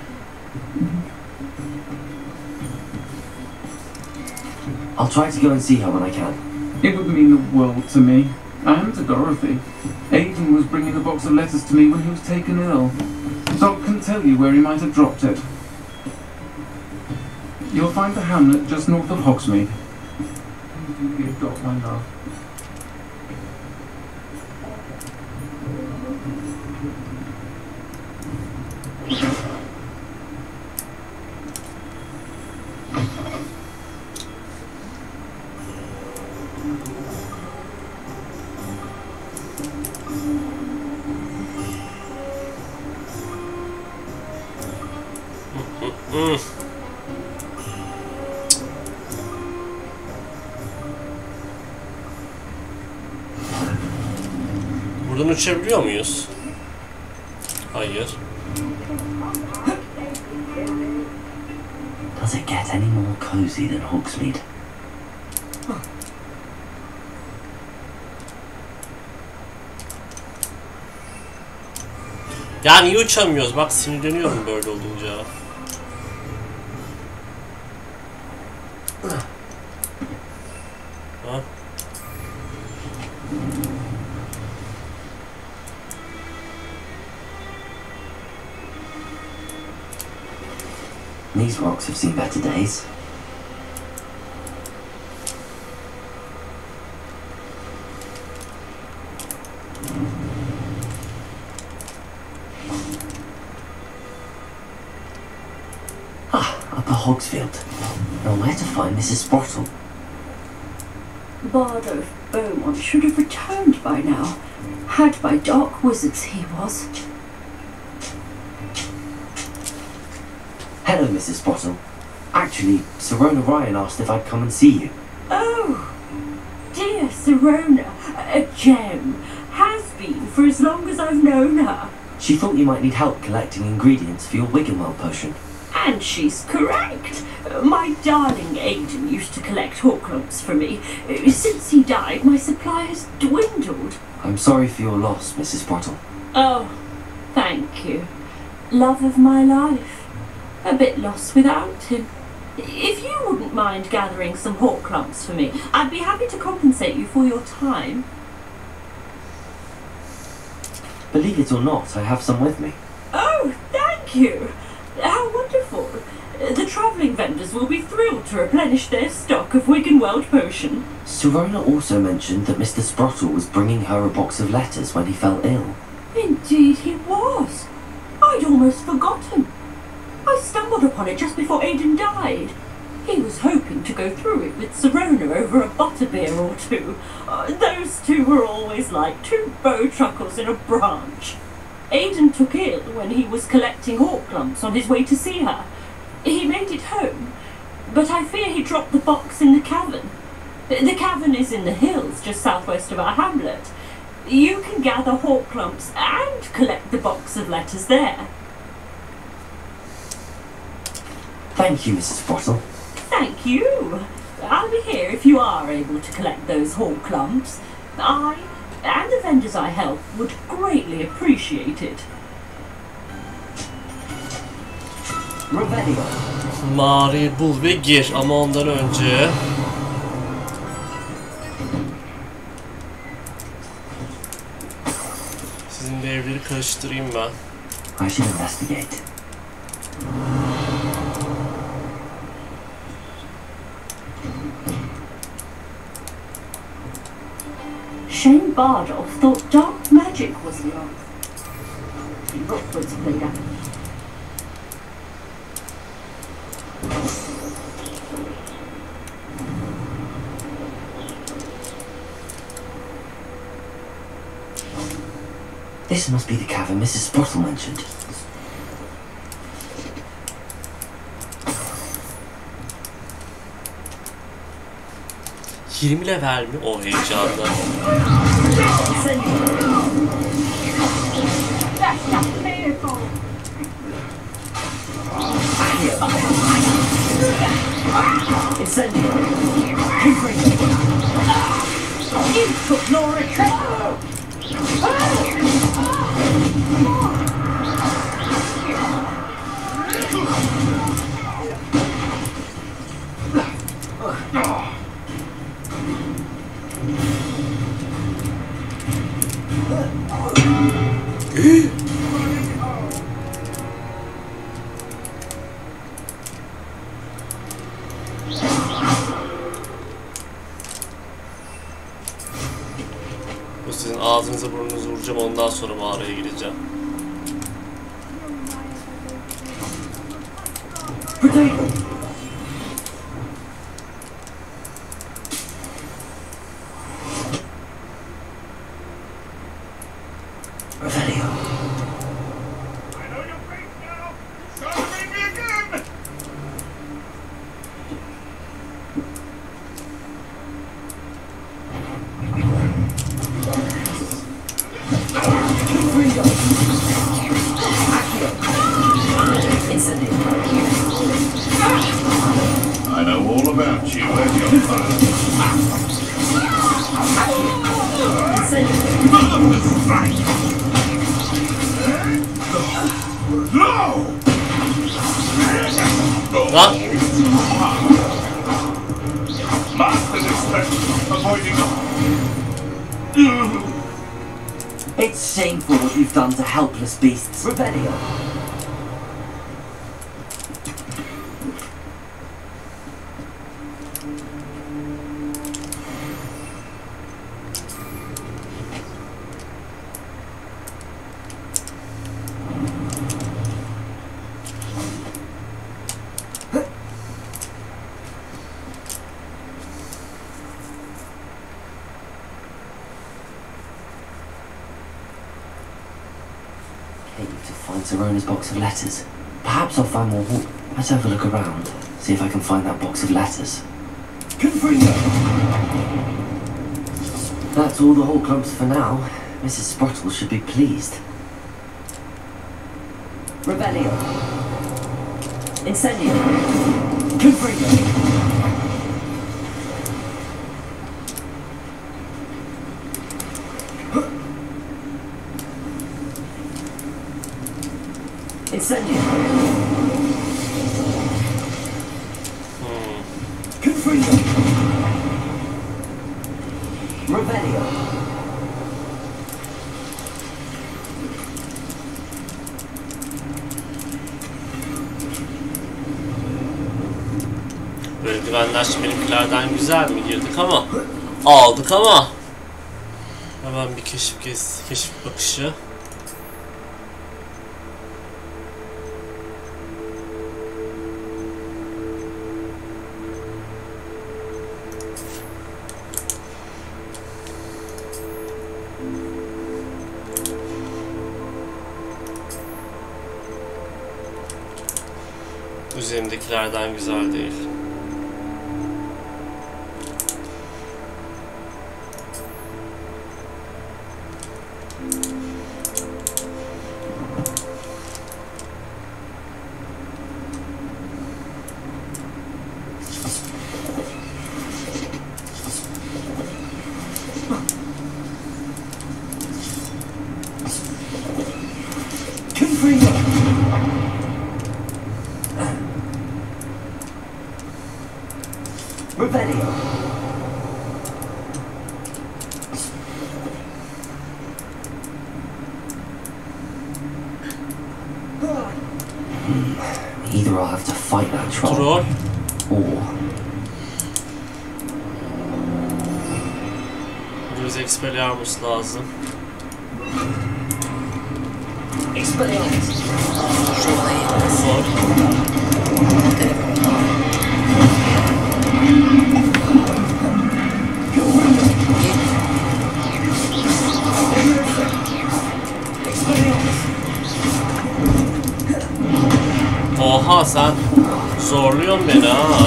I'll try to go and see her when I can. It would mean the world to me, and to Dorothy. Aidan was bringing a box of letters to me when he was taken ill. Doc can tell you where he might have dropped it. You'll find the hamlet just north of Hogsmeade. You give Doc my love. Buradan uçabiliyor muyuz? Hayır. Does it get any more cozy than Hogsmeade? Ya niye uçamıyoruz? Bak sinirleniyorum böyle olunca. Ha? These rocks have seen better days. Upper Hogsfield. Now where to find Mrs. Sprottle? Bardo Beaumont should have returned by now. Had by dark wizards he was. Hello, Mrs. Sprottle. Actually, Sirona Ryan asked if I'd come and see you. Oh, dear Sirona, a gem. Has been for as long as I've known her. She thought you might need help collecting ingredients for your Wiggenweld potion. And she's correct. My darling Aidan used to collect Horcrux for me. Since he died, my supply has dwindled. I'm sorry for your loss, Mrs. Sprottle. Oh, thank you. Love of my life. A bit lost without him. If you wouldn't mind gathering some Horcrux for me, I'd be happy to compensate you for your time. Believe it or not, I have some with me. Oh, thank you. How wonderful. The travelling vendors will be thrilled to replenish their stock of Wiggenweld potion. Sirona also mentioned that Mr. Sprottle was bringing her a box of letters when he fell ill. Indeed he was. I'd almost forgotten. I stumbled upon it just before Aidan died. He was hoping to go through it with Sirona over a butterbeer or two. Those two were always like two bowtruckles in a branch. Aidan took ill when he was collecting Horcrux on his way to see her. He made it home, but I fear he dropped the box in the cavern. The cavern is in the hills just southwest of our hamlet. You can gather Horcrux and collect the box of letters there. Thank you, Mrs. Sprottle. Thank you. I'll be here if you are able to collect those Horcrux. I and the vendors I help would greatly appreciate it. Mağarayı bul ve gir ama ondan önce sizin de evleri karıştırayım ben. I should investigate. Shane Bardolph thought dark magic was the answer. The Rockfords played up. This must be the cavern Mrs. Sprottle mentioned. ...20 level mi? O heyecanda. Bu sizin ağzınıza burnunuzu vuracağım, ondan sonra mağaraya gireceğim. I know all about you and your father. No! What? Master this avoiding. It's shameful what you've done to helpless beasts. Rebellion. To find Serona's box of letters. Perhaps I'll find more. Let's have a look around. See if I can find that box of letters. That's all the whole clumps for now. Mrs. Sprottle should be pleased. Rebellion. Incendio. Confringo. Incendio. Confringo. Rebellion. Böyle güvenler şimdi benimkilerden güzel mi girdik ama aldık ama hemen bir keşif bakışı. Üzerimdekilerden güzel değil. Rebellion. Either I'll have to fight that troll, or bize Expelliarmus lazım. Expelliarmus. Sor. Oha sen zorluyorsun beni ha.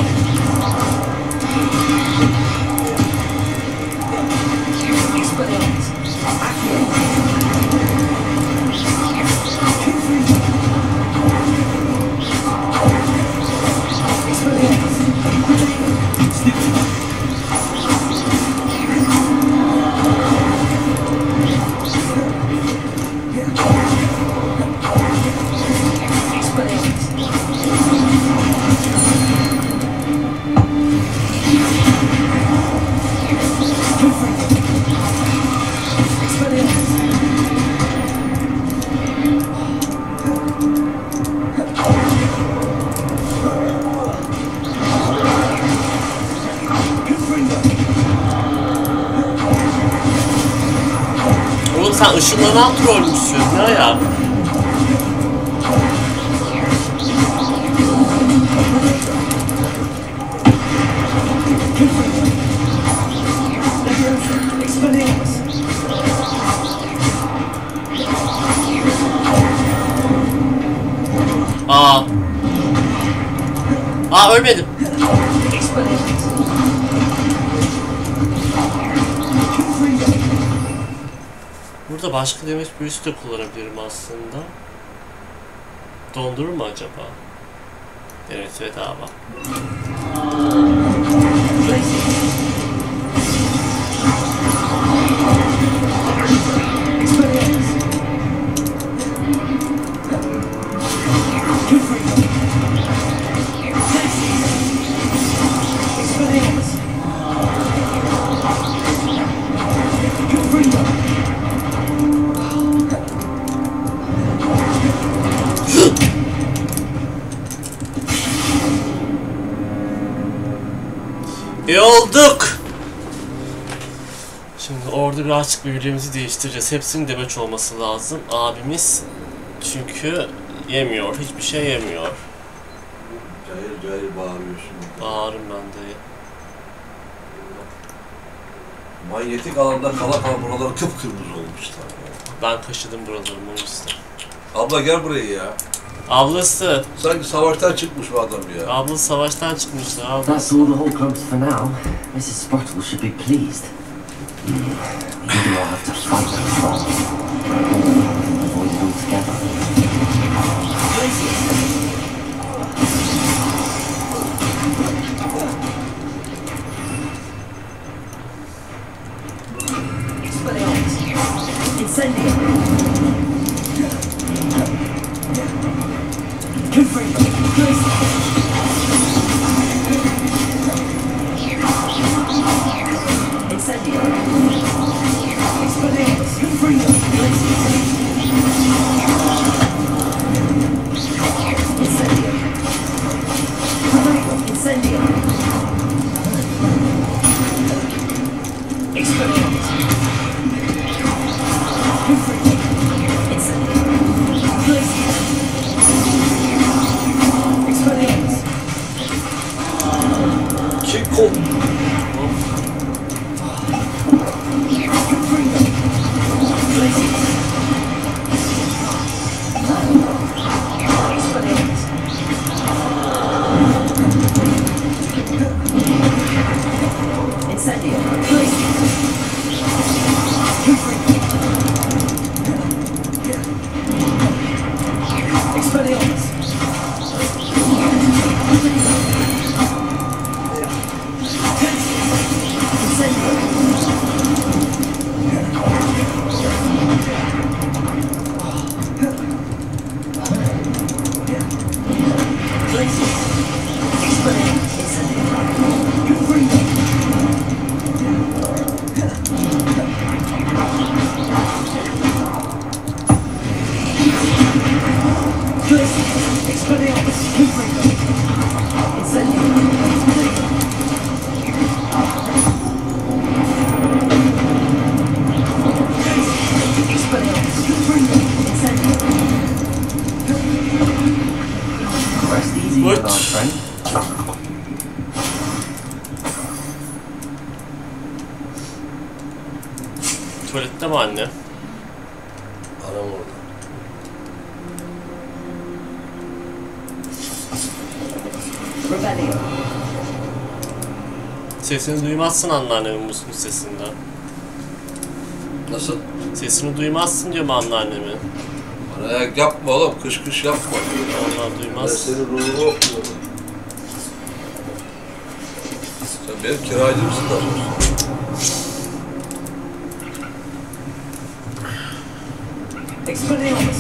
Oğlum sen ışınlanan trollmüşsün ya. Aa ölmedim. Burada başka demiş büyüsü de kullanabilirim aslında. Dondurur mu acaba? Evet bedava. Olduk. Şimdi orada birazcık birbirimizi değiştireceğiz. Hepsinin demeç olması lazım. Abimiz çünkü yemiyor. Hiçbir şey yemiyor. Cayır cayır bağırıyorsun. Bağırırım ben de. Manyetik alanda kala kala buraları kıpkırmızı olmuşlar. Ben kaşıdım buralarımı o yüzden. Abla gel buraya ya. Ablası. Sanki savaştan çıkmış bu adam ya. Ablası savaştan çıkmıştı. That's all the Hogwarts for now. Mrs. Sprottle should be pleased. Maybe I'll have to fight them first. Avoid it altogether. friend. Tuvalette mi anne? Anam orada. Sesini duymazsın anneannemin musluğun sesinden. Nasıl? Sesini duymazsın diyor mu anneannemin? Bana ayak yapma oğlum, kış kış yapma. Allah duymaz. Ben senin ruhunu okumuyorum. Sen benim kiracı mısın da? Expelliarmus!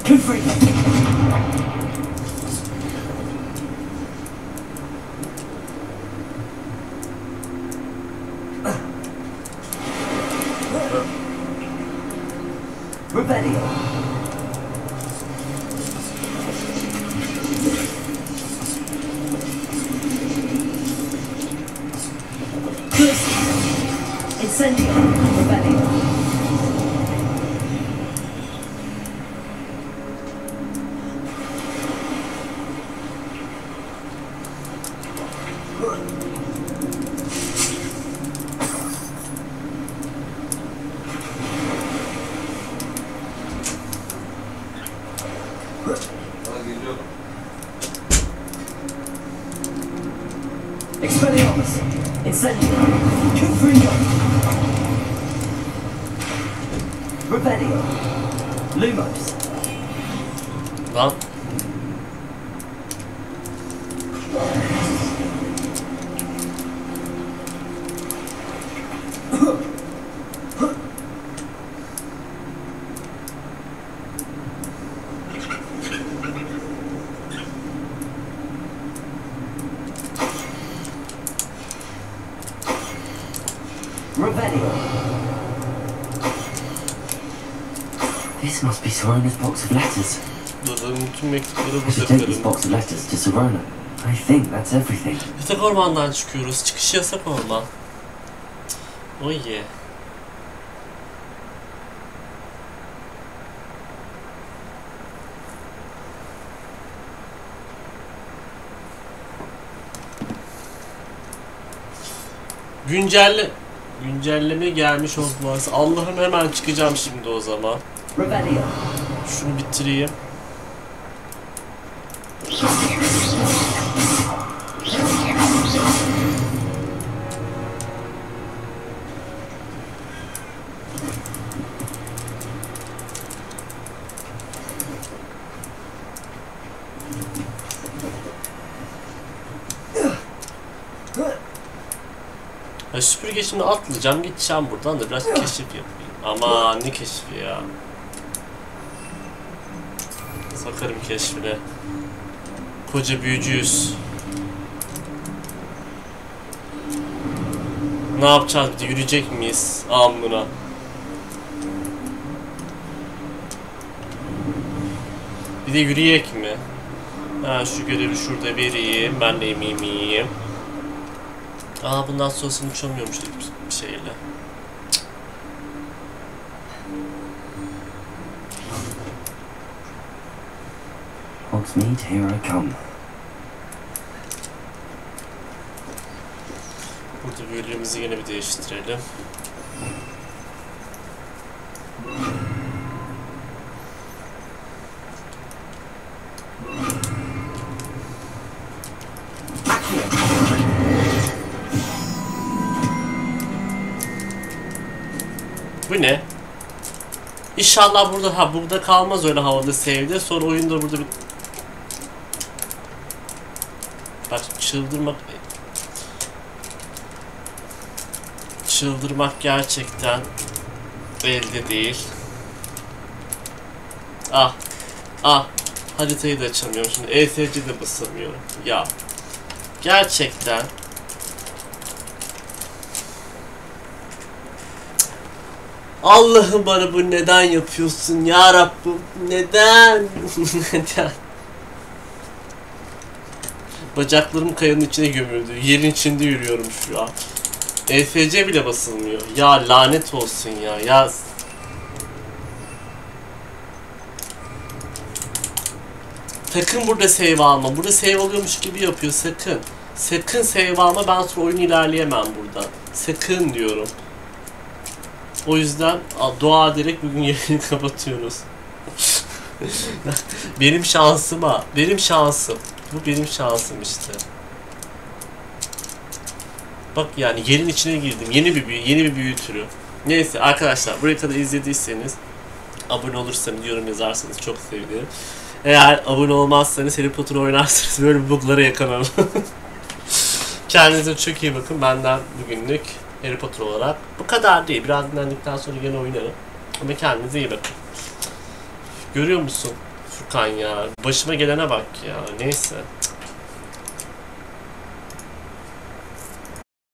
Confringo! Rebellion! Incendio! Rebellion! Expelliarmus! Incendio! Confringo! Rebellion! Lumos! Lan. This must be Sirona's box of letters. I should take this box of letters to Sirona. I think that's everything. Yasak ormandan çıkıyoruz. Çıkış yasak orman. Oh yeah. Güncelleme gelmiş Hogwarts. Allah'ım hemen çıkacağım şimdi o zaman. Şunu bitireyim. Süpürge şimdi atlayacağım, gideceğim buradan da biraz keşif yapayım. Aman ne keşfi ya. Sakarım keşfine. Koca büyücüyüz. Ne yapacağız? Bir de yürüyecek miyiz? Amına. Bir de yürüyek mi? Ha, şu görevi şurada vereyim. Ben de yiyeyim. Aa, bundan sonrasını uçamıyormuş bir şeyle. Hogsmeade, here I come. Burada bölümümüzü yine bir değiştirelim. Bu ne? İnşallah burada kalmaz öyle havada sevdi. Sonra oyunda burada bir... Bak çıldırmak gerçekten elde değil. Haritayı da açamıyorum şimdi. ESC'de de basamıyorum. Ya gerçekten Allah'ım, bana bu neden yapıyorsun ya Rabbim? Neden? Neden? Bacaklarım kayanın içine gömüldü. Yerin içinde yürüyorum şu an. ESC bile basılmıyor. Ya lanet olsun ya. Ya Sakın burada save alma. Burada save alıyormuş gibi yapıyor. Sakın. Sakın save alma. Ben sonra oyunu ilerleyemem burada. Sakın diyorum. O yüzden dua ederek bugün yayını kapatıyoruz. Benim şansıma. Benim şansım. Bu benim şansım işte. Bak yani yerin içine girdim. Yeni bir büyü türü. Neyse arkadaşlar, buraya kadar izlediyseniz abone olursanız, yorum yazarsanız çok sevinirim. Eğer abone olmazsanız, Harry Potter oynarsanız böyle buglara yakalanın. Kendinize çok iyi bakın. Benden bugünlük Harry Potter olarak bu kadar değil. Biraz dinlendikten sonra yine oynarım. Ama kendinize iyi bakın. Görüyor musun Furkan ya? Başıma gelene bak ya. Neyse.